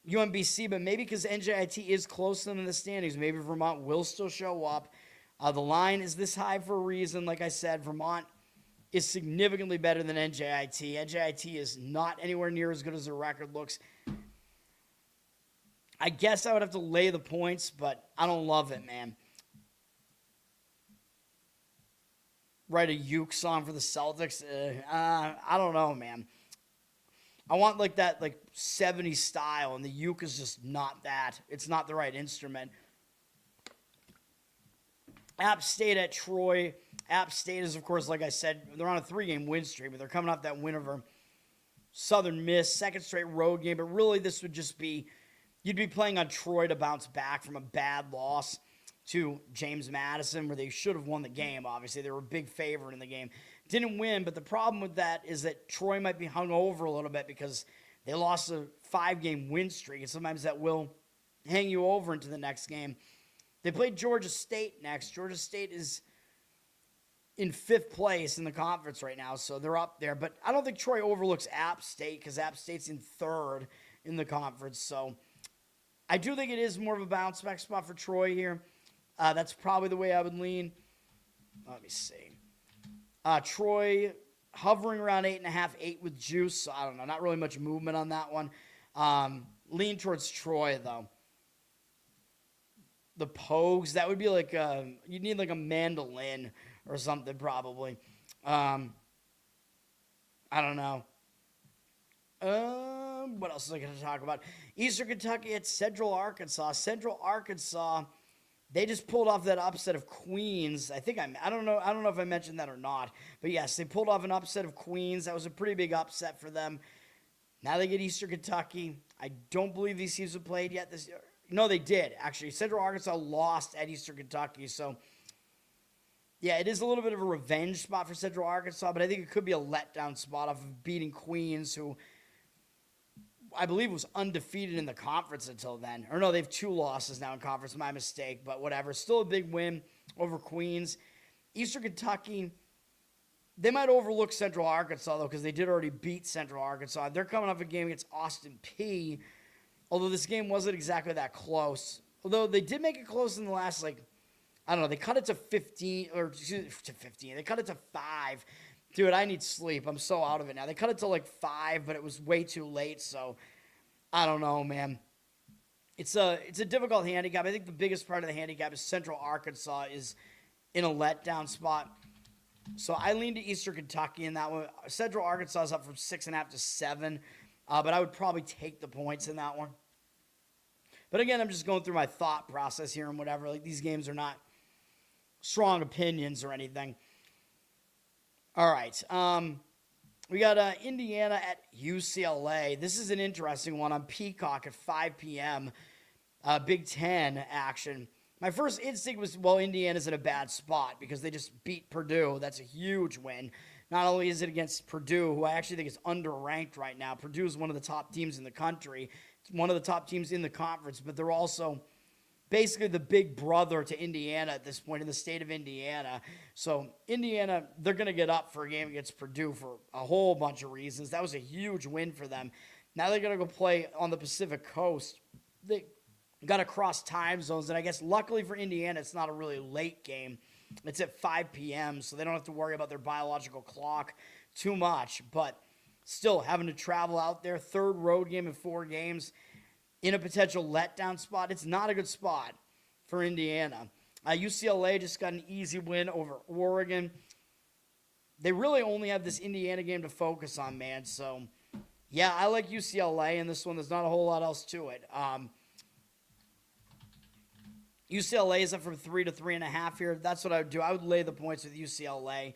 UMBC, but maybe because NJIT is close to them in the standings, maybe Vermont will still show up. The line is this high for a reason. Like I said, Vermont is significantly better than NJIT. NJIT is not anywhere near as good as their record looks. I guess I would have to lay the points, but I don't love it, man. Write a uke song for the Celtics? I don't know, man. I want like that 70s style, and the uke is just not that. It's not the right instrument. App State at Troy. App State is, of course, like I said, they're on a 3-game win streak, but they're coming off that win over Southern Miss, second straight road game. But really, this would just be, you'd be playing on Troy to bounce back from a bad loss to James Madison, where they should have won the game, obviously. They were a big favorite in the game. Didn't win, but the problem with that is that Troy might be hung over a little bit because they lost a 5-game win streak, and sometimes that will hang you over into the next game. They played Georgia State next. Georgia State is in 5th place in the conference right now, so they're up there. But I don't think Troy overlooks App State because App State's in 3rd in the conference. So I do think it is more of a bounce-back spot for Troy here. That's probably the way I would lean. Let me see. Troy hovering around 8.5, 8 with juice. So I don't know. Not really much movement on that one. Lean towards Troy, though. The Pogues, that would be like you'd need like a mandolin or something probably. I don't know. What else is I going to talk about? Eastern Kentucky at Central Arkansas. Central Arkansas, they just pulled off that upset of Queens. I don't know if I mentioned that or not. But yes, they pulled off an upset of Queens. That was a pretty big upset for them. Now they get Eastern Kentucky. I don't believe these teams have played yet this year. No, they did, actually. Central Arkansas lost at Eastern Kentucky. So, yeah, it is a little bit of a revenge spot for Central Arkansas, but I think it could be a letdown spot off of beating Queens, who I believe was undefeated in the conference until then. Or no, they have 2 losses now in conference. My mistake, but whatever. Still a big win over Queens. Eastern Kentucky, they might overlook Central Arkansas, though, because they did already beat Central Arkansas. They're coming off a game against Austin Peay. Although this game wasn't exactly that close. Although they did make it close in the last, I don't know, they cut it to 15, or to 15. They cut it to 5. Dude, I need sleep. I'm so out of it now. They cut it to 5, but it was way too late, so I don't know, man. It's a difficult handicap. I think the biggest part of the handicap is Central Arkansas is in a letdown spot. So I lean to Eastern Kentucky in that one. Central Arkansas is up from 6.5 to 7. But I would probably take the points in that one. But again, I'm just going through my thought process here and whatever. These games are not strong opinions or anything. All right. We got Indiana at UCLA. This is an interesting one on Peacock at 5 p.m. Big Ten action. My first instinct was, well, Indiana's in a bad spot because they just beat Purdue. That's a huge win. Not only is it against Purdue, who I actually think is underranked right now. Purdue is one of the top teams in the country. It's one of the top teams in the conference, but they're also basically the big brother to Indiana at this point in the state of Indiana. So Indiana, they're going to get up for a game against Purdue for a whole bunch of reasons. That was a huge win for them. Now they're going to go play on the Pacific Coast. They got to cross time zones, and I guess luckily for Indiana, it's not a really late game. It's at 5 p.m., so they don't have to worry about their biological clock too much. But still, having to travel out there, third road game in 4 games, in a potential letdown spot, it's not a good spot for Indiana. UCLA just got an easy win over Oregon. They really only have this Indiana game to focus on, man. So, yeah, I like UCLA in this one. There's not a whole lot else to it. UCLA is up from 3 to 3.5 here. That's what I would do. I would lay the points with UCLA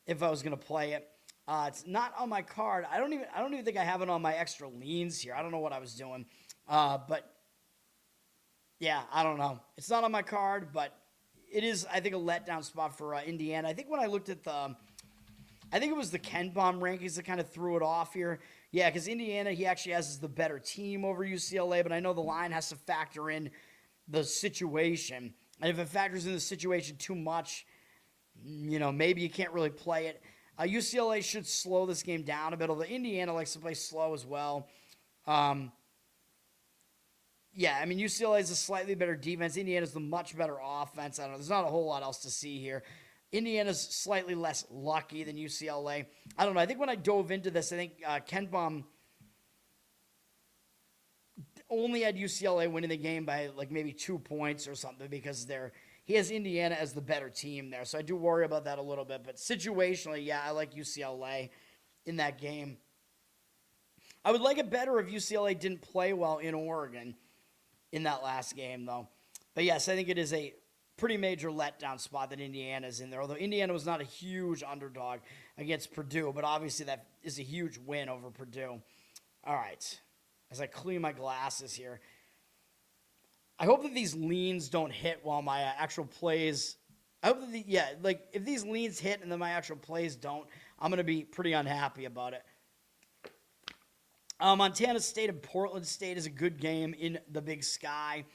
if I was going to play it. It's not on my card. I don't even think I have it on my extra leans here. I don't know what I was doing. But yeah, I don't know. It's not on my card, but it is, I think, a letdown spot for Indiana. I think when I looked at I think it was the KenPom rankings that kind of threw it off here. Yeah, because Indiana, he actually has the better team over UCLA, but I know the line has to factor in the situation. And if it factors in the situation too much, maybe you can't really play it. UCLA should slow this game down a bit, although Indiana likes to play slow as well. Yeah, I mean, UCLA is a slightly better defense. Indiana's the much better offense. I don't know. There's not a whole lot else to see here. Indiana's slightly less lucky than UCLA. I don't know. I think when I dove into this, I think KenPom only had UCLA winning the game by like maybe 2 points or something because he has Indiana as the better team there. So I do worry about that a little bit. But situationally, yeah, I like UCLA in that game. I would like it better if UCLA didn't play well in Oregon in that last game, though. But yes, I think it is a pretty major letdown spot that Indiana's in there. Although Indiana was not a huge underdog against Purdue, but obviously that is a huge win over Purdue. All right, as I clean my glasses here. I hope that these leans don't hit while my actual plays. I hope that if these leans hit and then my actual plays don't, I'm gonna be pretty unhappy about it. Montana State and Portland State is a good game in the Big Sky.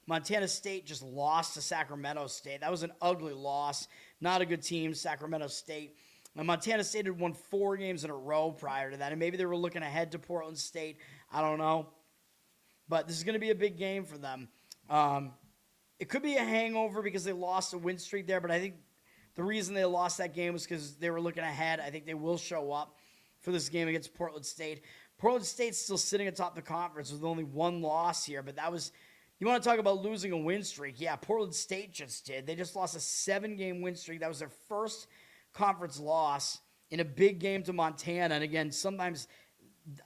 Montana State just lost to Sacramento State. That was an ugly loss. Not a good team, Sacramento State. And Montana State had won 4 games in a row prior to that, and maybe they were looking ahead to Portland State. I don't know. But this is going to be a big game for them. It could be a hangover because they lost a win streak there, but I think the reason they lost that game was because they were looking ahead. I think they will show up for this game against Portland State. Portland State's still sitting atop the conference with only 1 loss here, but that was, you want to talk about losing a win streak. Yeah, Portland State just did. They just lost a 7-game win streak. That was their first conference loss in a big game to Montana. And again, sometimes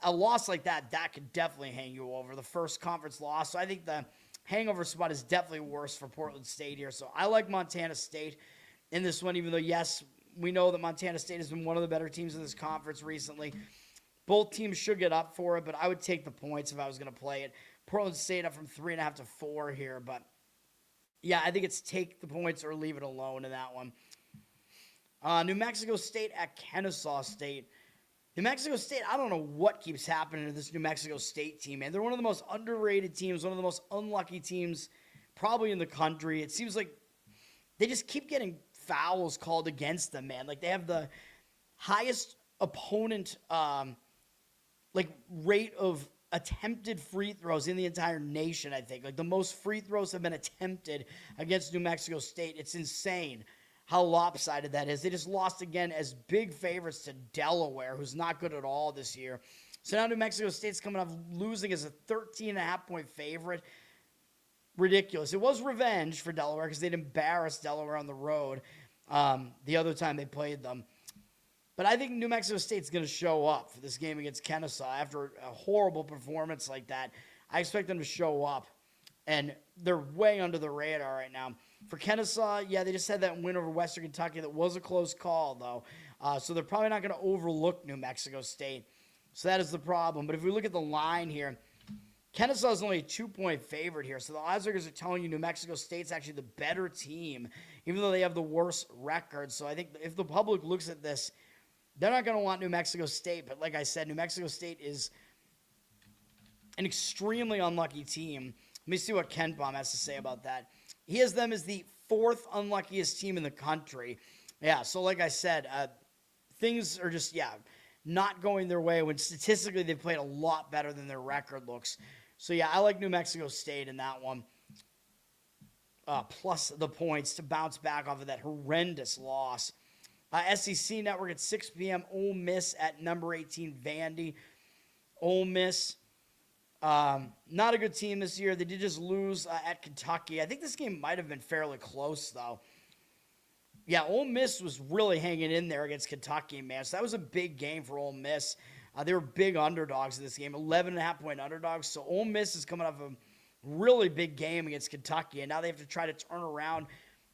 a loss like that could definitely hang you over, the first conference loss. So I think the hangover spot is definitely worse for Portland State here. So I like Montana State in this one, even though, yes, we know that Montana State has been one of the better teams in this conference recently. Both teams should get up for it, but I would take the points if I was going to play it. Portland State up from 3.5 to 4 here, but yeah, I think it's take the points or leave it alone in that one. New Mexico State at Kennesaw State. New Mexico State, I don't know what keeps happening to this New Mexico State team, man. They're one of the most underrated teams, one of the most unlucky teams probably in the country. It seems like they just keep getting fouls called against them, man. Like, they have the highest opponent rate of attempted free throws in the entire nation, I think. Like, the most free throws have been attempted against New Mexico State. It's insane how lopsided that is. They just lost again as big favorites to Delaware, who's not good at all this year. So now New Mexico State's coming off losing as a 13.5-point favorite. Ridiculous. It was revenge for Delaware because they'd embarrassed Delaware on the road the other time they played them. But I think New Mexico State's going to show up for this game against Kennesaw after a horrible performance like that. I expect them to show up, and they're way under the radar right now. For Kennesaw, yeah, they just had that win over Western Kentucky. That was a close call, though. So they're probably not going to overlook New Mexico State. So that is the problem. But if we look at the line here, Kennesaw is only a 2-point favorite here. So the odds makers are telling you New Mexico State's actually the better team, even though they have the worst record. So I think if the public looks at this, they're not going to want New Mexico State. But like I said, New Mexico State is an extremely unlucky team. Let me see what Ken Baum has to say about that. He has them as the 4th unluckiest team in the country. Yeah, so like I said, things are just, not going their way when statistically they've played a lot better than their record looks. So, yeah, I like New Mexico State in that one. Plus the points to bounce back off of that horrendous loss. SEC Network at 6 p.m. Ole Miss at number 18 Vandy. Ole Miss, not a good team this year. They did just lose at Kentucky. I think this game might have been fairly close, though. Yeah, Ole Miss was really hanging in there against Kentucky, man. So that was a big game for Ole Miss. They were big underdogs in this game, 11.5-point underdogs. So Ole Miss is coming off a really big game against Kentucky, and now they have to try to turn around,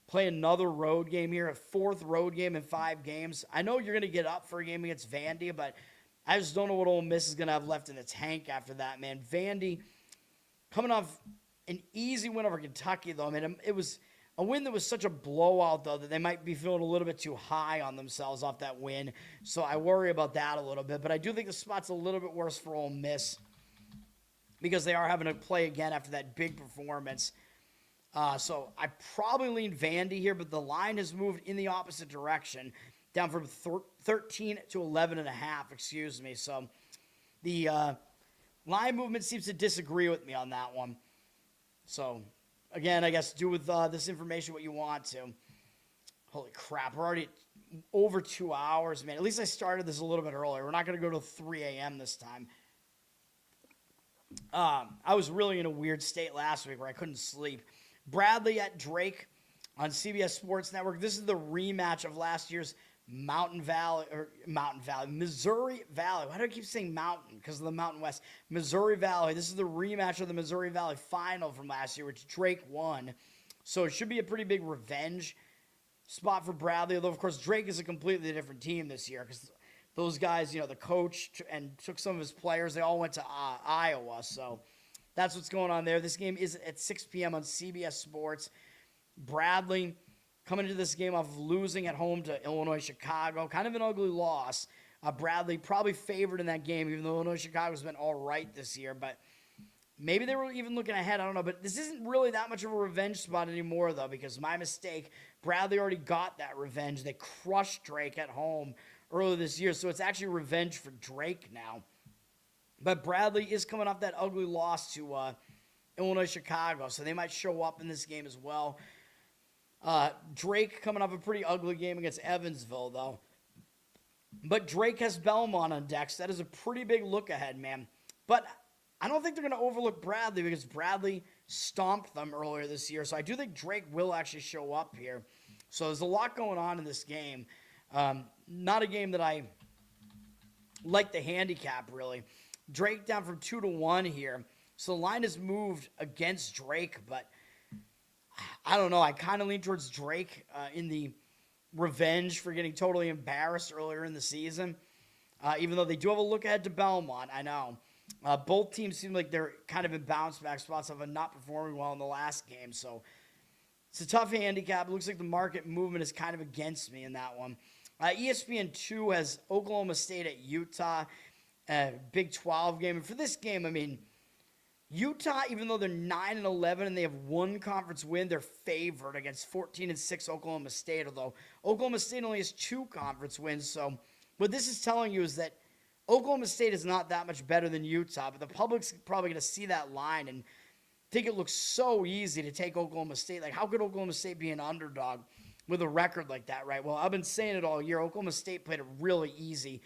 play another road game here, a 4th road game in 5 games. I know you're going to get up for a game against Vandy, but I just don't know what Ole Miss is going to have left in the tank after that, man. Vandy coming off an easy win over Kentucky, though. I mean, it was a win that was such a blowout, though, that they might be feeling a little bit too high on themselves off that win. So I worry about that a little bit. But I do think the spot's a little bit worse for Ole Miss because they are having to play again after that big performance. So I probably lean Vandy here, but the line has moved in the opposite direction, down from 13 to 11.5, excuse me. So the line movement seems to disagree with me on that one. So again, I guess do with this information what you want to. Holy crap, we're already over 2 hours, man. At least I started this a little bit earlier. We're not going to go to 3 a.m. this time. I was really in a weird state last week where I couldn't sleep. Bradley at Drake on CBS Sports Network. This is the rematch of last year's Missouri Valley. Why do I keep saying mountain? Because of the Mountain West. Missouri Valley. This is the rematch of the Missouri Valley final from last year, which Drake won. So it should be a pretty big revenge spot for Bradley. Although, of course, Drake is a completely different team this year because those guys, the coach and took some of his players, they all went to Iowa. So that's what's going on there. This game is at 6 p.m. on CBS Sports. Bradley coming into this game off of losing at home to Illinois Chicago. Kind of an ugly loss. Bradley probably favored in that game, even though Illinois Chicago's been all right this year. But maybe they were even looking ahead. I don't know. But this isn't really that much of a revenge spot anymore, though, because my mistake, Bradley already got that revenge. They crushed Drake at home earlier this year. So it's actually revenge for Drake now. But Bradley is coming off that ugly loss to Illinois Chicago. So they might show up in this game as well. Drake coming off a pretty ugly game against Evansville, though. But Drake has Belmont on deck, so that is a pretty big look ahead, man. But I don't think they're going to overlook Bradley because Bradley stomped them earlier this year. So I do think Drake will actually show up here. So there's a lot going on in this game. Not a game that I like the handicap, really. Drake down from 2-1 here. So the line has moved against Drake, but I don't know. I kind of lean towards Drake in the revenge for getting totally embarrassed earlier in the season. Even though they do have a look ahead to Belmont, I know. Both teams seem like they're kind of in bounce-back spots of not performing well in the last game. So it's a tough handicap. It looks like the market movement is kind of against me in that one. ESPN2 has Oklahoma State at Utah, Big 12 game. And for this game, I mean, Utah, even though they're 9-11 and they have one conference win, they're favored against 14-6 Oklahoma State. Although Oklahoma State only has 2 conference wins. So what this is telling you is that Oklahoma State is not that much better than Utah, but the public's probably going to see that line and think it looks so easy to take Oklahoma State. Like, how could Oklahoma State be an underdog with a record like that, right? Well, I've been saying it all year. Oklahoma State played a really easy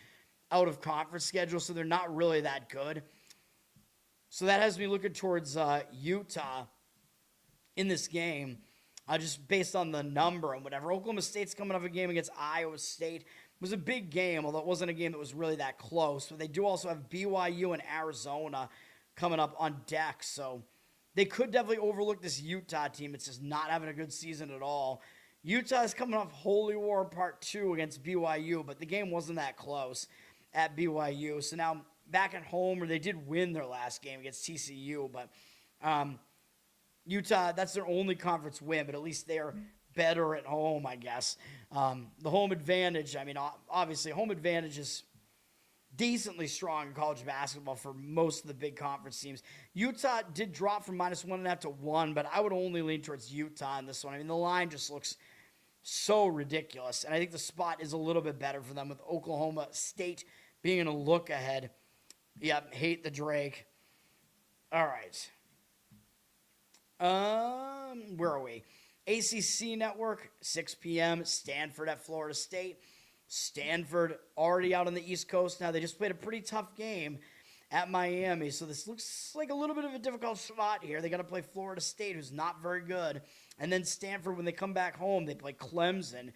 out-of-conference schedule, so they're not really that good. So that has me looking towards Utah in this game, just based on the number and whatever. Oklahoma State's coming off a game against Iowa State. It was a big game, although it wasn't a game that was really that close. But they do also have BYU and Arizona coming up on deck. So they could definitely overlook this Utah team. It's just not having a good season at all. Utah is coming off Holy War Part 2 against BYU, but the game wasn't that close at BYU. So now back at home, or they did win their last game against TCU, but Utah, that's their only conference win, but at least they're better at home, I guess. The home advantage, I mean, obviously home advantage is decently strong in college basketball for most of the big conference teams. Utah did drop from -1.5 to 1, but I would only lean towards Utah in this one. I mean, the line just looks so ridiculous, and I think the spot is a little bit better for them with Oklahoma State being in a look ahead. Yep, hate the Drake. All right. Where are we? ACC Network, 6 p.m., Stanford at Florida State. Stanford already out on the East Coast now. They just played a pretty tough game at Miami, so this looks like a little bit of a difficult spot here. They got to play Florida State, who's not very good, and then Stanford, when they come back home, they play Clemson.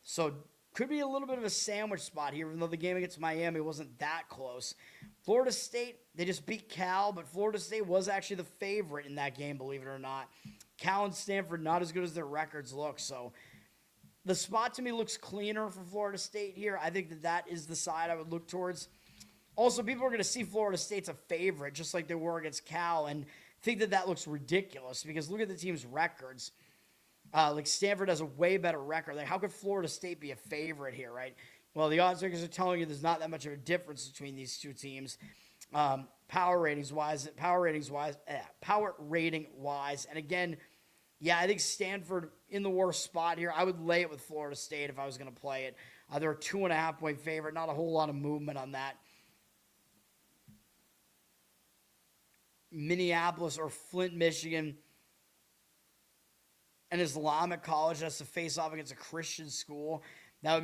So could be a little bit of a sandwich spot here, even though the game against Miami wasn't that close. Florida State, they just beat Cal, but Florida State was actually the favorite in that game, believe it or not. Cal and Stanford not as good as their records look, so the spot to me looks cleaner for Florida State here. I think that is the side I would look towards. Also, people are going to see Florida State's a favorite, just like they were against Cal, and think that looks ridiculous because look at the team's records. Like Stanford has a way better record. Like, how could Florida State be a favorite here, right? Well, the odds makers are telling you there's not that much of a difference between these two teams, power rating wise, and again, yeah, I think Stanford in the worst spot here. I would lay it with Florida State if I was going to play it. They're a 2.5-point favorite. Not a whole lot of movement on that. Minneapolis or Flint, Michigan. An Islamic college has to face off against a Christian school. That would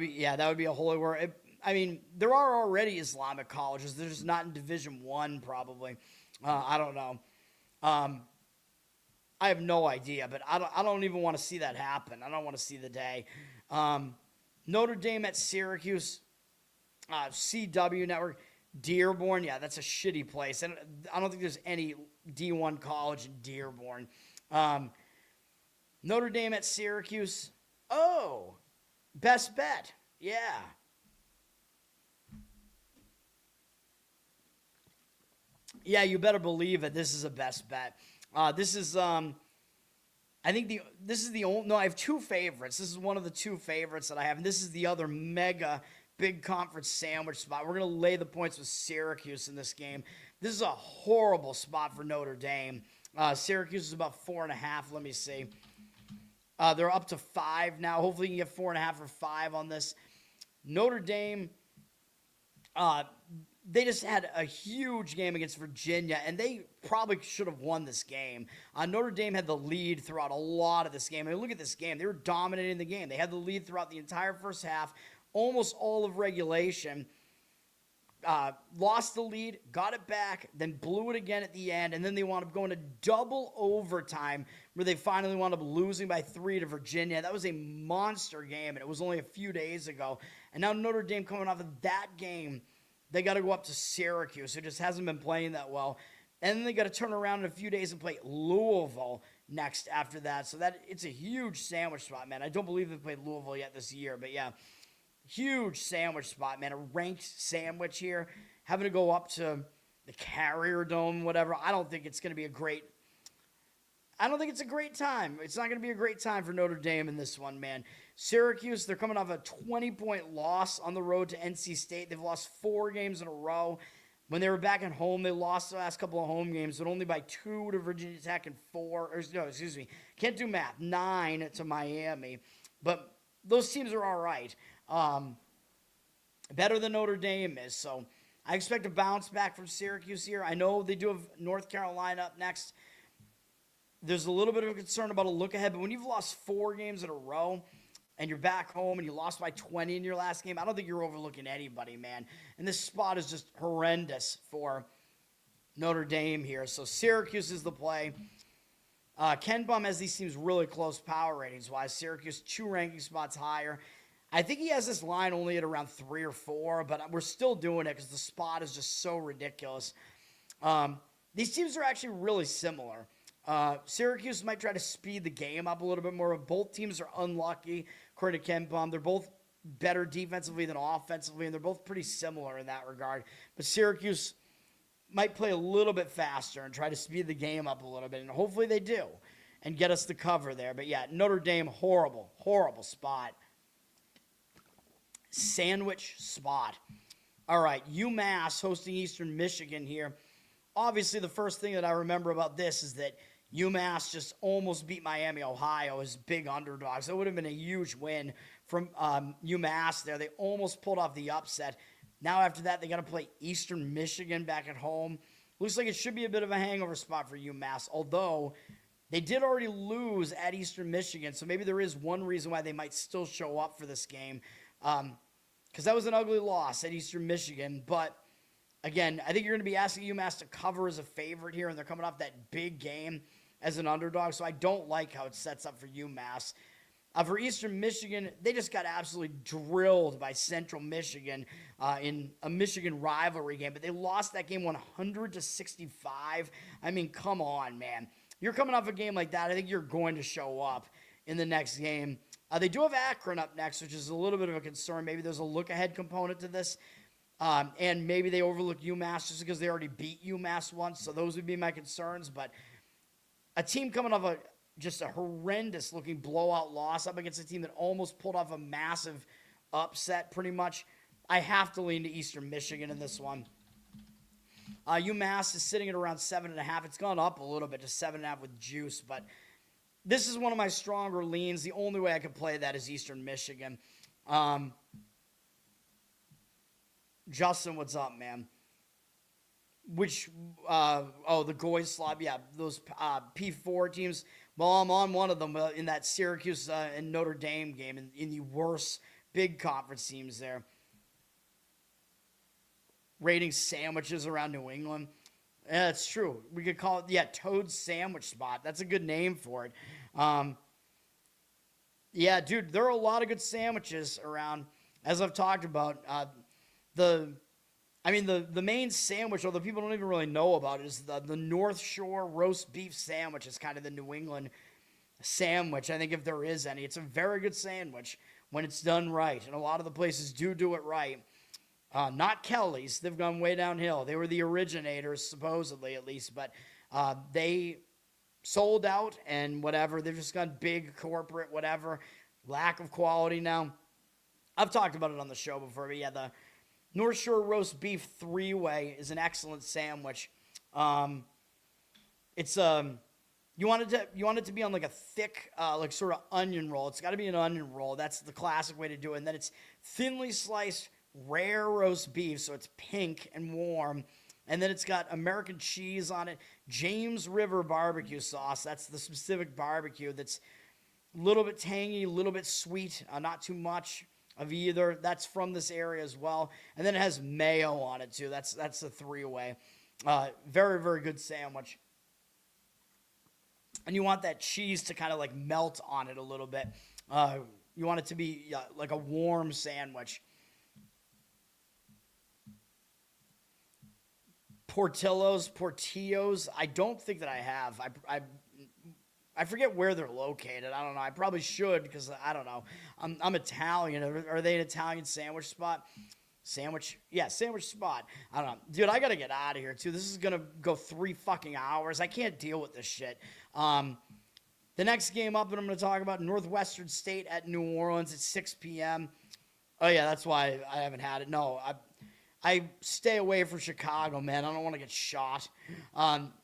be a holy war. I mean, there are already Islamic colleges. They're just not in Division I, probably. I don't know. I have no idea, but I don't even want to see that happen. I don't want to see the day. Notre Dame at Syracuse, CW Network, Dearborn. Yeah, that's a shitty place. And I don't think there's any D1 college in Dearborn. Notre Dame at Syracuse. Oh, best bet. Yeah. Yeah, you better believe it. This is a best bet. This is, I think this is the only, no, I have two favorites. This is one of the two favorites that I have, and this is the other mega big conference sandwich spot. We're going to lay the points with Syracuse in this game. This is a horrible spot for Notre Dame. Syracuse is about 4.5. Let me see. They're up to 5 now. Hopefully you can get 4.5 or 5 on this. Notre Dame, they just had a huge game against Virginia, and they probably should have won this game. Notre Dame had the lead throughout a lot of this game. I mean, look at this game. They were dominating the game. They had the lead throughout the entire first half, almost all of regulation. Lost the lead, got it back, then blew it again at the end, and then they wound up going to double overtime where they finally wound up losing by 3 to Virginia. That was a monster game, and it was only a few days ago. And now Notre Dame coming off of that game, they got to go up to Syracuse, who just hasn't been playing that well. And then they got to turn around in a few days and play Louisville next after that. So it's a huge sandwich spot, man. I don't believe they played Louisville yet this year, but yeah. Huge sandwich spot, man. A ranked sandwich here. Having to go up to the Carrier Dome, whatever. I don't think it's a great time. It's not going to be a great time for Notre Dame in this one, man. Syracuse, they're coming off a 20-point loss on the road to NC State. They've lost 4 games in a row. When they were back at home, they lost the last couple of home games, but only by 2 to Virginia Tech and can't do math, 9 to Miami. But those teams are all right. Better than Notre Dame is, so I expect a bounce back from Syracuse here. I know they do have North Carolina up next. There's a little bit of a concern about a look ahead, but when you've lost 4 games in a row and you're back home and you lost by 20 in your last game, I don't think you're overlooking anybody, man. And this spot is just horrendous for Notre Dame here. So Syracuse is the play. Ken Bum has these teams really close power ratings-wise. Syracuse 2 ranking spots higher. I think he has this line only at around 3 or 4, but we're still doing it because the spot is just so ridiculous. These teams are actually really similar. Syracuse might try to speed the game up a little bit more. Both teams are unlucky, according to Ken Bum. They're both better defensively than offensively, and they're both pretty similar in that regard. But Syracuse might play a little bit faster and try to speed the game up a little bit, and hopefully they do and get us the cover there. But, yeah, Notre Dame, horrible, horrible spot. Sandwich spot. All right, UMass hosting Eastern Michigan here. Obviously, the first thing that I remember about this is that UMass just almost beat Miami, Ohio as big underdogs. That would have been a huge win from UMass there. They almost pulled off the upset. Now after that, they got to play Eastern Michigan back at home. Looks like it should be a bit of a hangover spot for UMass, although they did already lose at Eastern Michigan, so maybe there is one reason why they might still show up for this game, because that was an ugly loss at Eastern Michigan. But again, I think you're going to be asking UMass to cover as a favorite here, and they're coming off that big game as an underdog, so I don't like how it sets up for UMass. For Eastern Michigan, they just got absolutely drilled by Central Michigan in a Michigan rivalry game, but they lost that game 100-65. I mean, come on, man. You're coming off a game like that, I think you're going to show up in the next game. They do have Akron up next, which is a little bit of a concern. Maybe there's a look-ahead component to this, and maybe they overlook UMass just because they already beat UMass once, so those would be my concerns. But a team coming off just a horrendous-looking blowout loss up against a team that almost pulled off a massive upset pretty much, I have to lean to Eastern Michigan in this one. UMass is sitting at around 7.5. It's gone up a little bit to 7.5 with juice, but this is one of my stronger leans. The only way I could play that is Eastern Michigan. Justin, what's up, man? Which, the Goy Slob, yeah, those P4 teams. Well, I'm on one of them in that Syracuse and Notre Dame game in the worst big conference teams there. Rating sandwiches around New England. Yeah, it's true. We could call it, Toad Sandwich Spot. That's a good name for it. Yeah, dude, there are a lot of good sandwiches around. As I've talked about, the main sandwich, although people don't even really know about it, is the North Shore roast beef sandwich. Is kind of the New England sandwich, I think, if there is any. It's a very good sandwich when it's done right, and a lot of the places do it right. Not Kelly's. They've gone way downhill. They were the originators, supposedly, at least, but they sold out and whatever. They've just gone big, corporate, whatever. Lack of quality now. I've talked about it on the show before, but yeah, the North Shore roast beef three-way is an excellent sandwich. It's you want it to be on like a thick, like sort of onion roll. It's got to be an onion roll. That's the classic way to do it. And then it's thinly sliced rare roast beef, so it's pink and warm. And then it's got American cheese on it. James River barbecue sauce. That's the specific barbecue that's a little bit tangy, a little bit sweet, not too much of either. That's from this area as well. And then it has mayo on it too. That's a three-way. Very, very good sandwich. And you want that cheese to kind of like melt on it a little bit. You want it to be like a warm sandwich. Portillos, I don't think that I have. I forget where they're located. I don't know. I probably should because I don't know. I'm Italian. Are they an Italian sandwich spot? Sandwich spot. I don't know. Dude, I got to get out of here, too. This is going to go 3 fucking hours. I can't deal with this shit. The next game up that I'm going to talk about, Northwestern State at New Orleans at 6 p.m. Oh, yeah, that's why I haven't had it. No, I stay away from Chicago, man. I don't want to get shot.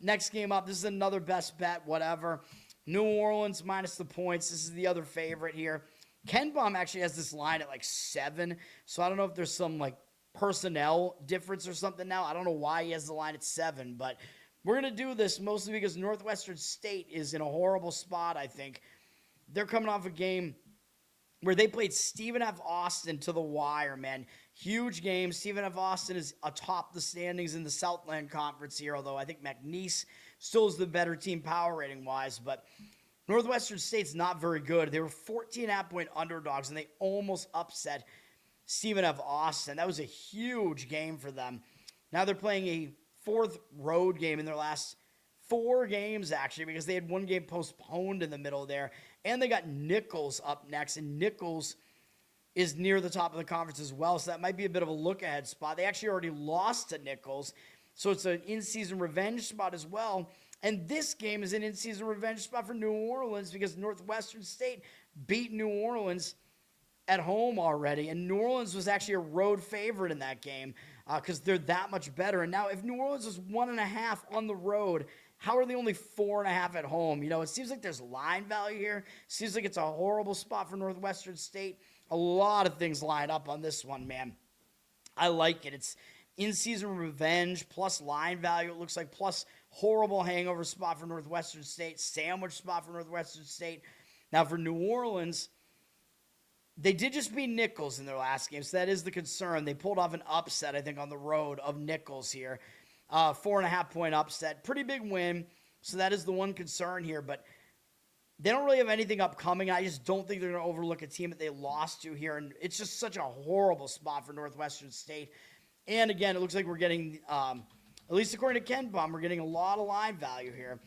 Next game up, this is another best bet, whatever. New Orleans minus the points. This is the other favorite here. Ken Baum actually has this line at like 7, so I don't know if there's some like personnel difference or something now. I don't know why he has the line at 7, but we're going to do this mostly because Northwestern State is in a horrible spot, I think. They're coming off a game where they played Stephen F. Austin to the wire, man. Huge game. Stephen F. Austin is atop the standings in the Southland Conference here, although I think McNeese still is the better team power rating-wise, but Northwestern State's not very good. They were 14.5-point underdogs, and they almost upset Stephen F. Austin. That was a huge game for them. Now they're playing a 4th road game in their last 4 games, actually, because they had one game postponed in the middle there. And they got Nichols up next, and Nichols is near the top of the conference as well, so that might be a bit of a look-ahead spot. They actually already lost to Nichols, so it's an in-season revenge spot as well. And this game is an in-season revenge spot for New Orleans because Northwestern State beat New Orleans at home already, and New Orleans was actually a road favorite in that game. because they're that much better. And now if New Orleans is 1.5 on the road, how are they only 4.5 at home? It seems like there's line value here. Seems like it's a horrible spot for Northwestern State. A lot of things line up on this one, man. I like it. It's in-season revenge plus line value. It looks like plus horrible hangover spot for Northwestern State, sandwich spot for Northwestern State. Now for New Orleans, they did just beat Nichols in their last game, so that is the concern. They pulled off an upset, I think, on the road of Nichols here. 4.5-point upset. Pretty big win, so that is the one concern here, but they don't really have anything upcoming. I just don't think they're going to overlook a team that they lost to here, and it's just such a horrible spot for Northwestern State. And again, it looks like we're getting, at least according to Ken Baum, we're getting a lot of line value here.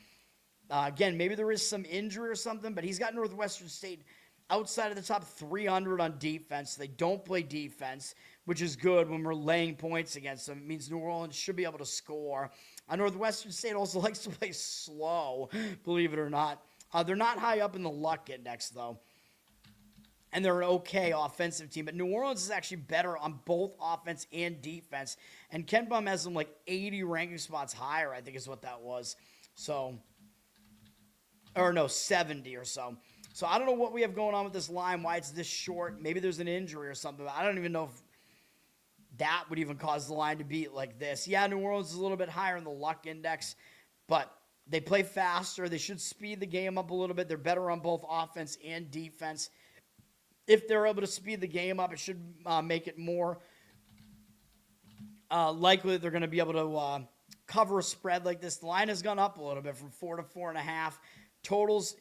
Again, maybe there is some injury or something, but he's got Northwestern State outside of the top 300 on defense. They don't play defense, which is good when we're laying points against them. It means New Orleans should be able to score. Northwestern State also likes to play slow, believe it or not. They're not high up in the luck index, though. And they're an okay offensive team. But New Orleans is actually better on both offense and defense. And Ken Baum has them like 80 ranking spots higher, I think is what that was. So, or no, 70 or so. So I don't know what we have going on with this line, why it's this short. Maybe there's an injury or something. But I don't even know if that would even cause the line to be like this. Yeah, New Orleans is a little bit higher in the luck index, but they play faster. They should speed the game up a little bit. They're better on both offense and defense. If they're able to speed the game up, it should make it more likely that they're going to be able to cover a spread like this. The line has gone up a little bit from 4 to 4.5. Totals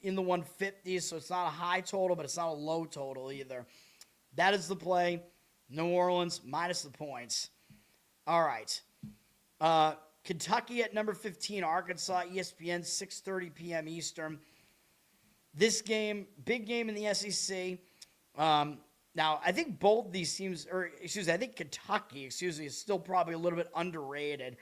in the 150s, so it's not a high total, but it's not a low total either. That is the play. New Orleans minus the points. All right. Kentucky at number 15, Arkansas, ESPN, 6:30 p.m. Eastern. This game, big game in the SEC. Now, I think both these teams, I think Kentucky, is still probably a little bit underrated.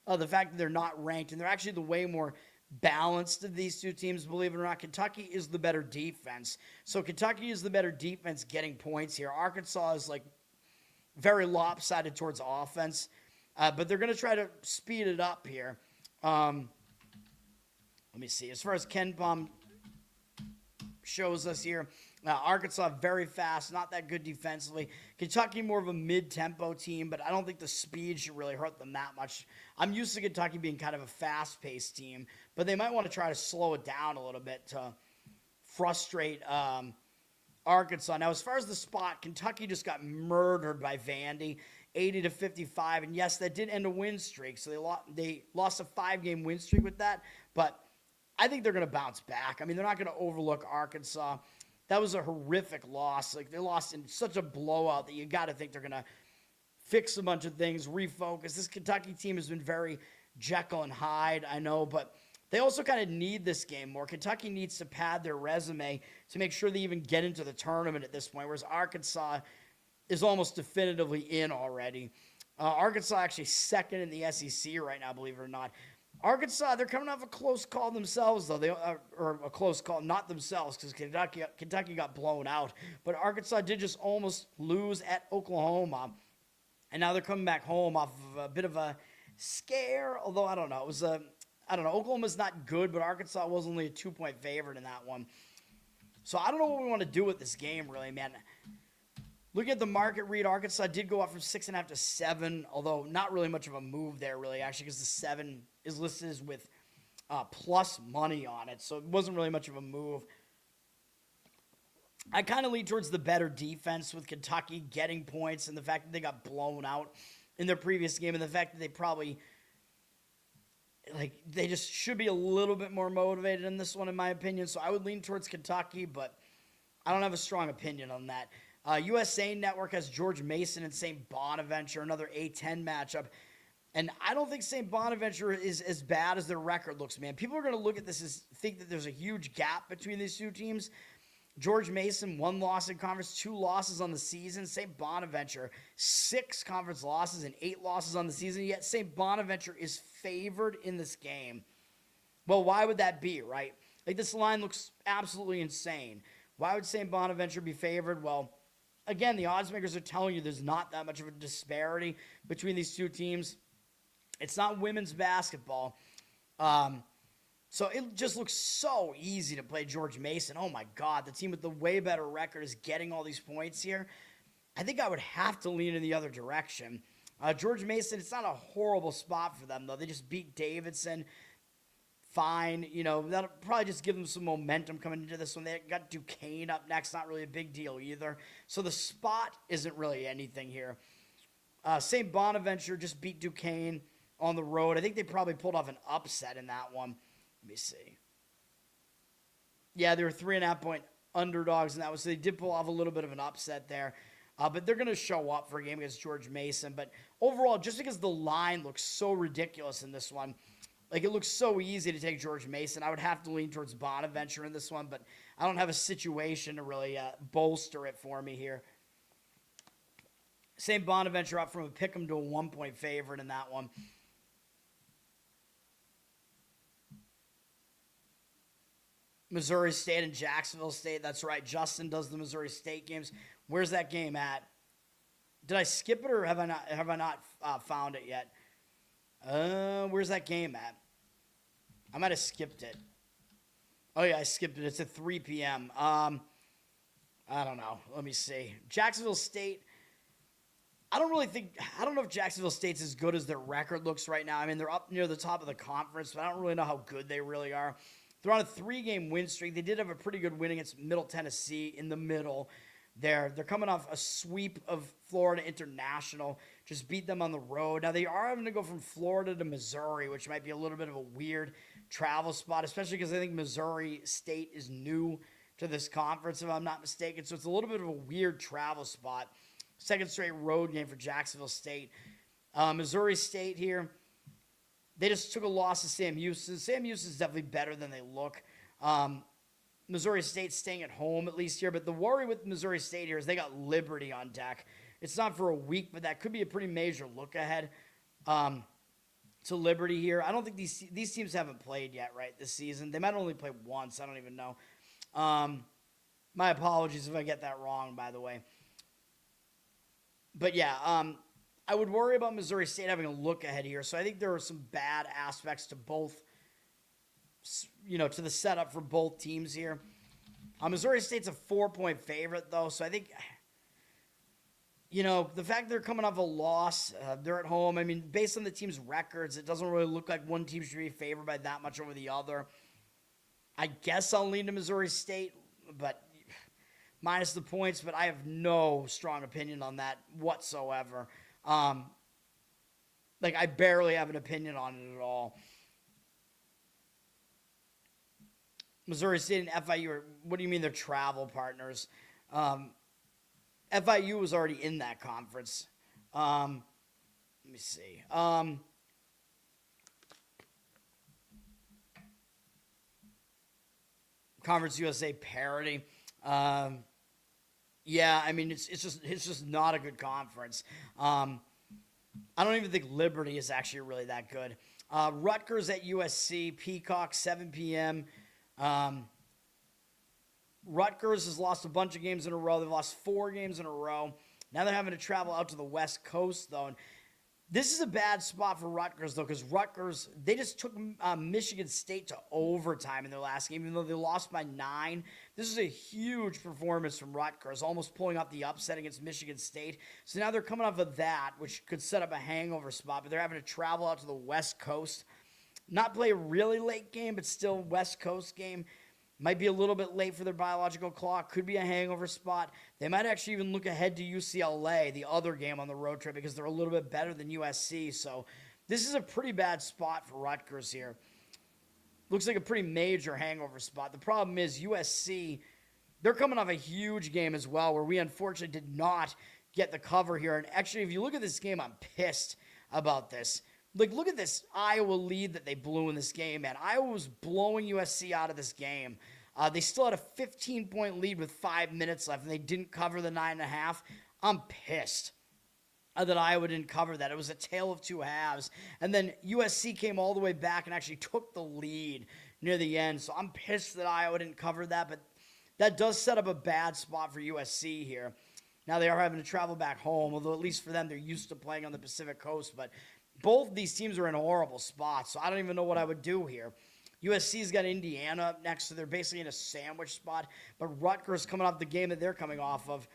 The fact that they're not ranked, and they're actually the way more balanced of these two teams, believe it or not. Kentucky is the better defense. So Kentucky is the better defense getting points here. Arkansas is like very lopsided towards offense. But they're going to try to speed it up here. Let me see. As far as Ken Baum shows us here, Arkansas very fast, not that good defensively. Kentucky more of a mid-tempo team, but I don't think the speed should really hurt them that much. I'm used to Kentucky being kind of a fast-paced team, but they might want to try to slow it down a little bit to frustrate Arkansas. Now, as far as the spot, Kentucky just got murdered by Vandy. 80 to 55, and yes, that did end a win streak, so they lost a 5-game win streak with that, but I think they're going to bounce back. I mean, they're not going to overlook Arkansas. That was a horrific loss. Like, they lost in such a blowout that you got to think they're going to fix a bunch of things, refocus. This Kentucky team has been very Jekyll and Hyde, I know, but they also kind of need this game more. Kentucky needs to pad their resume to make sure they even get into the tournament at this point, whereas Arkansas is almost definitively in already. Arkansas actually second in the SEC right now, believe it or not. Arkansas, they're coming off a close call themselves, though. Or a close call, not themselves, because Kentucky got blown out. But Arkansas did just almost lose at Oklahoma. And now they're coming back home off of a bit of a scare, although I don't know. It was Oklahoma's not good, but Arkansas was only a 2-point favorite in that one. So I don't know what we want to do with this game, really, man. Looking at the market read, Arkansas did go up from 6.5 to 7, although not really much of a move there, really, actually, because the 7 is listed as with plus money on it, so it wasn't really much of a move. I kind of lean towards the better defense with Kentucky getting points and the fact that they got blown out in their previous game and the fact that they probably, they just should be a little bit more motivated in this one, in my opinion, so I would lean towards Kentucky, but I don't have a strong opinion on that. USA Network has George Mason and St. Bonaventure, another A-10 matchup. And I don't think St. Bonaventure is as bad as their record looks, man. People are going to look at this and think that there's a huge gap between these two teams. George Mason, 1 loss in conference, 2 losses on the season. St. Bonaventure, 6 conference losses and 8 losses on the season. Yet St. Bonaventure is favored in this game. Well, why would that be, right? This line looks absolutely insane. Why would St. Bonaventure be favored? Well, again, the odds makers are telling you there's not that much of a disparity between these two teams. It's not women's basketball. So it just looks so easy to play George Mason. Oh, my God. The team with the way better record is getting all these points here. I think I would have to lean in the other direction. George Mason, it's not a horrible spot for them, though. They just beat Davidson. Fine. That'll probably just give them some momentum coming into this one. They got Duquesne up next. Not really a big deal either. So the spot isn't really anything here. St. Bonaventure just beat Duquesne on the road. I think they probably pulled off an upset in that one. Let me see. Yeah, they were 3.5-point underdogs in that one, so they did pull off a little bit of an upset there. But they're going to show up for a game against George Mason. But overall, just because the line looks so ridiculous in this one, like it looks so easy to take George Mason, I would have to lean towards Bonaventure in this one, but I don't have a situation to really bolster it for me here. St. Bonaventure up from a pick 'em to a 1-point favorite in that one. Missouri State and Jacksonville State. That's right. Justin does the Missouri State games. Where's that game at? Did I skip it or have I not found it yet? Where's that game at? I might have skipped it. Oh yeah, I skipped it. It's at 3 p.m. I don't know. Let me see. Jacksonville State. I don't know if Jacksonville State's as good as their record looks right now. I mean, they're up near the top of the conference, but I don't really know how good they really are. They're on a 3-game win streak. They did have a pretty good win against Middle Tennessee in the middle there. They're coming off a sweep of Florida International. Just beat them on the road. Now, they are having to go from Florida to Missouri, which might be a little bit of a weird travel spot, especially because I think Missouri State is new to this conference, if I'm not mistaken. So it's a little bit of a weird travel spot. Second straight road game for Jacksonville State. Missouri State here. They just took a loss to Sam Houston. Sam Houston's definitely better than they look. Missouri State's staying at home at least here. But the worry with Missouri State here is they got Liberty on deck. It's not for a week, but that could be a pretty major look ahead to Liberty here. I don't think these teams haven't played yet, right, this season. They might only play once. I don't even know. My apologies if I get that wrong, by the way. But, yeah, I would worry about Missouri State having a look ahead here. So I think there are some bad aspects to both, to the setup for both teams here. Missouri State's a 4-point favorite, though. So I think, the fact they're coming off a loss, they're at home. I mean, based on the team's records, it doesn't really look like one team should be favored by that much over the other. I guess I'll lean to Missouri State, but minus the points, but I have no strong opinion on that whatsoever. I barely have an opinion on it at all. Missouri State and FIU what do you mean they're travel partners? FIU was already in that conference. Let me see. Conference USA parity. Yeah, I mean, it's just not a good conference. I don't even think Liberty is actually really that good. Rutgers at USC, Peacock, 7 p.m. Rutgers has lost a bunch of games in a row. They've lost 4 games in a row. Now they're having to travel out to the West Coast, though. And this is a bad spot for Rutgers, though, because Rutgers, they just took Michigan State to overtime in their last game, even though they lost by 9. This is a huge performance from Rutgers, almost pulling off the upset against Michigan State. So now they're coming off of that, which could set up a hangover spot, but they're having to travel out to the West Coast. Not play a really late game, but still West Coast game. Might be a little bit late for their biological clock. Could be a hangover spot. They might actually even look ahead to UCLA, the other game on the road trip, because they're a little bit better than USC. So this is a pretty bad spot for Rutgers here. Looks like a pretty major hangover spot. The problem is USC, they're coming off a huge game as well, where we unfortunately did not get the cover here. And actually, if you look at this game, I'm pissed about this. Look at this Iowa lead that they blew in this game, man. Iowa was blowing USC out of this game. They still had a 15-point lead with 5 minutes left, and they didn't cover the 9.5. I'm pissed that Iowa didn't cover that. It was a tale of two halves. And then USC came all the way back and actually took the lead near the end. So I'm pissed that Iowa didn't cover that, but that does set up a bad spot for USC here. Now they are having to travel back home, although at least for them, they're used to playing on the Pacific Coast. But both these teams are in horrible spots, so I don't even know what I would do here. USC's got Indiana up next, so they're basically in a sandwich spot. But Rutgers coming off the game that they're coming off of.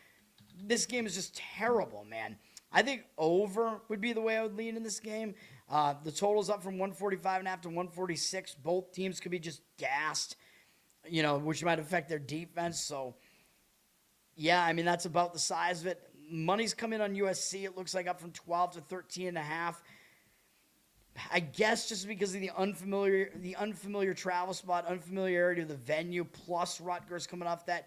This game is just terrible, man. I think over would be the way I would lean in this game. The total's up from 145.5 to 146. Both teams could be just gassed, which might affect their defense. So, yeah, I mean, that's about the size of it. Money's come in on USC. It looks like up from 12 to 13.5. I guess just because of the unfamiliar travel spot, unfamiliarity of the venue, plus Rutgers coming off that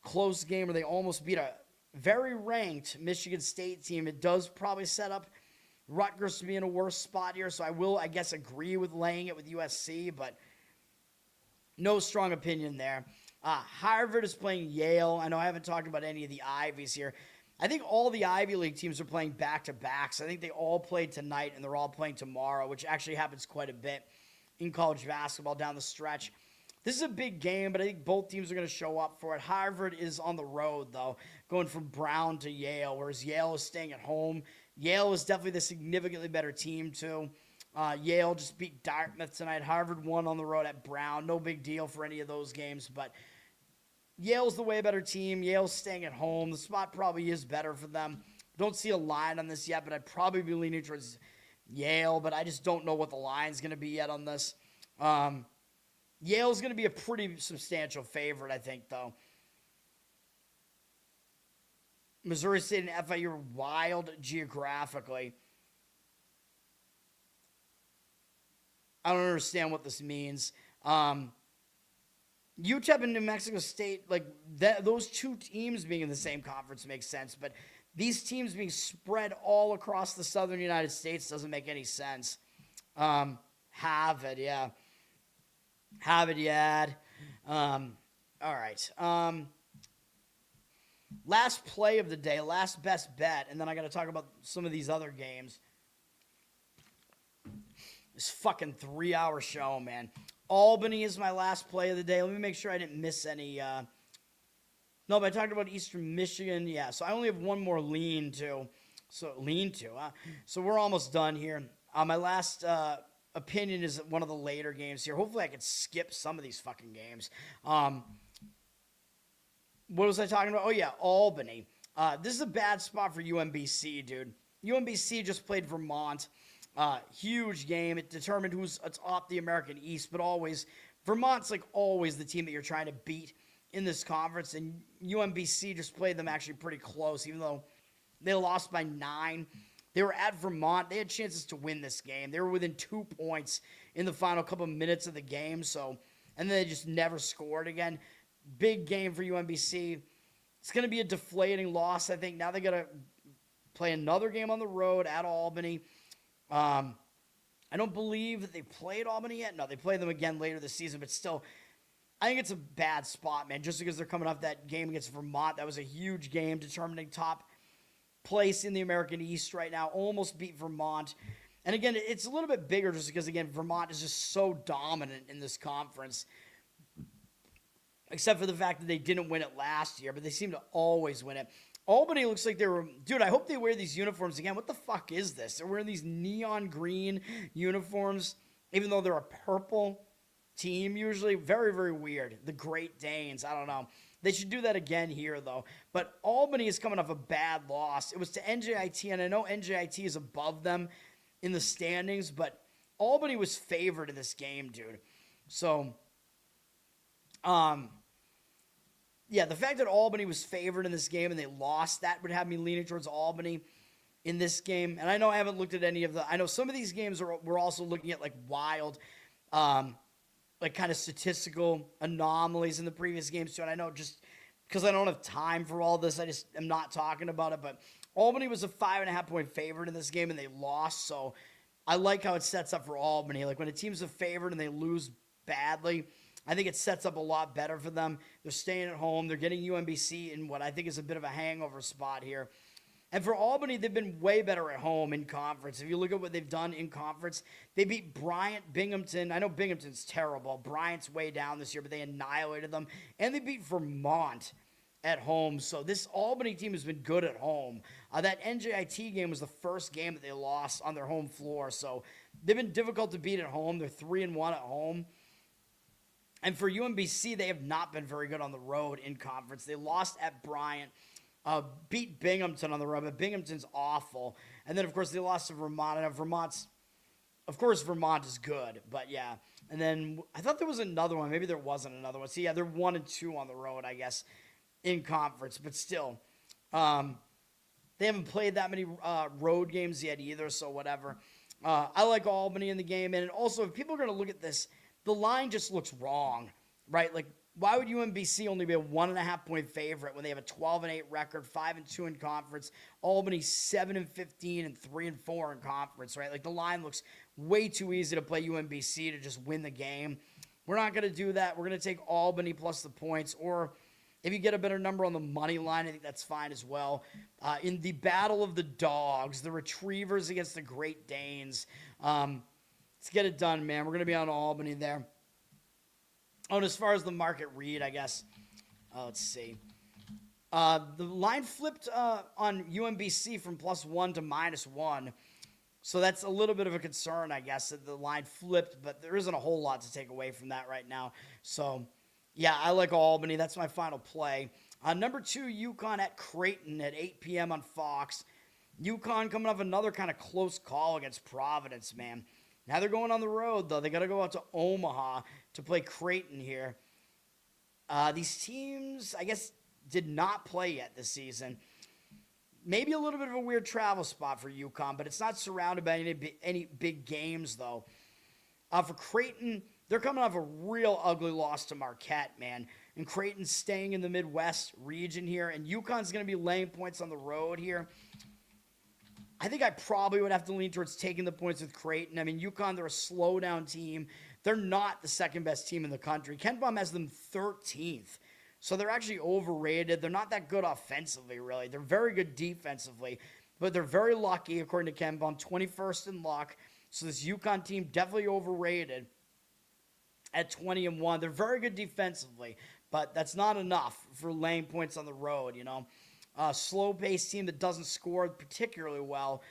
close game where they almost beat a very ranked Michigan State team. It does probably set up Rutgers to be in a worse spot here, so I will, I guess, agree with laying it with USC, but no strong opinion there. Harvard is playing Yale. I know I haven't talked about any of the Ivies here. I think all the Ivy League teams are playing back-to-backs. I think they all played tonight, and they're all playing tomorrow, which actually happens quite a bit in college basketball down the stretch. This is a big game, but I think both teams are going to show up for it. Harvard is on the road, though, going from Brown to Yale, whereas Yale is staying at home. Yale is definitely the significantly better team, too. Yale just beat Dartmouth tonight. Harvard won on the road at Brown. No big deal for any of those games, but Yale's the way better team. Yale's staying at home. The spot probably is better for them. Don't see a line on this yet, but I'd probably be leaning towards Yale, but I just don't know what the line's going to be yet on this. Yale's going to be a pretty substantial favorite, I think, though. Missouri State and FIU are wild geographically. I don't understand what this means. UTEP and New Mexico State, those two teams being in the same conference makes sense, but these teams being spread all across the southern United States doesn't make any sense. Harvard, yeah. Harvard, yeah. All right. Last play of the day, last best bet, and then I got to talk about some of these other games. This fucking 3-hour show, man. Albany is my last play of the day. Let me make sure I didn't miss any. No, but I talked about Eastern Michigan. Yeah, so I only have one more lean to. So we're almost done here. My last opinion is one of the later games here. Hopefully I can skip some of these fucking games. What was I talking about? Oh, yeah, Albany. This is a bad spot for UMBC, dude. UMBC just played Vermont. Huge game. It determined who's atop the American East, but always, Vermont's always the team that you're trying to beat in this conference, and UMBC just played them actually pretty close, even though they lost by 9. They were at Vermont. They had chances to win this game. They were within 2 points in the final couple of minutes of the game, and then they just never scored again. Big game for UMBC. It's going to be a deflating loss, I think. Now they got to play another game on the road at Albany. I don't believe that they played Albany yet. No, they play them again later this season, but still, I think it's a bad spot, man, just because they're coming off that game against Vermont. That was a huge game determining top place in the American East right now. Almost beat Vermont. And again, it's a little bit bigger just because, again, Vermont is just so dominant in this conference, except for the fact that they didn't win it last year, but they seem to always win it. Albany looks like they were... Dude, I hope they wear these uniforms again. What the fuck is this? They're wearing these neon green uniforms, even though they're a purple team usually. Very, very weird. The Great Danes. I don't know. They should do that again here, though. But Albany is coming off a bad loss. It was to NJIT, and I know NJIT is above them in the standings, but Albany was favored in this game, dude. So, yeah, the fact that Albany was favored in this game and they lost, that would have me leaning towards Albany in this game. And I know I haven't looked at any of the... I know some of these games we're also looking at wild, kind of statistical anomalies in the previous games too. And I know just because I don't have time for all this, I just am not talking about it. But Albany was a 5.5-point favorite in this game and they lost. So I like how it sets up for Albany. When a team's a favorite and they lose badly, I think it sets up a lot better for them. They're staying at home. They're getting UMBC in what I think is a bit of a hangover spot here. And for Albany, they've been way better at home in conference. If you look at what they've done in conference, they beat Bryant, Binghamton. I know Binghamton's terrible. Bryant's way down this year, but they annihilated them. And they beat Vermont at home. So this Albany team has been good at home. That NJIT game was the first game that they lost on their home floor. So they've been difficult to beat at home. They're 3-1 at home. And for UMBC, they have not been very good on the road in conference. They lost at Bryant, beat Binghamton on the road, but Binghamton's awful. And then, of course, they lost to Vermont. And Vermont is good, but yeah. And then I thought there was another one. Maybe there wasn't another one. So yeah, they're 1-2 on the road, I guess, in conference. But still, they haven't played that many road games yet either, so whatever. I like Albany in the game. And also, if people are going to look at this, the line just looks wrong, right? Like, why would UMBC only be a 1.5-point favorite when they have a 12-8 record, 5-2 in conference? Albany 7-15 and 3-4 in conference, right? Like, the line looks way too easy to play UMBC to just win the game. We're not going to do that. We're going to take Albany plus the points, or if you get a better number on the money line, I think that's fine as well. In the battle of the dogs, the Retrievers against the Great Danes. Let's get it done, man. We're going to be on Albany there. Oh, and as far as the market read, I guess, let's see. The line flipped on UMBC from +1 to -1. So that's a little bit of a concern, I guess, that the line flipped, but there isn't a whole lot to take away from that right now. So, yeah, I like Albany. That's my final play. Number 2, UConn at Creighton at 8 p.m. on Fox. UConn coming off another kind of close call against Providence, man. Now they're going on the road, though. They got to go out to Omaha to play Creighton here. These teams, I guess, did not play yet this season. Maybe a little bit of a weird travel spot for UConn, but it's not surrounded by any big games, though. For Creighton, they're coming off a real ugly loss to Marquette, man. And Creighton's staying in the Midwest region here, and UConn's going to be laying points on the road here. I think I probably would have to lean towards taking the points with Creighton. I mean, UConn, they're a slow-down team. They're not the second-best team in the country. Ken Pom has them 13th. So they're actually overrated. They're not that good offensively, really. They're very good defensively, but they're very lucky, according to Ken Pom, 21st in luck. So this UConn team definitely overrated at 20-1. They're very good defensively, but that's not enough for laying points on the road, you know. Slow-paced team that doesn't score particularly well.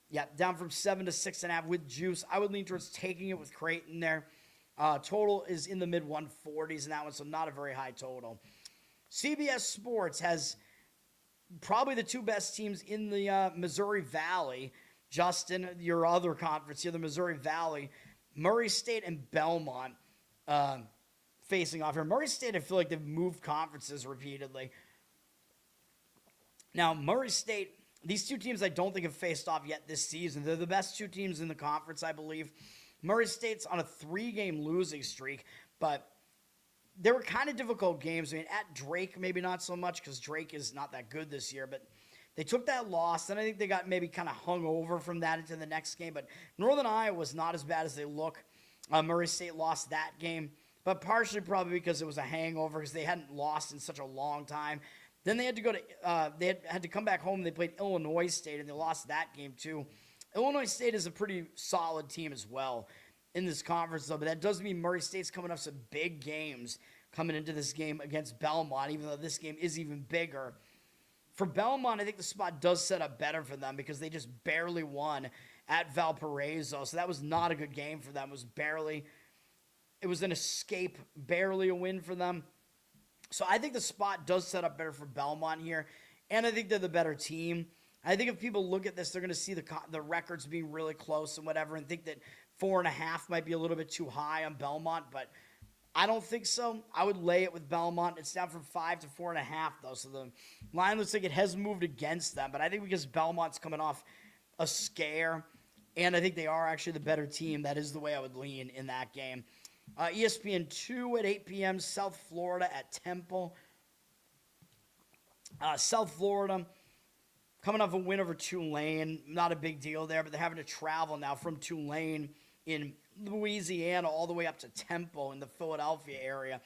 Yeah, down from 7 to 6.5 with juice. I would lean towards taking it with Creighton there. Total is in the mid-140s in that one, so not a very high total. CBS Sports has probably the two best teams in the Missouri Valley. Justin, your other conference here, the Missouri Valley. Murray State and Belmont facing off here. Murray State, I feel like they've moved conferences repeatedly. Now, Murray State, these two teams I don't think have faced off yet this season. They're the best two teams in the conference, I believe. Murray State's on a 3-game losing streak, but they were kind of difficult games. I mean, at Drake, maybe not so much because Drake is not that good this year, but they took that loss, and I think they got maybe kind of hung over from that into the next game. But Northern Iowa was not as bad as they look. Murray State lost that game, but partially probably because it was a hangover because they hadn't lost in such a long time. Then they had to go to they had to come back home. And they played Illinois State, and they lost that game too. Illinois State is a pretty solid team as well in this conference, though. But that does mean Murray State's coming up some big games coming into this game against Belmont, even though this game is even bigger. For Belmont, I think the spot does set up better for them because they just barely won at Valparaiso. So that was not a good game for them. It was an escape, barely a win for them. So I think the spot does set up better for Belmont here, and I think they're the better team. I think if people look at this, they're going to see the records being really close and whatever, and think that 4.5 might be a little bit too high on Belmont, but I don't think so. I would lay it with Belmont. It's down from 5 to 4.5, though, so the line looks like it has moved against them, but I think because Belmont's coming off a scare, and I think they are actually the better team, that is the way I would lean in that game. ESPN 2 at 8 p.m., South Florida at Temple. South Florida coming off a win over Tulane. Not a big deal there, but they're having to travel now from Tulane in Louisiana all the way up to Temple in the Philadelphia area.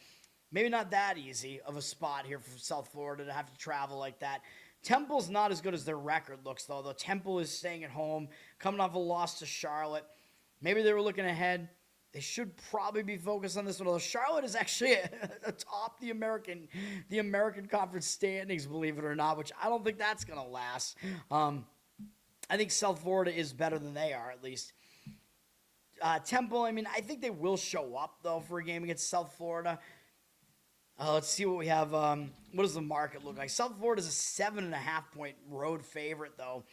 Maybe not that easy of a spot here for South Florida to have to travel like that. Temple's not as good as their record looks, though. Temple is staying at home, coming off a loss to Charlotte. Maybe they were looking ahead they should probably be focused on this one. Although Charlotte is actually atop the American Conference standings, believe it or not, which I don't think that's going to last. I think South Florida is better than they are, at least. Temple, I mean, I think they will show up, though, for a game against South Florida. Let's see what we have. What does the market look like? South Florida is a 7.5-point road favorite, though.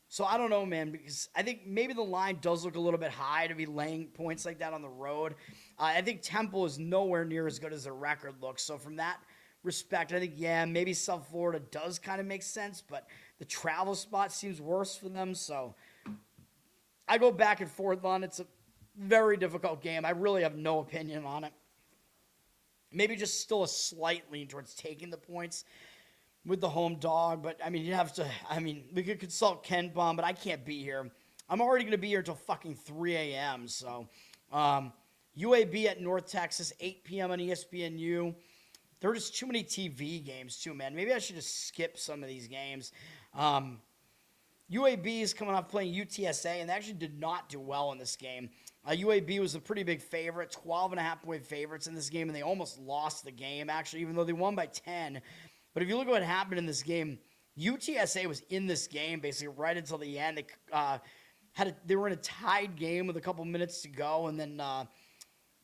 So I don't know, man, because I think maybe the line does look a little bit high to be laying points like that on the road. I think Temple is nowhere near as good as their record looks. So from that respect, I think, yeah, maybe South Florida does kind of make sense, but the travel spot seems worse for them. So I go back and forth on it. It's a very difficult game. I really have no opinion on it. Maybe just still a slight lean towards taking the points with the home dog. But, I mean, we could consult Ken Baum, but I can't be here. I'm already going to be here until fucking 3 a.m. So, UAB at North Texas, 8 p.m. on ESPNU. There are just too many TV games, too, man. Maybe I should just skip some of these games. UAB is coming off playing UTSA, and they actually did not do well in this game. UAB was a pretty big favorite, 12.5-point favorites in this game, and they almost lost the game, actually, even though they won by 10. But if you look at what happened in this game, UTSA was in this game basically right until the end. They were in a tied game with a couple minutes to go, and then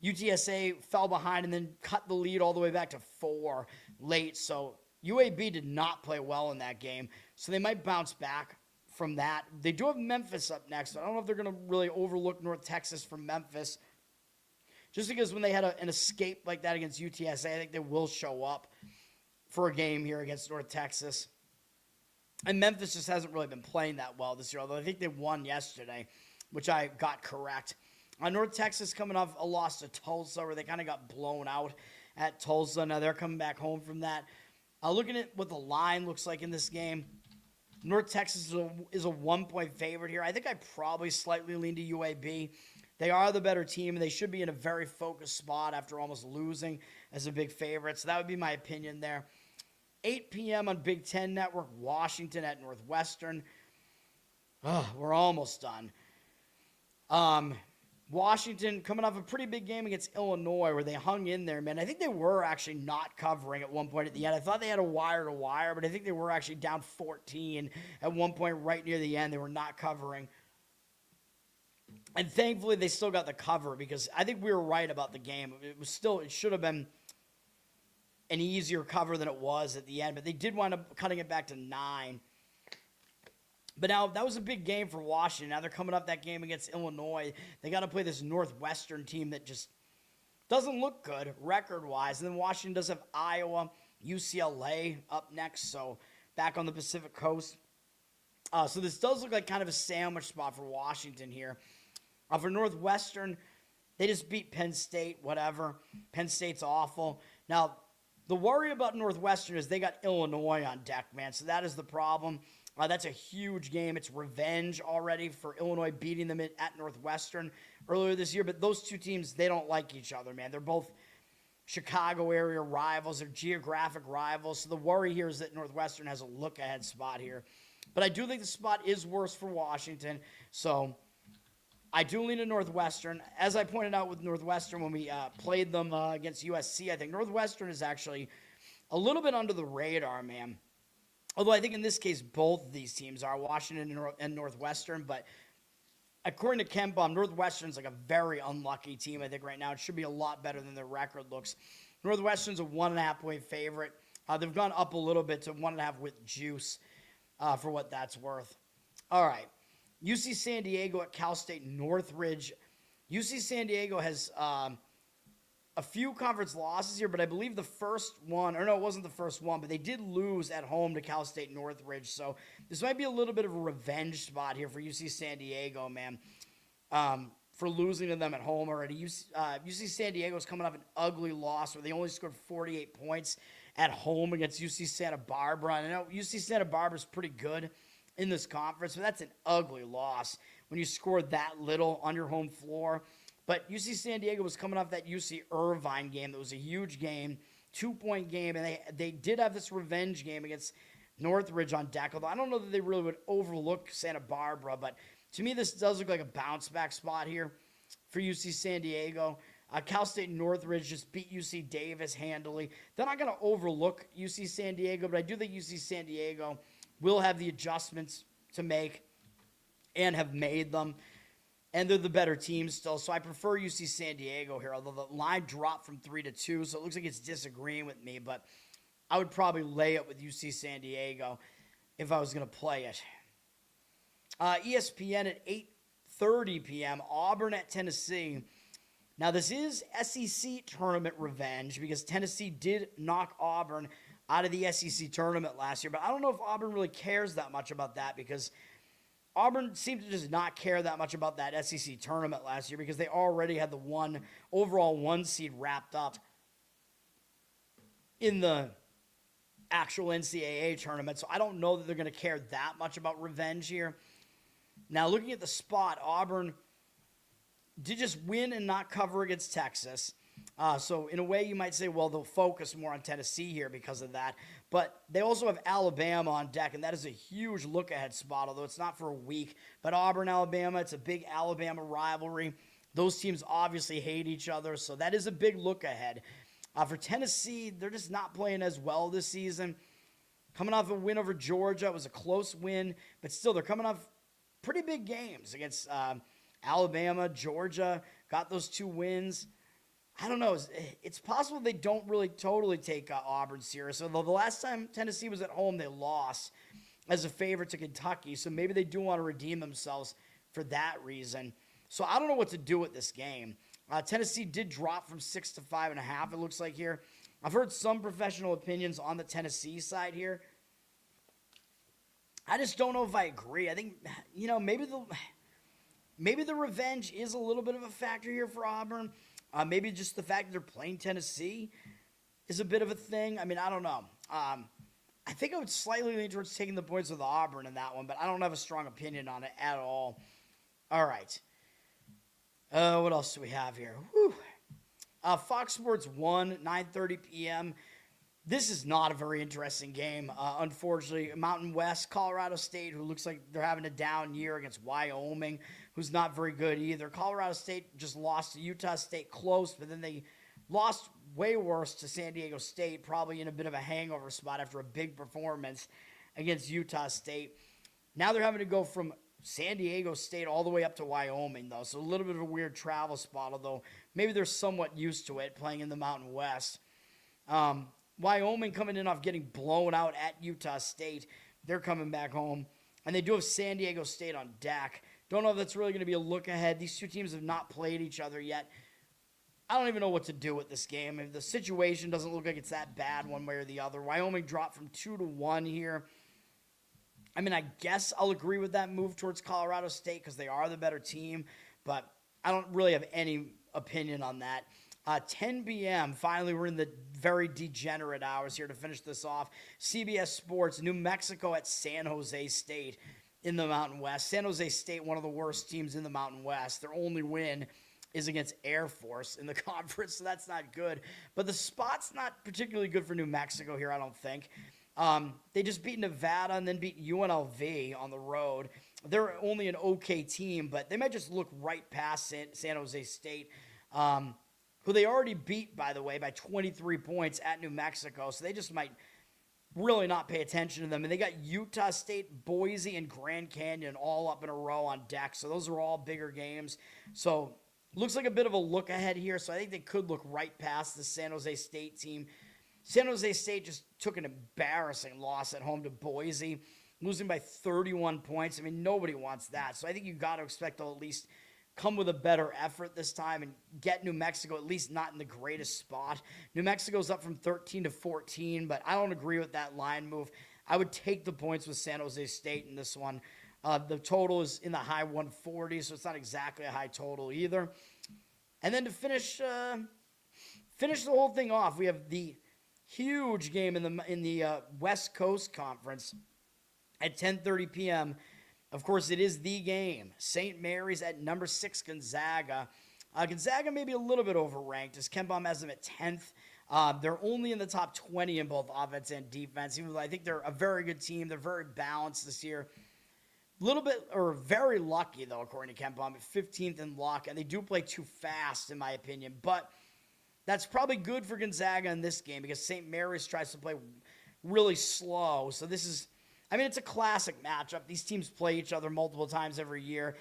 UTSA fell behind and then cut the lead all the way back to 4 late. So UAB did not play well in that game, so they might bounce back from that. They do have Memphis up next. I don't know if they're going to really overlook North Texas from Memphis, just because when they had an escape like that against UTSA, I think they will show up for a game here against North Texas. And Memphis just hasn't really been playing that well this year, although I think they won yesterday, which I got correct. North Texas coming off a loss to Tulsa, where they kind of got blown out at Tulsa. Now they're coming back home from that. Looking at what the line looks like in this game, North Texas is a 1-point favorite here. I think I probably slightly lean to UAB. They are the better team, and they should be in a very focused spot after almost losing as a big favorite. So that would be my opinion there. 8 p.m. on Big Ten Network, Washington at Northwestern. We're almost done. Washington coming off a pretty big game against Illinois where they hung in there, man. I think they were actually not covering at one point at the end. I thought they had a wire-to-wire, but I think they were actually down 14 at one point right near the end. They were not covering. And thankfully, they still got the cover because I think we were right about the game. It should have been an easier cover than it was at the end, but they did wind up cutting it back to 9. But now, that was a big game for Washington. Now they're coming up that game against Illinois. They got to play this Northwestern team that just doesn't look good record-wise. And then Washington does have Iowa, UCLA up next, so back on the Pacific Coast. So this does look like kind of a sandwich spot for Washington here. For Northwestern, they just beat Penn State, whatever. Penn State's awful. Now, the worry about Northwestern is they got Illinois on deck, man, so that is the problem. That's a huge game. It's revenge already for Illinois beating them at Northwestern earlier this year. But those two teams, they don't like each other, man. They're both Chicago area rivals. They're geographic rivals. So the worry here is that Northwestern has a look-ahead spot here. But I do think the spot is worse for Washington. So I do lean to Northwestern. As I pointed out with Northwestern when we played them against USC, I think Northwestern is actually a little bit under the radar, man. Although I think in this case, both of these teams are, Washington and Northwestern. But according to Ken Baum, Northwestern's like a very unlucky team, I think, right now. It should be a lot better than their record looks. Northwestern's a 1.5-point favorite. They've gone up a little bit to 1.5 with juice for what that's worth. All right. UC San Diego at Cal State Northridge. UC San Diego has a few conference losses here, but I believe the first one, or no, it wasn't the first one, but they did lose at home to Cal State Northridge. So this might be a little bit of a revenge spot here for UC San Diego, man, for losing to them at home already. UC San Diego is coming off an ugly loss where they only scored 48 points at home against UC Santa Barbara. And I know UC Santa Barbara is pretty good in this conference, but that's an ugly loss when you scored that little on your home floor. But UC San Diego was coming off that UC Irvine game. That was a huge game, 2-point game, and they did have this revenge game against Northridge on deck. Although I don't know that they really would overlook Santa Barbara, but to me this does look like a bounce-back spot here for UC San Diego. Cal State Northridge just beat UC Davis handily. They're not going to overlook UC San Diego, but I do think UC San Diego will have the adjustments to make and have made them. And they're the better team still, so I prefer UC San Diego here, although the line dropped from 3-2, so it looks like it's disagreeing with me, but I would probably lay it with UC San Diego if I was going to play it. ESPN at 8:30 p.m., Auburn at Tennessee. Now, this is SEC tournament revenge because Tennessee did knock Auburn out of the SEC tournament last year, but I don't know if Auburn really cares that much about that because Auburn seemed to just not care that much about that SEC tournament last year because they already had the overall one seed wrapped up in the actual NCAA tournament. So I don't know that they're going to care that much about revenge here. Now, looking at the spot, Auburn did just win and not cover against Texas. So in a way, you might say, well, they'll focus more on Tennessee here because of that. But they also have Alabama on deck, and that is a huge look-ahead spot, although it's not for a week. But Auburn, Alabama, it's a big Alabama rivalry. Those teams obviously hate each other, so that is a big look-ahead. For Tennessee, they're just not playing as well this season. Coming off a win over Georgia, it was a close win, but still, they're coming off pretty big games against Alabama, Georgia, got those 2 wins. I don't know. It's possible they don't really totally take Auburn serious. Although the last time Tennessee was at home, they lost as a favorite to Kentucky. So maybe they do want to redeem themselves for that reason. So I don't know what to do with this game. Tennessee did drop from 6 to 5.5, it looks like here. I've heard some professional opinions on the Tennessee side here. I just don't know if I agree. I think, maybe the revenge is a little bit of a factor here for Auburn. Maybe just the fact that they're playing Tennessee is a bit of a thing. I mean, I don't know. I think I would slightly lean towards taking the points with Auburn in that one, but I don't have a strong opinion on it at all. All right. What else do we have here? Fox Sports 1, 9:30 p.m. This is not a very interesting game, unfortunately. Mountain West, Colorado State, who looks like they're having a down year against Wyoming, who's not very good either. Colorado State just lost to Utah State close, but then they lost way worse to San Diego State, probably in a bit of a hangover spot after a big performance against Utah State. Now they're having to go from San Diego State all the way up to Wyoming, though, so a little bit of a weird travel spot, although maybe they're somewhat used to it playing in the Mountain West. Wyoming coming in off getting blown out at Utah State. They're coming back home. And they do have San Diego State on deck. Don't know if that's really going to be a look ahead. These two teams have not played each other yet. I don't even know what to do with this game. The situation doesn't look like it's that bad one way or the other. Wyoming dropped from 2-1 here. I mean, I guess I'll agree with that move towards Colorado State because they are the better team. But I don't really have any opinion on that. 10 p.m., finally, we're in the very degenerate hours here to finish this off. CBS Sports, New Mexico at San Jose State in the Mountain West. San Jose State, one of the worst teams in the Mountain West. Their only win is against Air Force in the conference, so that's not good. But the spot's not particularly good for New Mexico here, I don't think. They just beat Nevada and then beat UNLV on the road. They're only an okay team, but they might just look right past San Jose State, who they already beat, by the way, by 23 points at New Mexico. So they just might really not pay attention to them. And they got Utah State, Boise, and Grand Canyon all up in a row on deck. So those are all bigger games. So looks like a bit of a look ahead here. So I think they could look right past the San Jose State team. San Jose State just took an embarrassing loss at home to Boise, losing by 31 points. I mean, nobody wants that. So I think you got to expect they'll at least come with a better effort this time and get New Mexico at least not in the greatest spot. New Mexico's up from 13 to 14, but I don't agree with that line move. I would take the points with San Jose State in this one. The total is in the high 140s, so it's not exactly a high total either. And then to finish the whole thing off, we have the huge game in the West Coast Conference at 10:30 p.m. Of course, it is the game. St. Mary's at number 6 Gonzaga. Gonzaga may be a little bit overranked as KenPom has them at 10th. They're only in the top 20 in both offense and defense, even though I think they're a very good team. They're very balanced this year. little bit, or very lucky, though, according to Ken Baum, at 15th in luck, and they do play too fast, in my opinion. But that's probably good for Gonzaga in this game because St. Mary's tries to play really slow. So this is, I mean, it's a classic matchup. These teams play each other multiple times every year.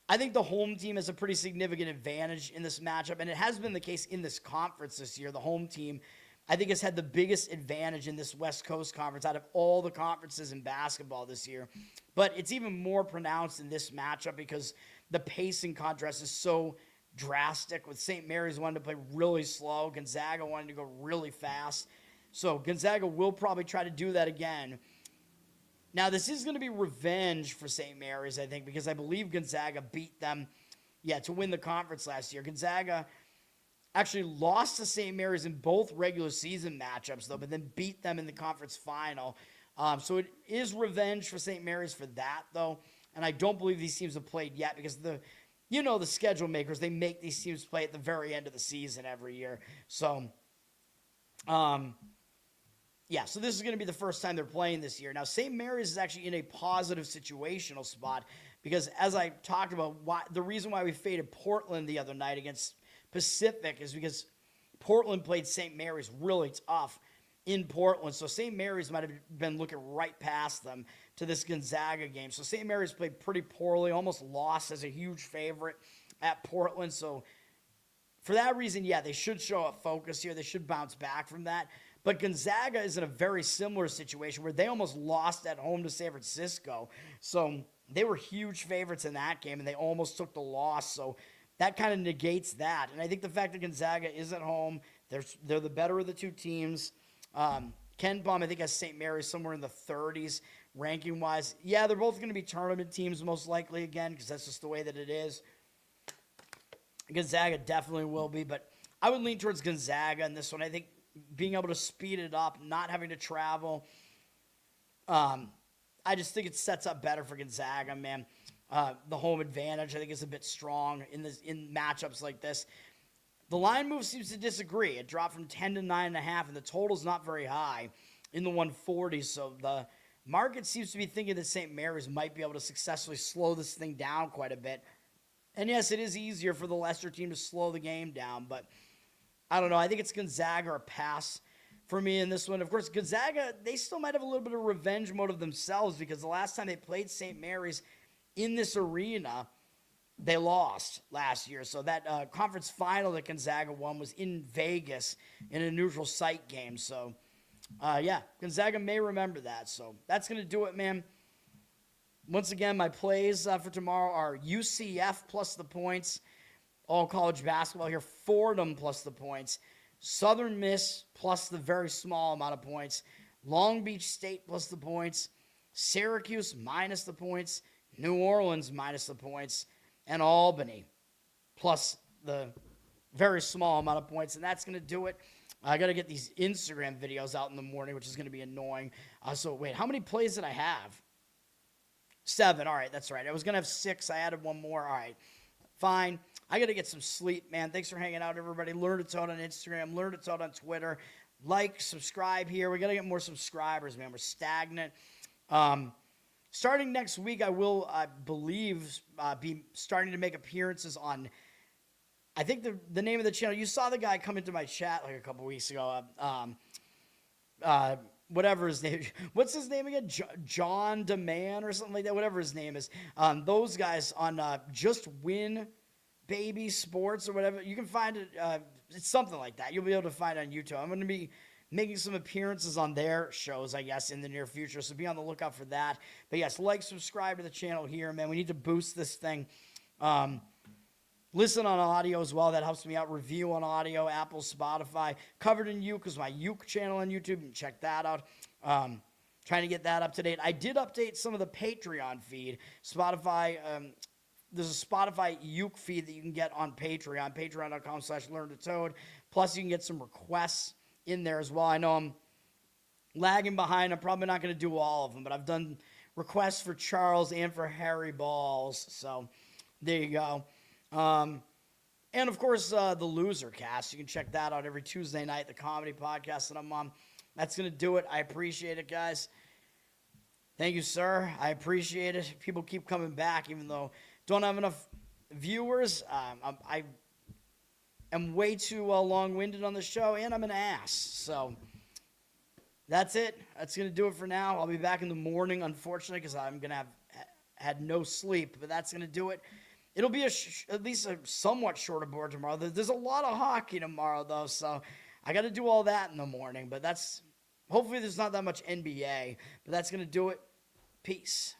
I think the home team has a pretty significant advantage in this matchup, and it has been the case in this conference this year. The home team, I think, has had the biggest advantage in this West Coast Conference out of all the conferences in basketball this year. But it's even more pronounced in this matchup because the pacing contrast is so drastic, with St. Mary's wanting to play really slow, Gonzaga wanting to go really fast. So Gonzaga will probably try to do that again. Now, this is going to be revenge for St. Mary's, I think, because I believe Gonzaga beat them, to win the conference last year. Gonzaga actually lost to St. Mary's in both regular season matchups, though, but then beat them in the conference final. So it is revenge for St. Mary's for that, though. And I don't believe these teams have played yet because the schedule makers, they make these teams play at the very end of the season every year. So, so this is going to be the first time they're playing this year. Now, St. Mary's is actually in a positive situational spot because, as I talked about, the reason why we faded Portland the other night against Pacific is because Portland played St. Mary's really tough in Portland. So St. Mary's might have been looking right past them to this Gonzaga game. So St. Mary's played pretty poorly, almost lost as a huge favorite at Portland. So for that reason, they should show a focus here. They should bounce back from that. But Gonzaga is in a very similar situation where they almost lost at home to San Francisco. So they were huge favorites in that game, and they almost took the loss. So that kind of negates that. And I think the fact that Gonzaga is at home, they're the better of the two teams. Ken Baum, I think, has St. Mary's somewhere in the 30s ranking-wise. Yeah, they're both going to be tournament teams most likely again because that's just the way that it is. Gonzaga definitely will be, but I would lean towards Gonzaga in this one. I think being able to speed it up, not having to travel, I just think it sets up better for Gonzaga, man. The home advantage, I think, is a bit strong in matchups like this. The line move seems to disagree. It dropped from 10 to 9.5, and the total's not very high in the 140s. So the market seems to be thinking that St. Mary's might be able to successfully slow this thing down quite a bit. And yes, it is easier for the lesser team to slow the game down, but I don't know. I think it's Gonzaga or pass for me in this one. Of course, Gonzaga, they still might have a little bit of revenge motive themselves because the last time they played St. Mary's in this arena, they lost last year. So that conference final that Gonzaga won was in Vegas in a neutral site game. So, Gonzaga may remember that. So that's going to do it, man. Once again, my plays for tomorrow are UCF plus the points, all college basketball here, Fordham plus the points, Southern Miss plus the very small amount of points, Long Beach State plus the points, Syracuse minus the points, New Orleans minus the points, and Albany plus the very small amount of points. And that's going to do it. I got to get these Instagram videos out in the morning, which is going to be annoying. So wait, how many plays did I have? 7. All right, that's right. I was going to have 6. I added 1 more. All right, fine. I got to get some sleep, man. Thanks for hanging out, everybody. Learn to Toad on Instagram. Learn to Toad on Twitter. Like, subscribe here. We got to get more subscribers, man. We're stagnant. Starting next week, I will, I believe, be starting to make appearances on, I think the name of the channel. You saw the guy come into my chat like a couple weeks ago. Whatever his name, what's his name again? John DeMan or something like that. Whatever his name is. Those guys on Just Win Baby Sports or whatever. You can find it. It's something like that. You'll be able to find it on YouTube. I'm going to be making some appearances on their shows, I guess, in the near future. So be on the lookout for that. But yes, like, subscribe to the channel here, man. We need to boost this thing. Listen on audio as well. That helps me out. Review on audio, Apple, Spotify. Covered in Uke is my Uke channel on YouTube. You can check that out. Trying to get that up to date. I did update some of the Patreon feed. Spotify, there's a Spotify Uke feed that you can get on Patreon. Patreon.com/LearnToToad. Plus, you can get some requests in there as well. I know I'm lagging behind. I'm probably not going to do all of them, but I've done requests for Charles and for Harry Balls. So there you go. And of course, the Loser Cast. You can check that out every Tuesday night, the comedy podcast that I'm on. That's going to do it. I appreciate it, guys. Thank you, sir. I appreciate it. People keep coming back, even though don't have enough viewers. I am way too long-winded on the show, and I'm an ass. So that's it. That's going to do it for now. I'll be back in the morning, unfortunately, because I'm going to have had no sleep. But that's going to do it. It'll be at least a somewhat shorter board tomorrow. There's a lot of hockey tomorrow, though, so I got to do all that in the morning. But hopefully there's not that much NBA. But that's going to do it. Peace.